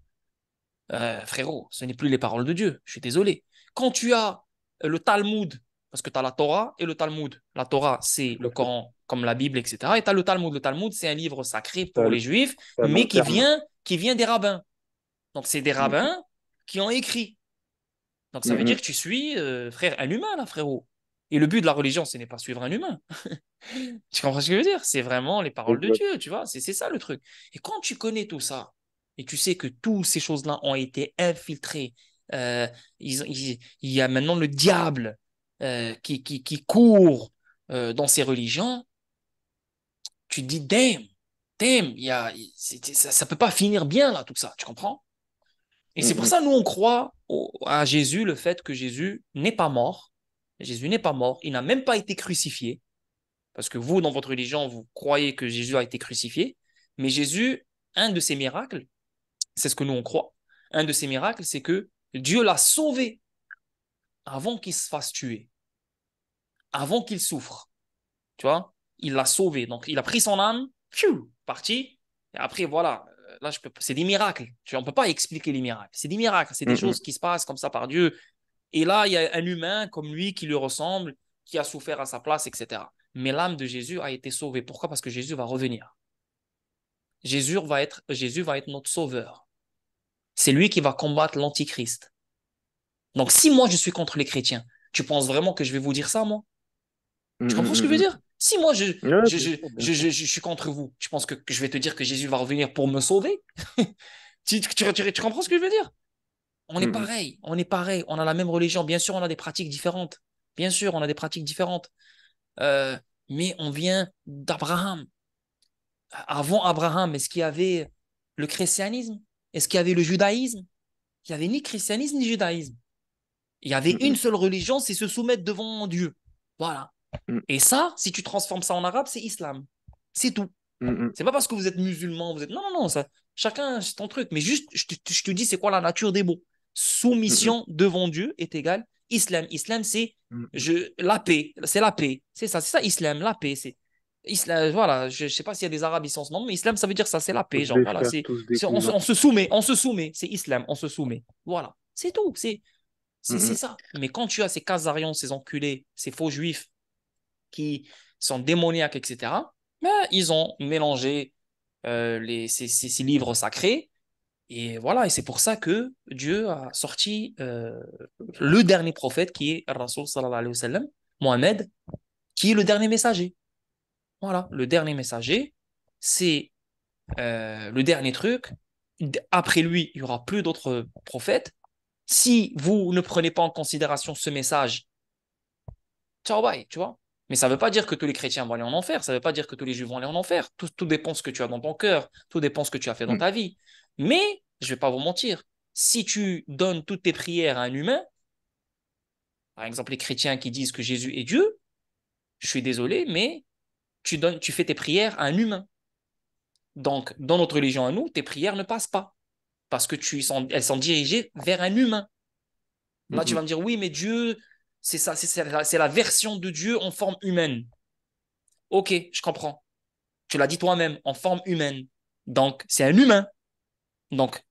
frérot, ce n'est plus les paroles de Dieu. Je suis désolé. Quand tu as le Talmud, parce que tu as la Torah et le Talmud. La Torah, c'est Tout le à fait. Coran, comme la Bible, etc. Et tu as le Talmud. Le Talmud, c'est un livre sacré Ça, pour les Juifs, ça mais l'enferme. qui vient des rabbins. Donc, c'est des mm, rabbins qui ont écrit. Donc, ça veut dire mm, que tu suis, frère, un humain, là, frérot. Et le but de la religion, ce n'est pas suivre un humain. Tu comprends ce que je veux dire? C'est vraiment les paroles de exact. Dieu, tu vois? C'est ça le truc. Et quand tu connais tout ça, et tu sais que toutes ces choses-là ont été infiltrées, euh, il y a maintenant le diable qui court dans ces religions, tu te dis, damn, damn, ça peut pas finir bien là, tout ça, tu comprends? Et c'est pour Mm, ça, nous, on croit à Jésus, le fait que Jésus n'est pas mort. Jésus n'est pas mort, il n'a même pas été crucifié. Parce que vous, dans votre religion, vous croyez que Jésus a été crucifié. Mais Jésus, un de ses miracles, c'est ce que nous on croit, un de ses miracles, c'est que Dieu l'a sauvé avant qu'il se fasse tuer, avant qu'il souffre. Tu vois, il l'a sauvé. Donc, il a pris son âme, pfiou, parti. Et après, voilà, là, c'est des miracles. Tu vois, on ne peut pas expliquer les miracles. C'est des miracles, c'est des mm, mm. choses qui se passent comme ça par Dieu. Et là, il y a un humain comme lui qui lui ressemble, qui a souffert à sa place, etc. Mais l'âme de Jésus a été sauvée. Pourquoi? Parce que Jésus va revenir. Jésus va être notre sauveur. C'est lui qui va combattre l'antichrist. Donc, si moi je suis contre les chrétiens, tu penses vraiment que je vais vous dire ça, moi? Mm, Tu comprends ce que je mm, veux mm, dire? Si moi Ouais, bien sûr, bien sûr. je suis contre vous, tu penses que je vais te dire que Jésus va revenir pour me sauver? Tu comprends ce que je veux dire? On est Mm, pareil, on est pareil, on a la même religion. Bien sûr, on a des pratiques différentes. Bien sûr, on a des pratiques différentes. Euh, mais on vient d'Abraham. Avant Abraham, est-ce qu'il y avait le christianisme? Est-ce qu'il y avait le judaïsme? Il n'y avait ni christianisme ni judaïsme. Il y avait mm, une mm, seule religion, c'est se soumettre devant Dieu. Voilà. mm, Et ça, si tu transformes ça en arabe, c'est islam. C'est tout. mm, mm, C'est pas parce que vous êtes musulman, vous êtes. Non, non, non, ça, chacun, c'est ton truc. Mais juste, je te dis, c'est quoi la nature des mots? mm, Soumission devant Dieu est égal islam. Islam, c'est mm, mm. la paix. C'est la paix. C'est ça, islam, la paix. C'est. Islam, voilà, je ne sais pas s'il y a des arabes ici en ce moment, mais islam, ça veut dire ça, c'est la paix. Tous Genre, des voilà, frères, tous des on cousins. se soumet, on se soumet. C'est islam, on se soumet. Voilà, c'est tout. Mm, C'est mm, ça. Mais quand tu as ces Khazarians, ces enculés, ces faux juifs qui sont démoniaques, etc., ben, ils ont mélangé ces livres sacrés. Et voilà, et c'est pour ça que Dieu a sorti le dernier prophète qui est Rasul sallallahu alayhi wa sallam, Mohamed, qui est le dernier messager. Voilà, le dernier messager, c'est le dernier truc. Après lui, il n'y aura plus d'autres prophètes. Si vous ne prenez pas en considération ce message, ciao, bye, tu vois. Mais ça ne veut pas dire que tous les chrétiens vont aller en enfer, ça ne veut pas dire que tous les juifs vont aller en enfer. Tout dépend de ce que tu as dans ton cœur, tout dépend de ce que tu as fait dans mm. ta vie. Mais, je ne vais pas vous mentir, si tu donnes toutes tes prières à un humain, par exemple les chrétiens qui disent que Jésus est Dieu, je suis désolé, mais tu fais tes prières à un humain. Donc, dans notre religion à nous, tes prières ne passent pas parce que elles sont dirigées vers un humain. Mm, Là, tu mm. vas me dire, oui, mais Dieu, c'est ça, c'est la version de Dieu en forme humaine. Ok, je comprends. Tu l'as dit toi-même, en forme humaine. Donc, c'est un humain. Donc,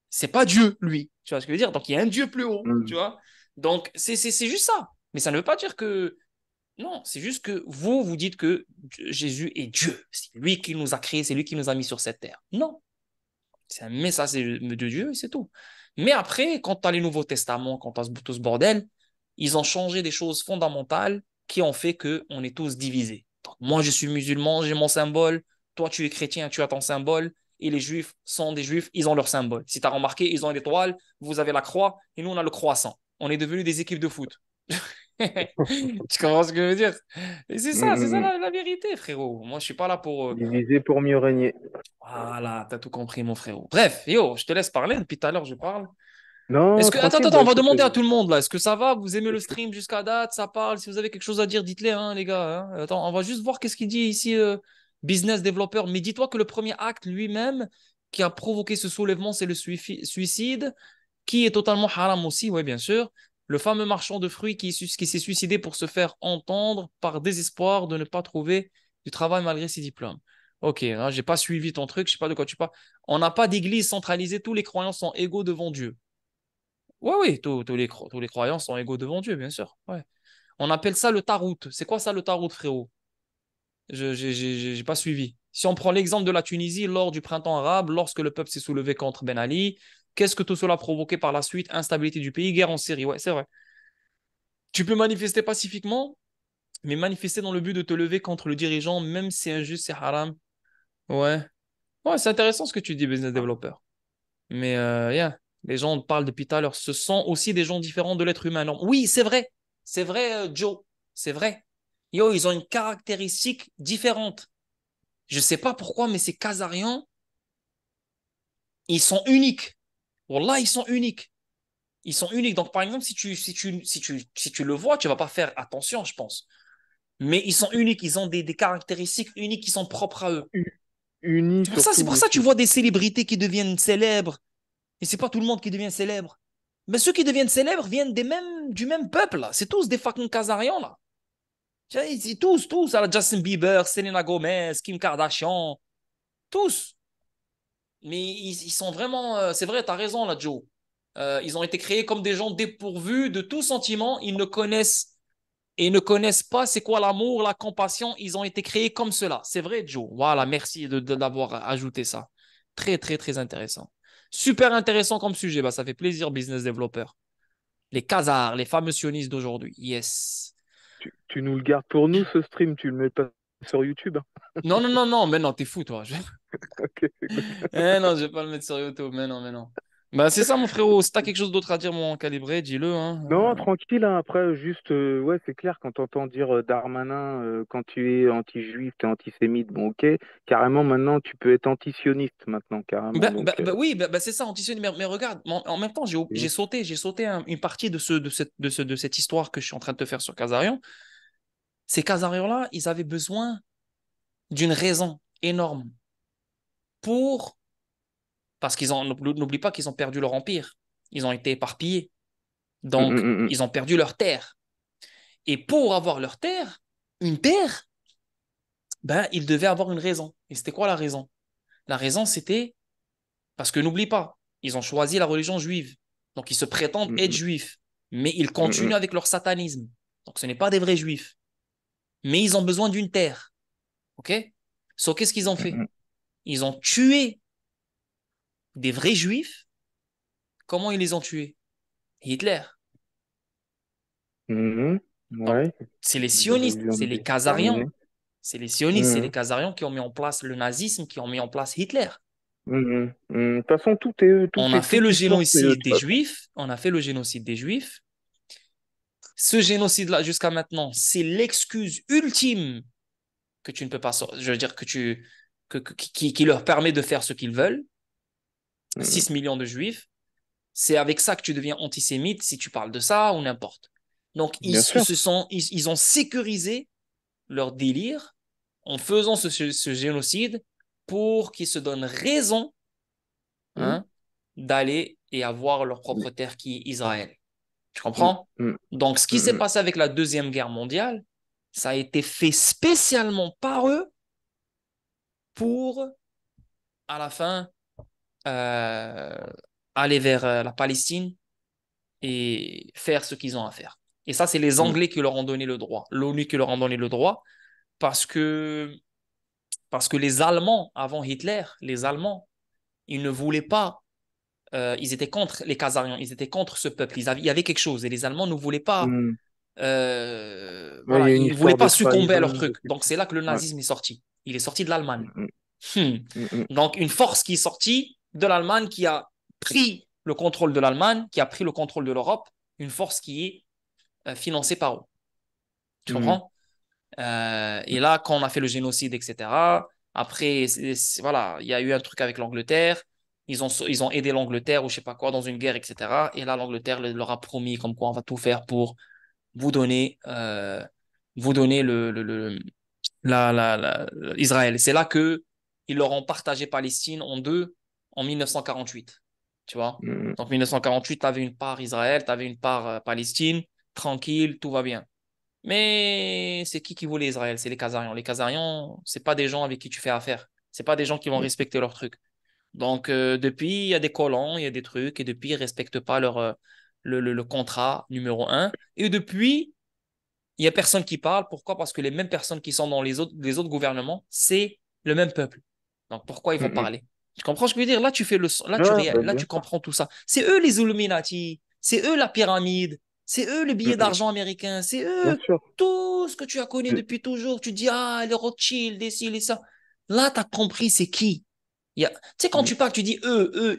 c'est pas Dieu, lui. Tu vois ce que je veux dire? Donc, il y a un Dieu plus haut, tu Mm, vois? Donc, c'est juste ça. Mais ça ne veut pas dire que... Non, c'est juste que vous dites que Jésus est Dieu. C'est lui qui nous a créés, c'est lui qui nous a mis sur cette terre. Non, c'est un message de Dieu et c'est tout. Mais après, quand tu as les Nouveaux Testaments, quand tu as tout ce bordel, ils ont changé des choses fondamentales qui ont fait qu'on est tous divisés. Donc, moi, je suis musulman, j'ai mon symbole. Toi, tu es chrétien, tu as ton symbole. Et les juifs sont des juifs, ils ont leur symbole. Si tu as remarqué, ils ont l'étoile, vous avez la croix, et nous, on a le croissant. On est devenus des équipes de foot. Tu comprends ce que je veux dire? Et mm, c'est mm, ça mm. la vérité, frérot. Moi, je suis pas là pour, Diviser pour mieux régner. voilà, t'as tout compris, mon frérot. Bref, yo, je te laisse parler. Depuis tout à l'heure, je parle. Non, Attends, tranquille, on bah va écoute, demander à tout le monde là. Est-ce que ça va? Vous aimez le écoute, stream jusqu'à date? Ça parle? Si vous avez quelque chose à dire, dites-le, hein, les gars. Hein. Attends, on va juste voir qu'est-ce qu'il dit ici, business développeur. Mais dis-toi que le premier acte lui-même qui a provoqué ce soulèvement, c'est le suicide, qui est totalement haram aussi, oui, bien sûr. Le fameux marchand de fruits qui s'est suicidé pour se faire entendre par désespoir de ne pas trouver du travail malgré ses diplômes. Ok, hein, j'ai pas suivi ton truc, je sais pas de quoi tu parles. On n'a pas d'église centralisée, tous les croyants sont égaux devant Dieu. Oui, oui, tous les croyants sont égaux devant Dieu, bien sûr. Ouais. On appelle ça le tarout. C'est quoi ça le tarout, frérot? Je n'ai pas suivi. Si on prend l'exemple de la Tunisie lors du printemps arabe, lorsque le peuple s'est soulevé contre Ben Ali, Qu'est-ce que tout cela a provoqué par la suite? Instabilité du pays, guerre en Syrie. Ouais, c'est vrai. Tu peux manifester pacifiquement, mais manifester dans le but de te lever contre le dirigeant, même si c'est injuste, c'est haram. Ouais. Ouais, c'est intéressant ce que tu dis, business developer. Mais yeah, les gens parlent depuis tout à l'heure. Ce sont aussi des gens différents de l'être humain. Non. Oui, c'est vrai. C'est vrai, Joe. C'est vrai. Yo, ils ont une caractéristique différente. Je sais pas pourquoi, mais ces Khazariens, ils sont uniques. Wallah, ils sont uniques. Ils sont uniques. Donc, par exemple, si tu le vois, tu vas pas faire attention, je pense. Mais ils sont uniques. Ils ont des caractéristiques uniques qui sont propres à eux. U- Unis C'est surtout pour ça que tu aussi. vois des célébrités qui deviennent célèbres. Et c'est pas tout le monde qui devient célèbre. Mais ceux qui deviennent célèbres viennent du même peuple, là. C'est tous des fucking Khazarians, là. C'est tous. Alors, Justin Bieber, Selena Gomez, Kim Kardashian, tous. Mais ils sont vraiment. C'est vrai, tu as raison, là, Joe. Ils ont été créés comme des gens dépourvus de tout sentiment. Ils ne connaissent pas c'est quoi l'amour, la compassion. Ils ont été créés comme cela. C'est vrai, Joe. Voilà, merci d'avoir ajouté ça. Très, très, très intéressant. Super intéressant comme sujet. Bah, ça fait plaisir, business developer. Les Khazars, les fameux sionistes d'aujourd'hui. Yes. Tu nous le gardes pour nous, ce stream, tu le mets pas sur YouTube, hein. Non, non, non, non, mais non, t'es fou, toi. Ok, écoute. Non, je vais pas le mettre sur YouTube. Mais non, mais non. Bah, c'est ça, mon frérot. Si t'as quelque chose d'autre à dire, mon calibré, dis-le, hein. Non, tranquille, hein. Après, juste, ouais, c'est clair, quand tu entends dire Darmanin, quand tu es anti-juif, tu es antisémite, bon, ok, carrément, maintenant, tu peux être antisioniste, maintenant, carrément, donc, Oui, c'est ça, antisémite. Mais regarde, en même temps, j'ai et- sauté une partie de cette histoire que je suis en train de te faire sur Kazarian. Ces Kazarians-là, ils avaient besoin d'une raison énorme pour. Parce n'oublie pas qu'ils ont perdu leur empire. Ils ont été éparpillés. Hum, Donc, hum, hum, ils ont perdu leur terre. Et pour avoir leur terre, une terre, ben, ils devaient avoir une raison. Et c'était quoi la raison? La raison, c'était parce que n'oublie pas, ils ont choisi la religion juive. Donc, ils se prétendent hum, être hum, juifs. Mais ils hum, continuent hum, avec leur satanisme. Donc, ce n'est pas des vrais juifs. Mais ils ont besoin d'une terre. OK? So, qu'est-ce qu'ils ont hum, fait? hum, Ils ont tué des vrais juifs. Comment ils les ont tués? Hitler. hum, Donc, ouais, c'est les j'avais sionistes, vu un c'est les petit terminé. Khazarians. C'est les sionistes, c'est les Khazarians qui ont mis en place le nazisme, qui ont mis en place Hitler. De toute façon, On a fait toute le l'histoire, c'est de génocide toute des façon. Juifs. On a fait le génocide des Juifs. Ce génocide-là, jusqu'à maintenant, c'est l'excuse ultime que tu ne peux pas, je veux dire, qui leur permet de faire ce qu'ils veulent. Hum, 6 millions de Juifs. C'est avec ça que tu deviens antisémite si tu parles de ça ou n'importe. Donc, bien sûr. ils ont sécurisé leur délire en faisant ce génocide pour qu'ils se donnent raison, Hum, hein, d'aller et avoir leur propre terre qui est Israël. Tu hum, comprends? hum, Donc, ce qui hum, s'est hum, passé avec la Deuxième Guerre mondiale, ça a été fait spécialement par eux pour, à la fin, euh, aller vers la Palestine et faire ce qu'ils ont à faire. Et ça, c'est les hum, Anglais qui leur ont donné le droit, l'ONU qui leur ont donné le droit, parce que, parce que les Allemands, avant Hitler, les Allemands, ils ne voulaient pas, ils étaient contre les Khazariens, ils étaient contre ce peuple. Il y avait quelque chose et les Allemands ne voulaient pas, hum. Ouais, il voilà, y a une ils ne voulaient histoire de pas succomber à leur trahison, truc. de Donc quelque chose. c'est là que le Ouais. nazisme est sorti. Il est sorti de l'Allemagne. Hum, Hmm. hum, hum, Donc une force qui est sortie de l'Allemagne, qui a pris le contrôle de l'Allemagne, qui a pris le contrôle de l'Europe, une force qui est financée par eux. Tu hum, comprends? Et là, quand on a fait le génocide, etc., après, voilà, il y a eu un truc avec l'Angleterre. Ils ont aidé l'Angleterre ou je sais pas quoi dans une guerre, etc. Et là, l'Angleterre leur a promis comme quoi on va tout faire pour vous donner, Israël. C'est là que ils leur ont partagé Palestine en deux en 1948. Tu vois? hum, Donc 1948, tu avais une part Israël, tu avais une part Palestine, tranquille, tout va bien. Mais c'est qui voulait Israël? C'est les Khazarians. Les Khazarians, c'est pas des gens avec qui tu fais affaire. C'est pas des gens qui vont hum, respecter leurs trucs. Donc depuis, il y a des colons, il y a des trucs, et depuis, ils respectent pas le contrat numéro un. Et depuis, il y a personne qui parle. Pourquoi? Parce que les mêmes personnes qui sont dans les autres gouvernements, c'est le même peuple. Donc pourquoi ils vont hum, hum. parler? Tu comprends ce que je veux dire? Là, tu fais Ouais, bah, là, bien tu sûr. comprends tout ça. C'est eux les Illuminati, c'est eux la pyramide, c'est eux le Mm, billet mm, d'argent américain, c'est bien eux sûr. tout ce que tu as connu De- depuis toujours. Tu dis, ah, les Rothschild, les ci, les ça. Là, tu as compris c'est qui. Tu sais, quand mm, tu parles, tu dis,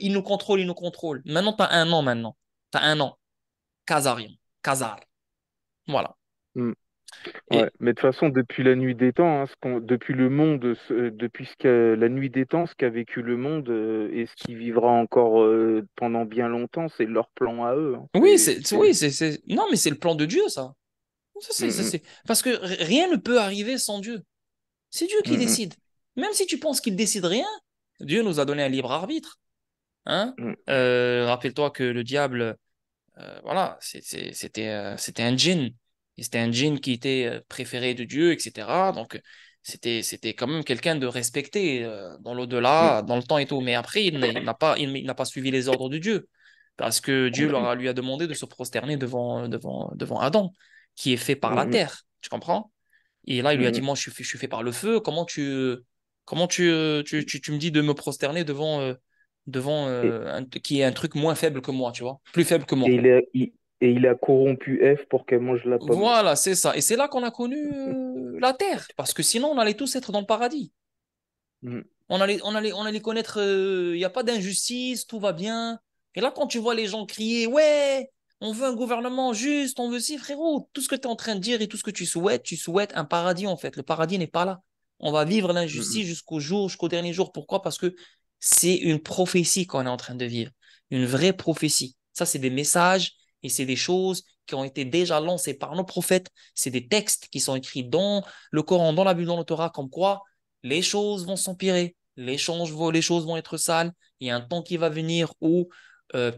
ils nous contrôlent, ils nous contrôlent. Maintenant, tu as un an maintenant. Tu as un an. Kazarian. Kazar. Voilà. mm. Ouais, Et mais de toute façon, depuis la nuit des temps, hein, depuis le monde, depuis la nuit des temps, ce qu'a vécu le monde et ce qui vivra encore pendant bien longtemps, c'est leur plan à eux, hein. oui, oui, non, mais c'est le plan de Dieu, ça. Mm, Parce que rien ne peut arriver sans Dieu. C'est Dieu qui mm, décide. Même si tu penses qu'il décide rien, Dieu nous a donné un libre arbitre. Hein? mm, mm, Rappelle-toi que le diable, voilà, c'était un djinn. Et c'était un djinn qui était préféré de Dieu, etc. Donc, c'était quand même quelqu'un de respecté dans mm, l'au-delà, dans le temps et tout. Mais après, il n'a pas suivi les ordres de Dieu. Parce que Dieu lui a demandé de se prosterner devant Adam, qui est fait par la mm, terre. Tu comprends? Et là, il lui a dit, mm, moi, je suis fait par le feu. Tu me dis de me prosterner Et, qui est un truc moins faible que moi, tu vois, plus faible que moi. et il a corrompu Ève pour qu'elle mange la pomme. Voilà, c'est ça. Et c'est là qu'on a connu la terre, parce que sinon, on allait tous être dans le paradis. Mm, On allait connaître, il n'y a pas d'injustice, tout va bien. Et là, quand tu vois les gens crier, ouais, on veut un gouvernement juste, on veut ci, frérot, tout ce que tu es en train de dire et tout ce que tu souhaites un paradis, en fait. Le paradis n'est pas là. On va vivre mm, l'injustice jusqu'au dernier jour. Pourquoi? Parce que c'est une prophétie qu'on est en train de vivre. Une vraie prophétie. Ça, c'est des messages et c'est des choses qui ont été déjà lancées par nos prophètes. C'est des textes qui sont écrits dans le Coran, dans la Bible, dans le Torah, comme quoi les choses vont s'empirer, les choses vont être sales. Il y a un temps qui va venir où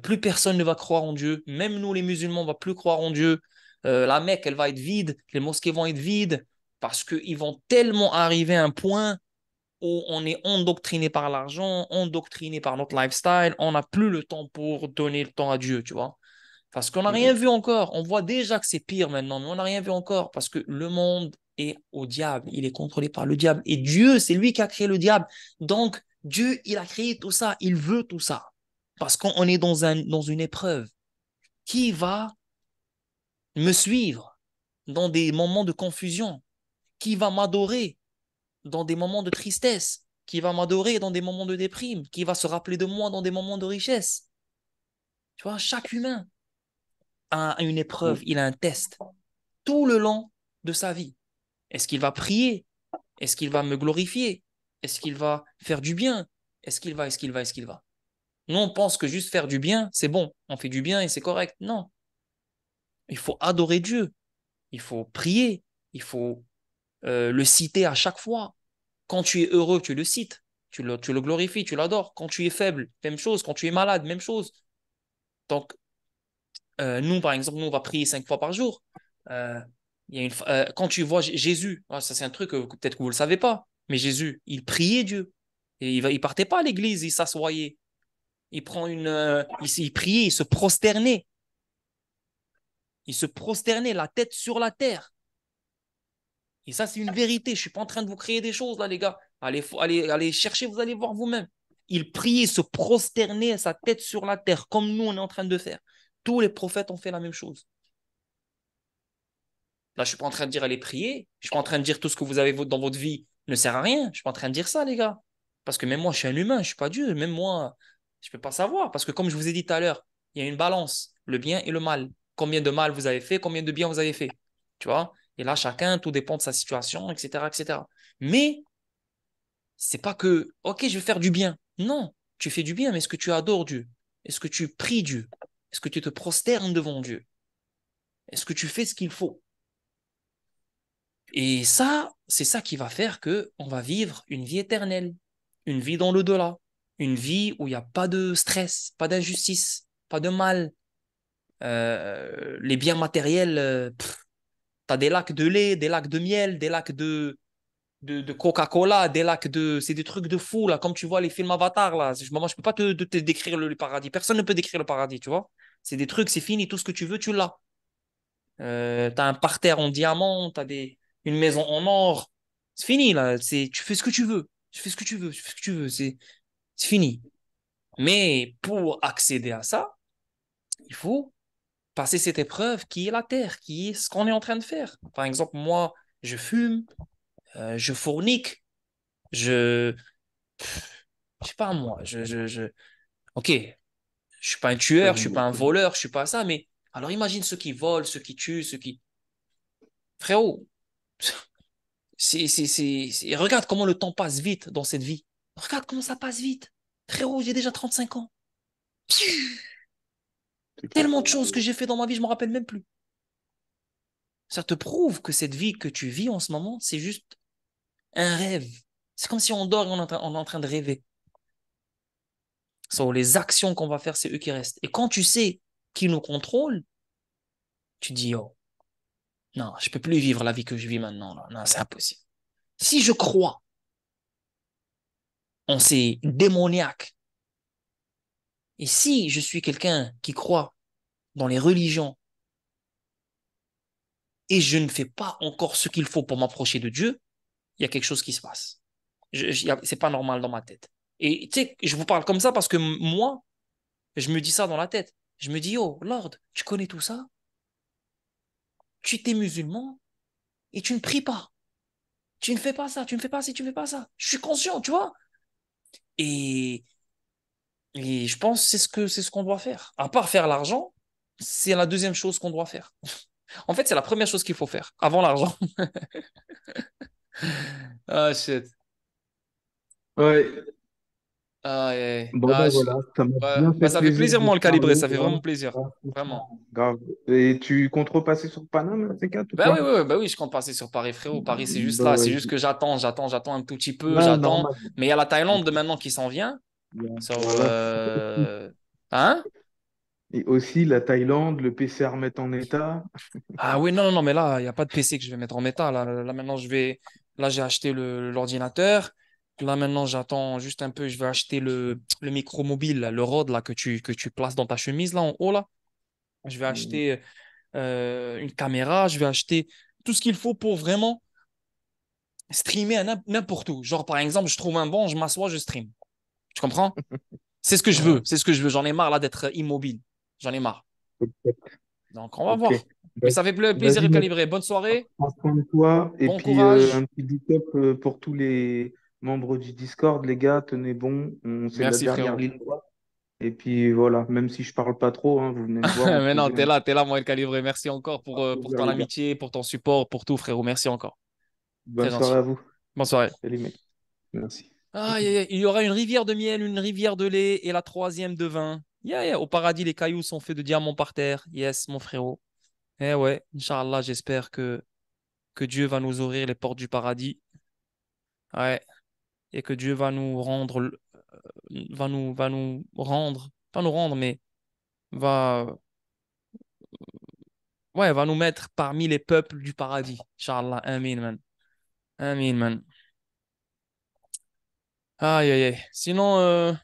plus personne ne va croire en Dieu. Même nous, les musulmans, on ne va plus croire en Dieu. La Mecque, elle va être vide. Les mosquées vont être vides parce qu'ils vont tellement arriver à un point où on est endoctriné par l'argent, endoctriné par notre lifestyle. On n'a plus le temps pour donner le temps à Dieu, tu vois. Parce qu'on n'a mm, rien vu encore. On voit déjà que c'est pire maintenant, mais on n'a rien vu encore. Parce que le monde est au diable. Il est contrôlé par le diable. Et Dieu, c'est lui qui a créé le diable. Donc, Dieu, il a créé tout ça. Il veut tout ça. Parce qu'on est dans une épreuve. Qui va me suivre dans des moments de confusion? Qui va m'adorer dans des moments de tristesse? Qui va m'adorer dans des moments de déprime? Qui va se rappeler de moi dans des moments de richesse? Tu vois, chaque humain a une mm, épreuve, il a un test tout le long de sa vie. Est-ce qu'il va prier? Est-ce qu'il va me glorifier? Est-ce qu'il va faire du bien? Est-ce qu'il va? Nous, on pense que juste faire du bien, c'est bon. On fait du bien et c'est correct. Non. Il faut adorer Dieu. Il faut prier. Il faut le citer à chaque fois. Quand tu es heureux, tu le cites. Tu le glorifies, tu l'adores. Quand tu es faible, même chose. Quand tu es malade, même chose. Donc, nous, par exemple, nous, on va prier 5 fois par jour. Euh, quand tu vois Jésus, ah, ça c'est un truc que peut-être que vous ne le savez pas, mais Jésus, il priait Dieu. Et il partait pas à l'église, il s'assoyait. Il priait, il se prosternait. Il se prosternait, la tête sur la terre. Et ça, c'est une vérité. Je ne suis pas en train de vous créer des choses, là, les gars. Allez chercher, vous allez voir vous-même. Il priait, se prosternait, sa tête sur la terre, comme nous, on est en train de faire. Tous les prophètes ont fait la même chose. Là, je suis pas en train de dire allez prier. Je suis pas en train de dire tout ce que vous avez dans votre vie ne sert à rien. Je suis pas en train de dire ça, les gars. Parce que même moi, je suis un humain, je suis pas Dieu. Même moi, je peux pas savoir. Parce que comme je vous ai dit tout à l'heure, il y a une balance, le bien et le mal. Combien de mal vous avez fait, combien de bien vous avez fait. Tu vois? Et là, chacun, tout dépend de sa situation, etc., etc. Mais c'est pas que, ok, je vais faire du bien. Non, tu fais du bien, mais est-ce que tu adores Dieu? Est-ce que tu pries Dieu? Est-ce que tu te prosternes devant Dieu? Est-ce que tu fais ce qu'il faut? Et ça, c'est ça qui va faire que on va vivre une vie éternelle, une vie dans l'au-delà, une vie où il n'y a pas de stress, pas d'injustice, pas de mal. Les biens matériels, tu as des lacs de lait, des lacs de miel, des lacs de Coca-Cola, des lacs de... C'est des trucs de fou, là, comme tu vois les films Avatar, là. Moi, je peux pas te décrire le paradis. Personne ne peut décrire le paradis, tu vois. C'est des trucs, c'est fini, tout ce que tu veux, tu l'as. Tu as un parterre en diamant, une maison en or. C'est fini, là. Tu fais ce que tu veux. Tu fais ce que tu veux. Tu fais ce que tu veux. C'est fini. Mais pour accéder à ça, il faut passer cette épreuve qui est la terre, qui est ce qu'on est en train de faire. Par exemple, moi, je fume, je fournique, je, je sais pas moi, ok, je suis pas un tueur, je suis pas un voleur, je suis pas ça, mais alors imagine ceux qui volent, ceux qui tuent, ceux qui, frérot, regarde comment le temps passe vite dans cette vie. Regarde comment ça passe vite. Frérot, j'ai déjà 35 ans. C'est clair. Tellement de choses que j'ai fait dans ma vie, je me rappelle même plus. Ça te prouve que cette vie que tu vis en ce moment, c'est juste un rêve. C'est comme si on dort et on est en train de rêver. So, les actions qu'on va faire, c'est eux qui restent. Et quand tu sais qui nous contrôle, tu dis, oh, non, je peux plus vivre la vie que je vis maintenant. Là. Non, c'est impossible. Si je crois en ces démoniaques, et si je suis quelqu'un qui croit dans les religions, et je ne fais pas encore ce qu'il faut pour m'approcher de Dieu, il y a quelque chose qui se passe. C'est pas normal dans ma tête. Et tu sais, je vous parle comme ça parce que moi, je me dis ça dans la tête. Je me dis, oh, Lord, tu connais tout ça? Tu es musulman et tu ne pries pas. Tu ne fais pas ça, tu ne fais pas ci, tu ne fais pas ça. Je suis conscient, tu vois. Et, et je pense que c'est ce qu'on doit faire. À part faire l'argent, c'est la deuxième chose qu'on doit faire. En fait, c'est la première chose qu'il faut faire avant l'argent. Ah, shit. Ouais, Ah, ouais. bon ben Ah, voilà, ça m'a ouais. bien Bah, fait ça fait plaisir plaisir, de moi, te le calibrer. parler. Ça fait Ouais, vraiment plaisir. ouais, Vraiment. franchement, grave. Et tu comptes repasser sur Paname, ces quatre ou Bah oui, pas? oui, oui, bah oui, je compte passer sur Paris, frérot. Paris, c'est juste Bah là. C'est juste vas-y. que j'attends un tout petit peu, Ouais, j'attends. normal. Mais il y a la Thaïlande de maintenant qui s'en vient. So, Voilà. hein? Et aussi la Thaïlande, le PC à remettre en état. Ah oui, non, non, non, mais là, il n'y a pas de PC que je vais mettre en méta. Là, maintenant, là, j'ai acheté l'ordinateur. Là, maintenant, j'attends juste un peu. Je vais acheter le micro mobile, là, le rod là, que tu places dans ta chemise, là, en haut, là. Je vais acheter une caméra. Je vais acheter tout ce qu'il faut pour vraiment streamer à n'importe où. Genre, par exemple, je trouve un bon, je m'assois, je stream. Tu comprends? C'est ce que je veux. Ouais. C'est ce que je veux. J'en ai marre, là, d'être immobile. J'en ai marre. Donc, on va Ok. voir. Mais Bah, ça fait plaisir vas-y, de mec. calibrer. Bonne soirée. Prends soin de toi. Et Bon puis, courage. un petit big up pour tous les membres du Discord, les gars. Tenez bon. C'est la Merci, dernière frérot. ligne droite. Et puis, voilà. Même si je parle pas trop, hein, vous venez me voir, on se Mais non, rejoint. t'es là, moi, le calibré. Merci encore pour Plaisir, ton les gars. amitié, pour ton support, pour tout, frérot. Merci encore. Très Bonne soirée gentil. à vous. Bonne soirée. Salut, mec. Merci. Aïe, aïe, aïe. Il y aura une rivière de miel, une rivière de lait et la troisième de vin. Yeah, yeah. Au paradis, les cailloux sont faits de diamants par terre. Yes, mon frérot. Eh ouais, Inch'Allah, j'espère que Dieu va nous ouvrir les portes du paradis. Ouais. Et que Dieu va nous rendre, va nous rendre, pas nous rendre, mais va, ouais, va nous mettre parmi les peuples du paradis. Inch'Allah. Amin, man. Amin, man. Aïe, aïe, aïe. Sinon,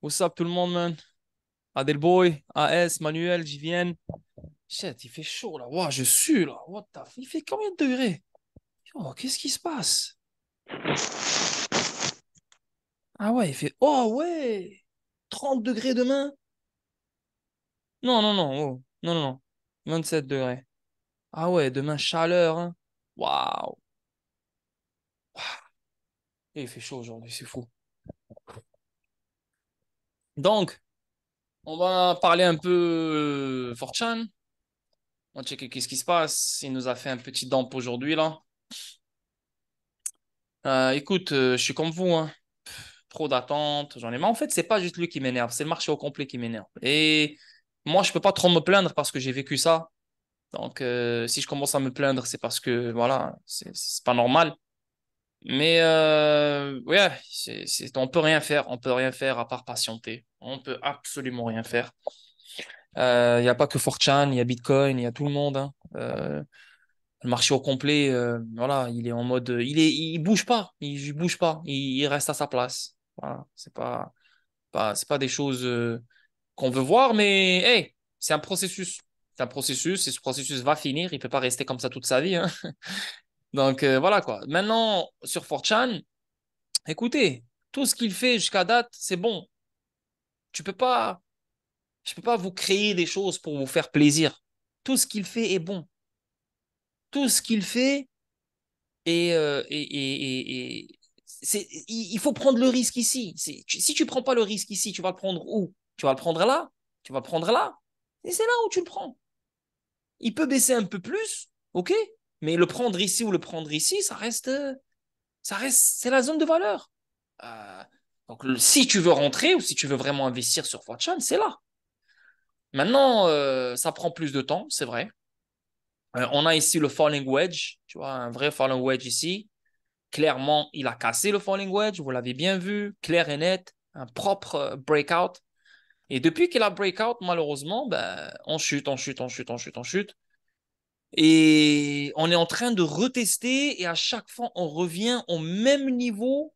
what's up tout le monde, man? Adelboy, AS, Manuel, JVN. Shit, il fait chaud là. Ouah, je sue là. What the Il fait combien de degrés? Oh, qu'est-ce qui se passe? Ah ouais, il fait. Oh ouais! 30 degrés demain? Non, non, non. Oh. Non, non, non. 27 degrés. Ah ouais, demain, chaleur, hein. Waouh! Il fait chaud aujourd'hui, c'est fou. Donc, on va parler un peu 4chan. On va checker qu'est-ce qui se passe. Il nous a fait un petit dump aujourd'hui là. Écoute, je suis comme vous, hein. Trop d'attentes, j'en ai marre. En fait, c'est pas juste lui qui m'énerve, c'est le marché au complet qui m'énerve. Et moi, je peux pas trop me plaindre parce que j'ai vécu ça. Donc, si je commence à me plaindre, c'est parce que voilà, c'est pas normal. Mais ouais, on peut rien faire, on peut rien faire à part patienter. On peut absolument rien faire. Il n'y a pas que 4chan, il y a Bitcoin, il y a tout le monde, hein. Le marché au complet, voilà, il est en mode, il bouge pas, il bouge pas, il reste à sa place. Voilà, c'est pas des choses qu'on veut voir, mais hey, c'est un processus. C'est un processus et ce processus va finir. Il peut pas rester comme ça toute sa vie, hein. Donc voilà quoi. Maintenant sur 4chan, Écoutez, tout ce qu'il fait jusqu'à date, c'est bon. Tu peux pas, je peux pas vous créer des choses pour vous faire plaisir. Tout ce qu'il fait est bon. Tout ce qu'il fait il faut prendre le risque ici. Si tu prends pas le risque ici, tu vas le prendre où? Tu vas le prendre là? Tu vas le prendre là? Et c'est là où tu le prends. Il peut baisser un peu plus, ok? Mais le prendre ici ou le prendre ici, c'est la zone de valeur. Euh, donc, si tu veux rentrer ou si tu veux vraiment investir sur Fortune, c'est là. Maintenant, ça prend plus de temps, c'est vrai. On a ici le falling wedge, tu vois, un vrai falling wedge ici. Clairement, il a cassé le falling wedge, vous l'avez bien vu, clair et net, un propre breakout. Et depuis qu'il a breakout, malheureusement, ben, on chute, on chute, on chute, on chute, on chute. Et on est en train de retester et à chaque fois, on revient au même niveau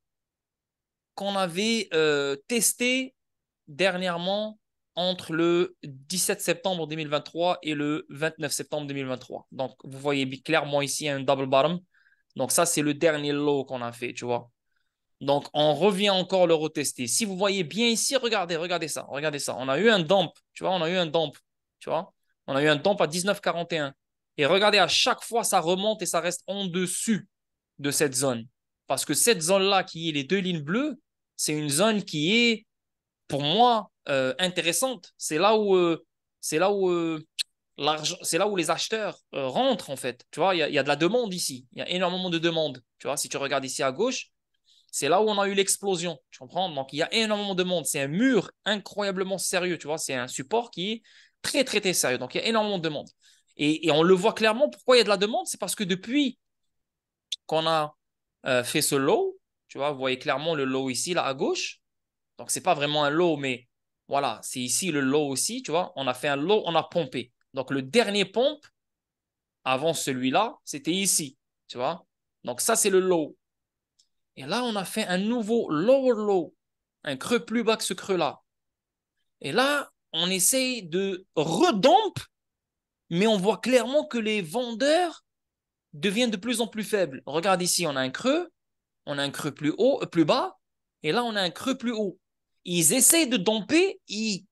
qu'on avait testé dernièrement entre le 17 septembre 2023 et le 29 septembre 2023. Donc, vous voyez clairement ici un double bottom. Donc, ça, c'est le dernier low qu'on a fait, tu vois. Donc, on revient encore le retester. Si vous voyez bien ici, regardez ça, regardez ça. On a eu un dump, tu vois, on a eu un dump, tu vois. On a eu un dump à 19,41. Et regardez, à chaque fois, ça remonte et ça reste en dessus de cette zone. Parce que cette zone-là, qui est les deux lignes bleues, c'est une zone qui est, pour moi, intéressante. C'est là où l'argent, c'est là où les acheteurs rentrent, en fait. Tu vois, il y a de la demande ici. Il y a énormément de demande. Tu vois, si tu regardes ici à gauche, c'est là où on a eu l'explosion. Tu comprends? Donc, il y a énormément de monde. C'est un mur incroyablement sérieux. Tu vois, c'est un support qui est très, très, très sérieux. Donc, il y a énormément de monde. Et on le voit clairement. Pourquoi il y a de la demande? C'est parce que depuis qu'on a fait ce low, tu vois, vous voyez clairement le low ici, là, à gauche. Donc, c'est pas vraiment un low, mais voilà, c'est ici le low aussi, tu vois. On a fait un low, on a pompé. Donc, le dernier pompe, avant celui-là, c'était ici, tu vois. Donc, ça, c'est le low. Et là, on a fait un nouveau lower low, un creux plus bas que ce creux-là. Et là, on essaye de redump, mais on voit clairement que les vendeurs deviennent de plus en plus faibles. Regarde ici, on a un creux plus haut, plus bas, et là, on a un creux plus haut. Ils essayent de dumper, et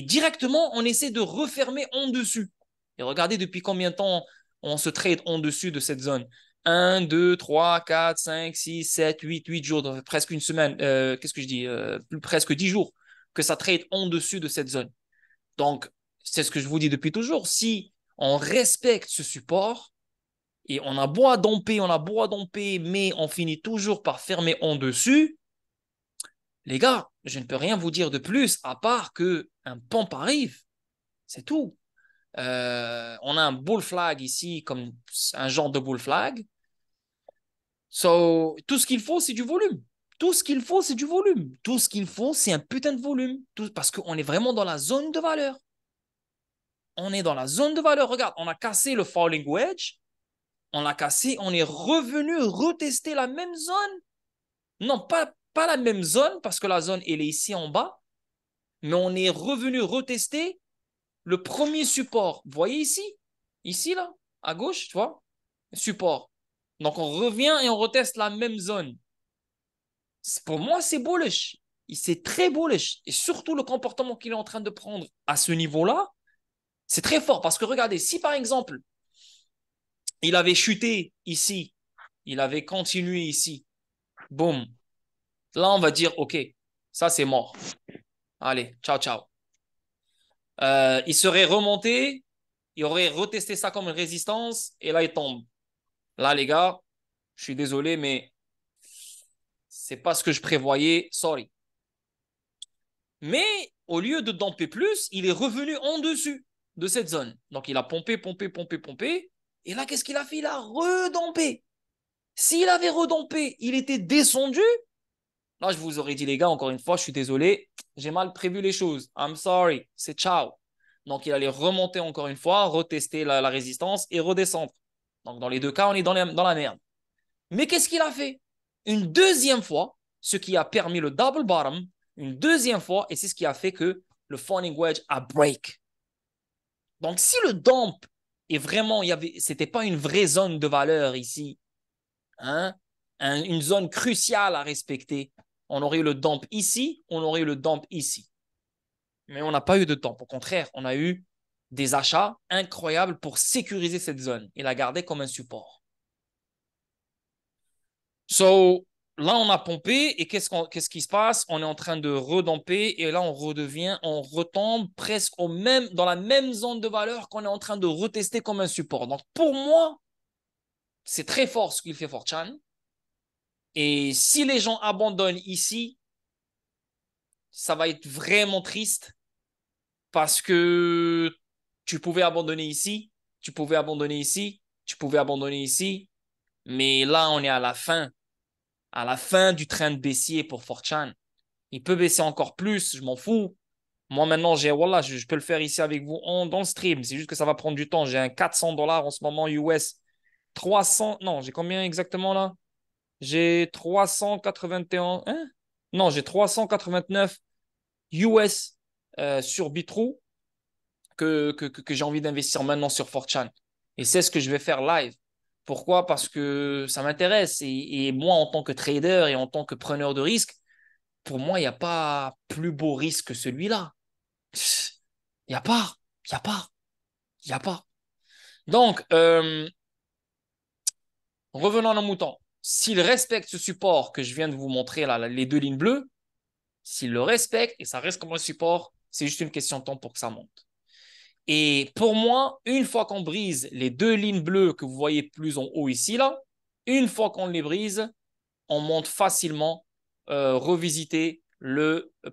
directement, on essaie de refermer en dessus. Et regardez depuis combien de temps on se trade en dessus de cette zone. 1, 2, 3, 4, 5, 6, 7, 8 jours, presque une semaine. Qu'est-ce que je dis presque 10 jours que ça trade en dessus de cette zone. Donc, c'est ce que je vous dis depuis toujours. Si on respecte ce support et on a beau à domper, mais on finit toujours par fermer en dessus, les gars, je ne peux rien vous dire de plus à part que un pompe arrive. C'est tout. On a un bull flag ici, comme un genre de bull flag. So, tout ce qu'il faut, c'est du volume. Tout ce qu'il faut, c'est du volume. Tout ce qu'il faut, c'est un putain de volume. Parce qu'on est vraiment dans la zone de valeur. On est dans la zone de valeur. Regarde, on a cassé le falling wedge. On l'a cassé. On est revenu retester la même zone. Non, pas la même zone, parce que la zone, elle est ici en bas. Mais on est revenu retester le premier support. Vous voyez ici? Ici, là, à gauche, tu vois? Support. Donc, on revient et on reteste la même zone. Pour moi, c'est bullish. C'est très bullish. Et surtout, le comportement qu'il est en train de prendre à ce niveau-là, c'est très fort. Parce que regardez, si par exemple, il avait chuté ici, il avait continué ici, boum. Là, on va dire, OK, ça, c'est mort. Allez, ciao, ciao. Il serait remonté, il aurait retesté ça comme une résistance, et là, il tombe. Là, les gars, je suis désolé, mais c'est pas ce que je prévoyais. Sorry. Mais au lieu de domper plus, il est revenu en dessus de cette zone. Donc, il a pompé, pompé, pompé, pompé. Et là, qu'est-ce qu'il a fait? Il a redompé. S'il avait redompé, il était descendu. Là, je vous aurais dit, les gars, encore une fois, je suis désolé. J'ai mal prévu les choses. I'm sorry. C'est ciao. Donc, il allait remonter encore une fois, retester la résistance et redescendre. Donc, dans les deux cas, on est dans la merde. Mais qu'est-ce qu'il a fait? Une deuxième fois, ce qui a permis le double bottom, une deuxième fois, et c'est ce qui a fait que le falling wedge a break. Donc, si le dump est vraiment, c'était pas une vraie zone de valeur ici, hein, une zone cruciale à respecter. On aurait eu le dump ici, on aurait eu le dump ici. Mais on n'a pas eu de dump. Au contraire, on a eu des achats incroyables pour sécuriser cette zone et la garder comme un support. So, là, on a pompé et qu'est-ce qui se passe? On est en train de redamper et là, on retombe presque dans la même zone de valeur qu'on est en train de retester comme un support. Donc, pour moi, c'est très fort ce qu'il fait Fortran. Et si les gens abandonnent ici, ça va être vraiment triste parce que tu pouvais abandonner ici, tu pouvais abandonner ici, tu pouvais abandonner ici. Mais là, on est à la fin du train de baissier pour Fortran. Il peut baisser encore plus, je m'en fous. Moi, maintenant, voilà, je peux le faire ici avec vous dans le stream. C'est juste que ça va prendre du temps. J'ai un 400 $ en ce moment US. 300, non, j'ai combien exactement là? J'ai 381, hein? Non, j'ai 389 US sur Bitrou que j'ai envie d'investir maintenant sur 4chan. Et c'est ce que je vais faire live. Pourquoi? Parce que ça m'intéresse. Et moi, en tant que trader et en tant que preneur de risque, pour moi, il n'y a pas plus beau risque que celui-là. Il n'y a pas. Il n'y a pas. Il n'y a pas. Donc, revenons à nos moutons. S'il respecte ce support que je viens de vous montrer, là, les deux lignes bleues, s'il le respecte et ça reste comme un support, c'est juste une question de temps pour que ça monte. Et pour moi, une fois qu'on brise les deux lignes bleues que vous voyez plus en haut ici, là, une fois qu'on les brise, on monte facilement revisiter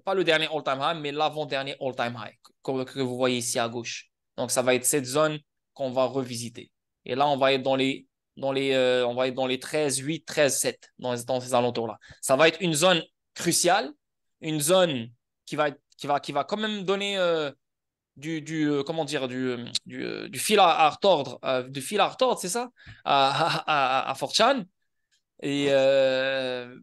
pas le dernier all-time high, mais l'avant-dernier all-time high que vous voyez ici à gauche. Donc, ça va être cette zone qu'on va revisiter. Et là, on va être on va être dans les 13,8, 13,7, dans ces alentours-là. Ça va être une zone cruciale, une zone qui va quand même donner comment dire, du fil à retordre, du fil à retordre, c'est ça, à 4chan. Et, euh,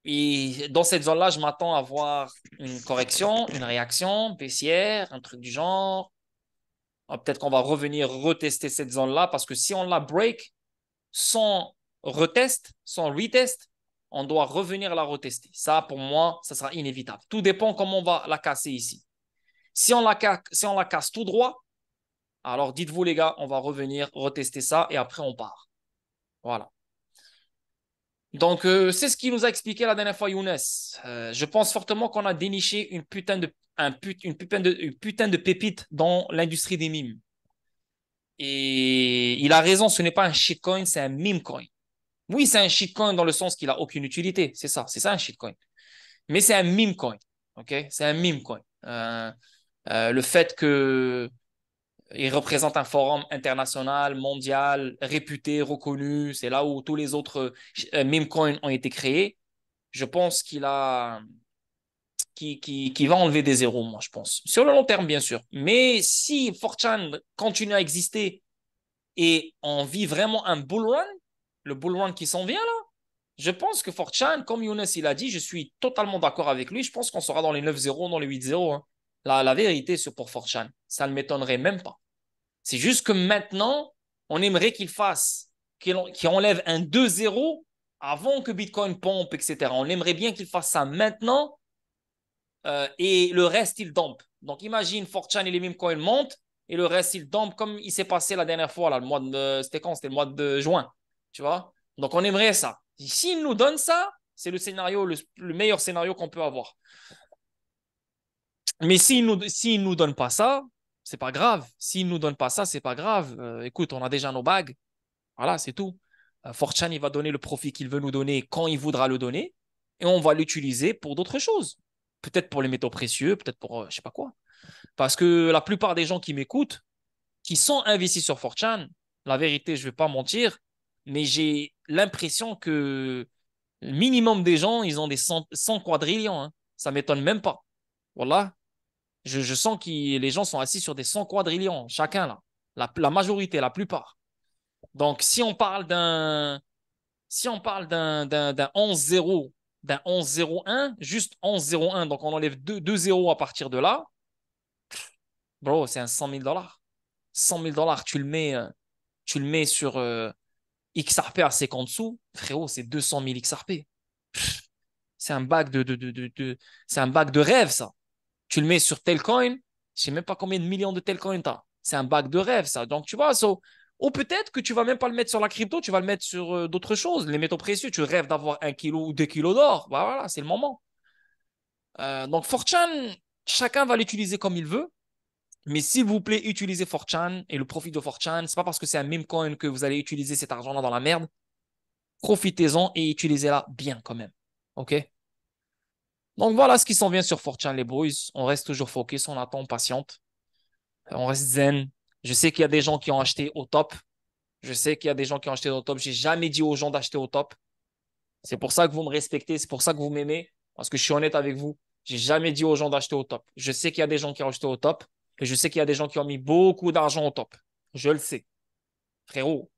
et dans cette zone-là, je m'attends à voir une correction, une réaction baissière, un truc du genre. Peut-être qu'on va revenir retester cette zone-là parce que si on la break sans sans retest, on doit revenir la retester. Ça, pour moi, ça sera inévitable. Tout dépend comment on va la casser ici. Si on la casse tout droit, alors dites-vous les gars, on va revenir retester ça et après on part. Voilà. Donc, c'est ce qu'il nous a expliqué la dernière fois, Younes. Je pense fortement qu'on a déniché une putain de pépite dans l'industrie des mimes. Et il a raison, ce n'est pas un shitcoin, c'est un meme coin. Oui, c'est un shitcoin dans le sens qu'il a aucune utilité. C'est ça un shitcoin. Mais c'est un meme coin. OK? C'est un meme coin. Le fait que il représente un forum international, mondial, réputé, reconnu. C'est là où tous les autres meme coins ont été créés. Je pense qu'il va enlever des zéros, moi, je pense. Sur le long terme, bien sûr. Mais si 4chan continue à exister et on vit vraiment un bull run, le bull run qui s'en vient là, je pense que 4chan, comme Younes il a dit, je suis totalement d'accord avec lui. Je pense qu'on sera dans les 9-0, dans les 8-0. Hein. La vérité, c'est pour 4chan. Ça ne m'étonnerait même pas. C'est juste que maintenant, on aimerait qu'il enlève un 2-0 avant que Bitcoin pompe, etc. On aimerait bien qu'il fasse ça maintenant et le reste, il dump. Donc imagine 4chan et les mêmes coins montent et le reste, il dump comme il s'est passé la dernière fois, là, c'était quand? C'était le mois de juin. Tu vois? Donc on aimerait ça. S'il nous donne ça, c'est le meilleur scénario qu'on peut avoir. Mais s'il nous donne pas ça, c'est pas grave. S'il nous donne pas ça, c'est pas grave. Écoute, on a déjà nos bagues. Voilà, c'est tout. 4chan, il va donner le profit qu'il veut nous donner quand il voudra le donner et on va l'utiliser pour d'autres choses. Peut-être pour les métaux précieux, peut-être pour je sais pas quoi. Parce que la plupart des gens qui m'écoutent, qui sont investis sur 4chan, la vérité, je vais pas mentir, mais j'ai l'impression que le minimum des gens, ils ont des 100 quadrillions. Hein. Ça m'étonne même pas. Voilà. Je sens que les gens sont assis sur des 100 quadrillions, chacun là. La majorité, la plupart. Donc, si on parle d'un 11-0, d'un 11-0-1, juste 11-0-1, donc on enlève 2 zéros à partir de là, bro, c'est un 100 000 $. 100 000 $, tu le mets sur, XRP à 50 sous, frérot, c'est 200 000 XRP. C'est un bac c'est un bac de rêve, ça. Tu le mets sur Telcoin, je sais même pas combien de millions de Telcoin tu as. C'est un bac de rêve, ça. Donc, tu vois, ou peut-être que tu vas même pas le mettre sur la crypto, tu vas le mettre sur d'autres choses, les métaux précieux. Tu rêves d'avoir 1 kilo ou 2 kilos d'or. Bah, voilà, c'est le moment. Donc, 4chan, chacun va l'utiliser comme il veut. Mais s'il vous plaît, utilisez 4chan et le profit de 4chan. C'est pas parce que c'est un meme coin que vous allez utiliser cet argent-là dans la merde. Profitez-en et utilisez-la bien quand même. OK? Donc voilà ce qui s'en vient sur 4chan, les boys. On reste toujours focus, on attend, on patiente. On reste zen. Je sais qu'il y a des gens qui ont acheté au top. Je sais qu'il y a des gens qui ont acheté au top. J'ai jamais dit aux gens d'acheter au top. C'est pour ça que vous me respectez, c'est pour ça que vous m'aimez, parce que je suis honnête avec vous. J'ai jamais dit aux gens d'acheter au top. Je sais qu'il y a des gens qui ont acheté au top et je sais qu'il y a des gens qui ont mis beaucoup d'argent au top. Je le sais. Frérot,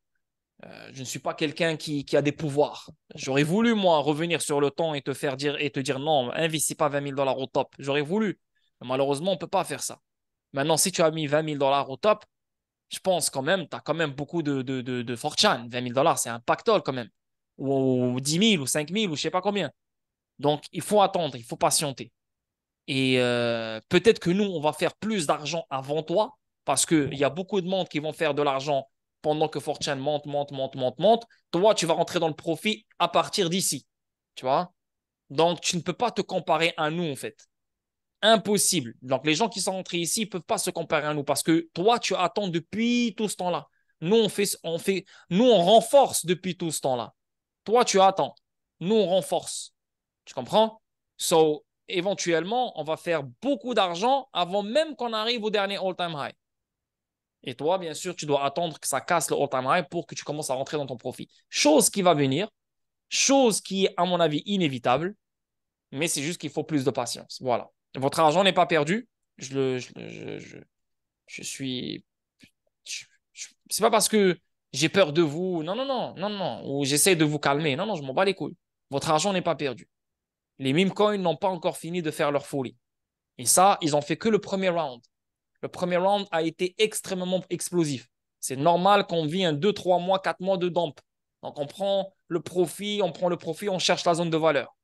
je ne suis pas quelqu'un qui a des pouvoirs. J'aurais voulu, moi, revenir sur le temps et te faire dire et te dire non, investis pas 20 000 dollars au top. J'aurais voulu. Mais malheureusement, on ne peut pas faire ça. Maintenant, si tu as mis 20 000 dollars au top, je pense quand même, tu as quand même beaucoup de fortune. 20 000 dollars, c'est un pactole quand même. Ou 10 000 ou 5 000 ou je sais pas combien. Donc, il faut attendre, il faut patienter. Et peut-être que nous, on va faire plus d'argent avant toi parce qu'il y a beaucoup de monde qui vont faire de l'argent pendant que fortune monte, monte, monte, monte, monte. Toi, tu vas rentrer dans le profit à partir d'ici. Tu vois? Donc, tu ne peux pas te comparer à nous, en fait. Impossible. Donc, les gens qui sont rentrés ici ne peuvent pas se comparer à nous parce que toi, tu attends depuis tout ce temps-là. Nous, nous, on renforce depuis tout ce temps-là. Toi, tu attends. Nous, on renforce. Tu comprends? So, éventuellement, on va faire beaucoup d'argent avant même qu'on arrive au dernier all-time high. Et toi, bien sûr, tu dois attendre que ça casse le all-time high pour que tu commences à rentrer dans ton profit. Chose qui va venir, chose qui est, à mon avis, inévitable, mais c'est juste qu'il faut plus de patience. Voilà. Votre argent n'est pas perdu. Je le, je suis. C'est pas parce que j'ai peur de vous. Non, non, non, non, non. Ou j'essaie de vous calmer. Non, non, je m'en bats les couilles. Votre argent n'est pas perdu. Les meme coins n'ont pas encore fini de faire leur folie. Et ça, ils ont fait que le premier round. Le premier round a été extrêmement explosif. C'est normal qu'on vit un 2, 3 mois, 4 mois de dump. Donc, on prend le profit, on cherche la zone de valeur.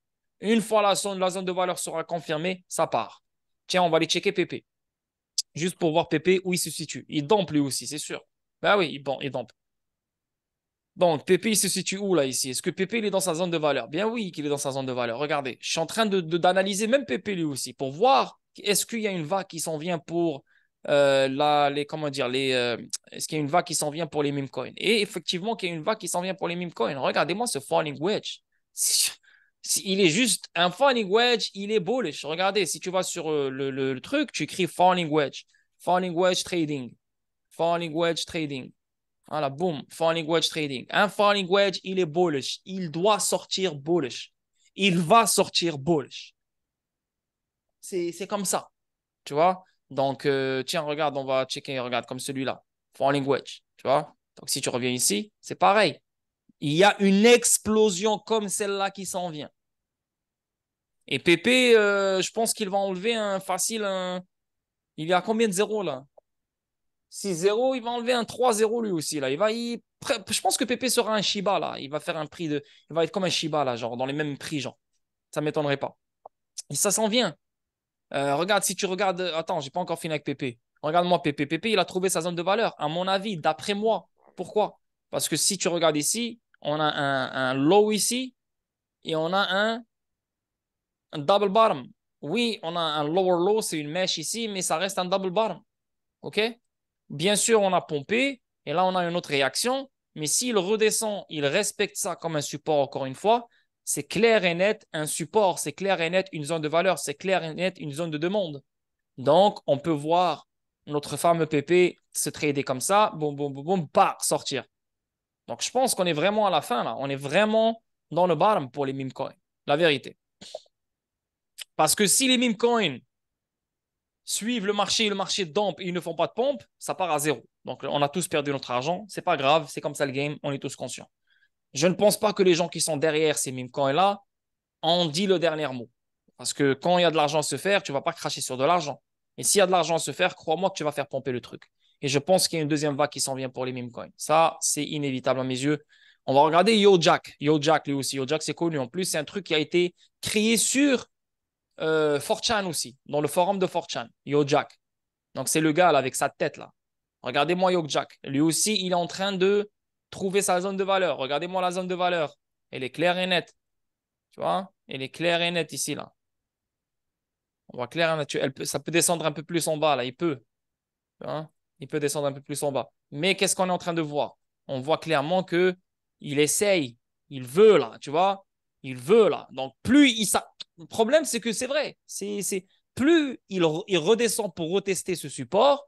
Une fois la zone de valeur sera confirmée, ça part. Tiens, on va aller checker Pépé. Juste pour voir Pépé où il se situe. Il dump lui aussi, c'est sûr. Ben oui, il dump. Donc, Pépé, il se situe où là ici? Est-ce que Pépé il est dans sa zone de valeur? Bien oui qu'il est dans sa zone de valeur. Regardez, je suis en train d'analyser même Pépé lui aussi pour voir est-ce qu'il y a une vague qui s'en vient pour comment dire, est-ce qu'il y a une vague qui s'en vient pour les meme coins? Et effectivement, qu'il y a une vague qui s'en vient pour les meme coins. Regardez-moi ce falling wedge. Il est juste un falling wedge, il est bullish. Regardez, si tu vas sur le truc, tu écris falling wedge trading, falling wedge trading. Voilà, boom, falling wedge trading. Un falling wedge, il est bullish. Il doit sortir bullish. Il va sortir bullish. C'est comme ça, tu vois. Donc, tiens, regarde, on va checker, regarde, comme celui-là. Falling wedge, tu vois. Donc, si tu reviens ici, c'est pareil. Il y a une explosion comme celle-là qui s'en vient. Et Pépé, je pense qu'il va enlever un facile. Il y a combien de zéros là? 6-0, il va enlever un 3-0 lui aussi. Là. Je pense que Pépé sera un Shiba là. Il va faire un prix de. Il va être comme un Shiba là, genre dans les mêmes prix, genre. Ça ne m'étonnerait pas. Et ça s'en vient. Regarde, si tu regardes. Attends, j'ai pas encore fini avec Pépé. Regarde-moi Pépé. Pépé, il a trouvé sa zone de valeur. À mon avis, d'après moi. Pourquoi? Parce que si tu regardes ici, on a un low ici et on a un double bottom. Oui, on a un lower low, c'est une mèche ici, mais ça reste un double bottom. OK? Bien sûr, on a pompé et là, on a une autre réaction. Mais s'il redescend, il respecte ça comme un support, encore une fois, c'est clair et net. Un support, c'est clair et net. Une zone de valeur, c'est clair et net. Une zone de demande. Donc, on peut voir notre fameux PP se trader comme ça, boum, boum, boum, boum, bah, sortir. Donc, je pense qu'on est vraiment à la fin là. On est vraiment dans le bottom pour les meme coins. La vérité. Parce que si les meme coins suivent le marché dump et ils ne font pas de pompe, ça part à zéro. Donc, on a tous perdu notre argent. C'est pas grave, c'est comme ça le game, on est tous conscients. Je ne pense pas que les gens qui sont derrière ces meme coins-là ont dit le dernier mot. Parce que quand il y a de l'argent à se faire, tu ne vas pas cracher sur de l'argent. Et s'il y a de l'argent à se faire, crois-moi que tu vas faire pomper le truc. Et je pense qu'il y a une deuxième vague qui s'en vient pour les meme coins. Ça, c'est inévitable à mes yeux. On va regarder Yo Jack. Yo Jack, lui aussi. Yo Jack, c'est connu. En plus, c'est un truc qui a été créé sur 4chan aussi, dans le forum de 4chan. Yo Jack. Donc, c'est le gars là, avec sa tête là. Regardez-moi Yo Jack. Lui aussi, il est en train de trouver sa zone de valeur. Regardez-moi la zone de valeur. Elle est claire et nette. Tu vois? Elle est claire et nette ici là. On voit clair et net. Ça peut descendre un peu plus en bas là. Il peut. Hein, il peut descendre un peu plus en bas. Mais qu'est-ce qu'on est en train de voir? On voit clairement que il essaye, il veut là, tu vois? Il veut là. Donc plus il ça. Le problème, c'est que c'est vrai. Plus il redescend pour retester ce support,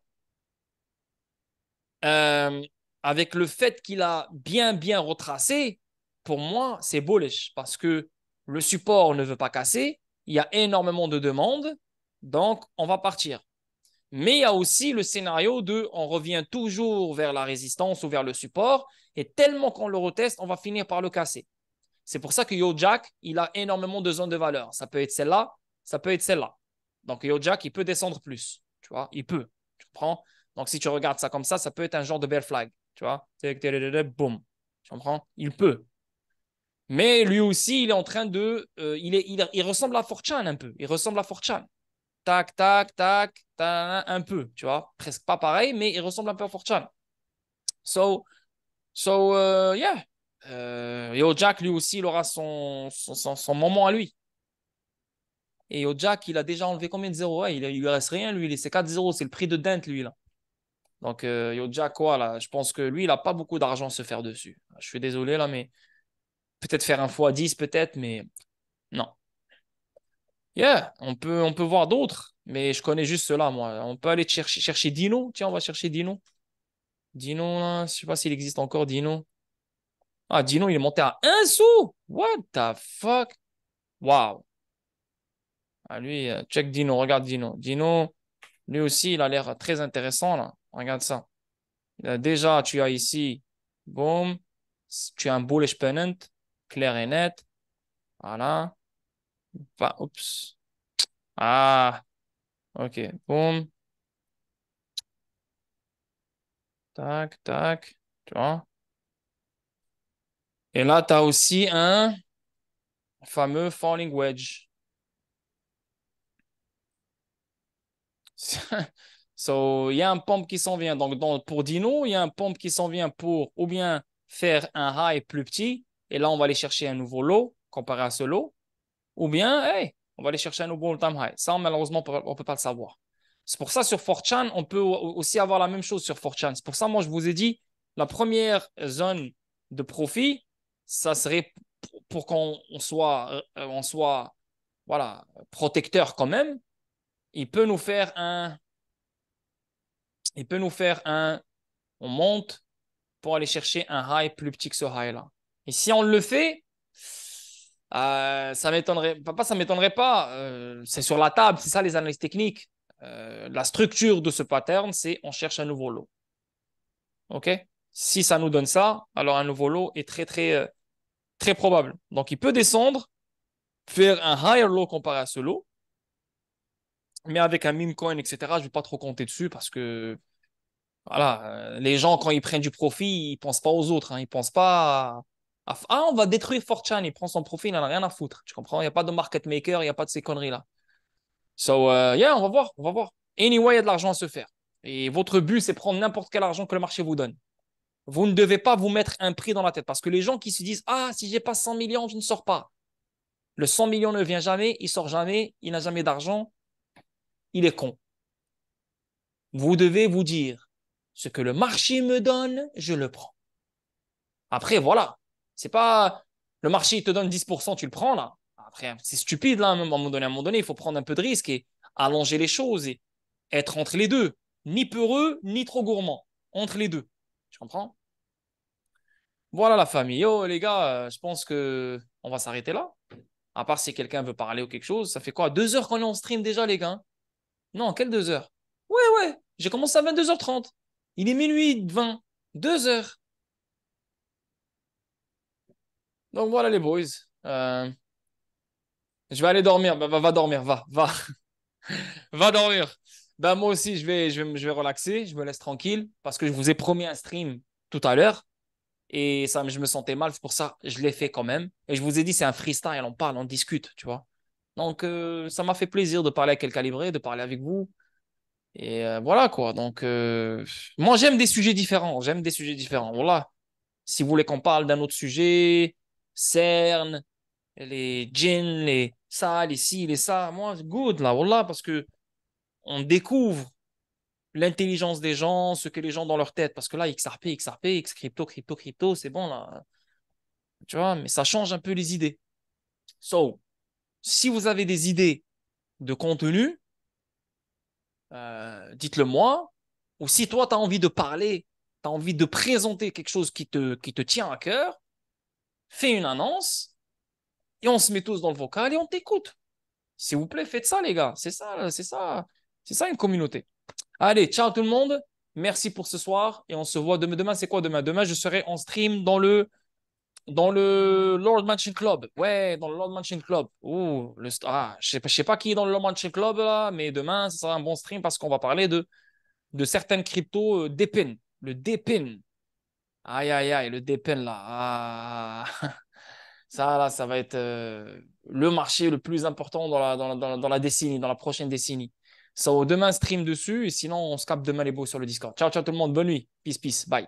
euh, avec le fait qu'il a bien retracé, pour moi, c'est bullish parce que le support ne veut pas casser. Il y a énormément de demandes, donc on va partir. Mais il y a aussi le scénario de on revient toujours vers la résistance ou vers le support et tellement qu'on le reteste, on va finir par le casser. C'est pour ça que YoJack, il a énormément de zones de valeur. Ça peut être celle-là, ça peut être celle-là. Donc YoJack, il peut descendre plus. Tu vois, il peut. Tu comprends? Donc si tu regardes ça comme ça peut être un genre de bear flag. Tu vois? Boum. Tu comprends? Il peut. Mais lui aussi, il est en train de. Il ressemble à 4chan un peu. Il ressemble à 4chan. Tac, tac, tac, un peu, tu vois. Presque pas pareil, mais il ressemble un peu à 4chan. So, yeah. Yo Jack, lui aussi, il aura son moment à lui. Et Yo Jack, il a déjà enlevé combien de zéros? Ouais, il lui reste rien, lui. C'est 4-0, c'est le prix de Dent, lui, là. Donc, Yo Jack, quoi, là, je pense que lui, il n'a pas beaucoup d'argent à se faire dessus. Je suis désolé, là, mais peut-être faire un x10, peut-être, mais non. Yeah, on peut voir d'autres, mais je connais juste ceux-là, moi. On peut aller chercher Dino. Tiens, on va chercher Dino. Dino, là, je sais pas s'il existe encore, Dino. Ah, Dino, il est monté à un sou. What the fuck? Wow. Ah, lui, check Dino, regarde Dino. Dino, lui aussi, il a l'air très intéressant, là. Regarde ça. Déjà, tu as ici, boom, tu as un bullish pennant, clair et net. Voilà. Oups. Ah, ok. Boom. Tac, tac. Tu vois? Et là, tu as aussi un fameux falling wedge. So, il y a un pump qui s'en vient. Donc, pour Dino, il y a un pump qui s'en vient pour ou bien faire un high plus petit, et là, on va aller chercher un nouveau low comparé à ce low, ou bien, hey, on va aller chercher un nouveau all-time high. Ça, malheureusement, on ne peut pas le savoir. C'est pour ça, sur 4chan, on peut aussi avoir la même chose sur 4chan. C'est pour ça, moi, je vous ai dit, la première zone de profit, ça serait pour qu'on soit voilà, protecteur quand même. Il peut nous faire un il peut nous faire on monte pour aller chercher un high plus petit que ce high-là. Et si on le fait, ça m'étonnerait, pas ça m'étonnerait pas, c'est sur la table, c'est ça les analyses techniques. La structure de ce pattern, c'est on cherche un nouveau lot. OK? Si ça nous donne ça, alors un nouveau lot est très probable. Donc il peut descendre, faire un higher low comparé à ce lot, mais avec un meme coin, etc., je ne vais pas trop compter dessus parce que voilà, les gens, quand ils prennent du profit, ils pensent pas aux autres. Hein, ils pensent pas ah, on va détruire 4chan. Il prend son profit, il n'en a rien à foutre. Tu comprends? Il n'y a pas de market maker, il n'y a pas de ces conneries-là. So, yeah, on va voir, on va voir. Anyway, il y a de l'argent à se faire. Et votre but, c'est prendre n'importe quel argent que le marché vous donne. Vous ne devez pas vous mettre un prix dans la tête. Parce que les gens qui se disent, ah, si j'ai pas 100 millions, je ne sors pas. Le 100 millions ne vient jamais, il sort jamais, il n'a jamais d'argent, il est con. Vous devez vous dire, ce que le marché me donne, je le prends. Après, voilà. C'est pas le marché il te donne 10%, tu le prends là. Après, c'est stupide là, à un moment donné, il faut prendre un peu de risque et allonger les choses et être entre les deux. Ni peureux, ni trop gourmand. Entre les deux. Tu comprends? Voilà la famille. Yo, les gars, je pense que on va s'arrêter là. À part si quelqu'un veut parler ou quelque chose. Ça fait quoi? 2 heures qu'on est en stream déjà, les gars? Non, quelle 2 heures? Ouais, ouais. J'ai commencé à 22h30. Il est minuit 20. 2 heures. Donc voilà les boys. Euh, je vais aller dormir. Bah, va dormir, va. Va dormir. Bah, moi aussi, je vais relaxer. Je me laisse tranquille parce que je vous ai promis un stream tout à l'heure. Et ça, je me sentais mal, c'est pour ça je l'ai fait quand même. Et je vous ai dit, c'est un freestyle, on parle, on discute, tu vois. Donc, ça m'a fait plaisir de parler avec El Calibré, de parler avec vous. Et voilà quoi. Donc, moi, j'aime des sujets différents. J'aime des sujets différents. Voilà. Si vous voulez qu'on parle d'un autre sujet, CERN, les djinns, les ça, les ci, les ça, moi, good là, voilà, parce que on découvre l'intelligence des gens, ce que les gens ont dans leur tête. Parce que là, XRP, XRP, X crypto, crypto, crypto, c'est bon là. Tu vois, mais ça change un peu les idées. So, si vous avez des idées de contenu, dites-le moi. Ou si toi, tu as envie de parler, tu as envie de présenter quelque chose qui te tient à cœur, fais une annonce et on se met tous dans le vocal et on t'écoute. S'il vous plaît, faites ça, les gars. C'est ça, c'est ça. C'est ça une communauté. Allez, ciao tout le monde. Merci pour ce soir et on se voit demain. Demain, c'est quoi demain? Demain, je serai en stream dans le Lord Mansion Club. Ouais, dans le Lord Mansion Club. Ouh, je sais pas qui est dans le Lord Mansion Club là, mais demain, ce sera un bon stream parce qu'on va parler de certaines cryptos DePIN. Le DePIN. Aïe, aïe, aïe, le DePIN là. Ah. Ça, là, ça va être le marché le plus important dans la décennie, dans la prochaine décennie. So, demain, stream dessus et sinon, on se capte demain les beaux sur le Discord. Ciao, ciao tout le monde. Bonne nuit. Peace, peace. Bye.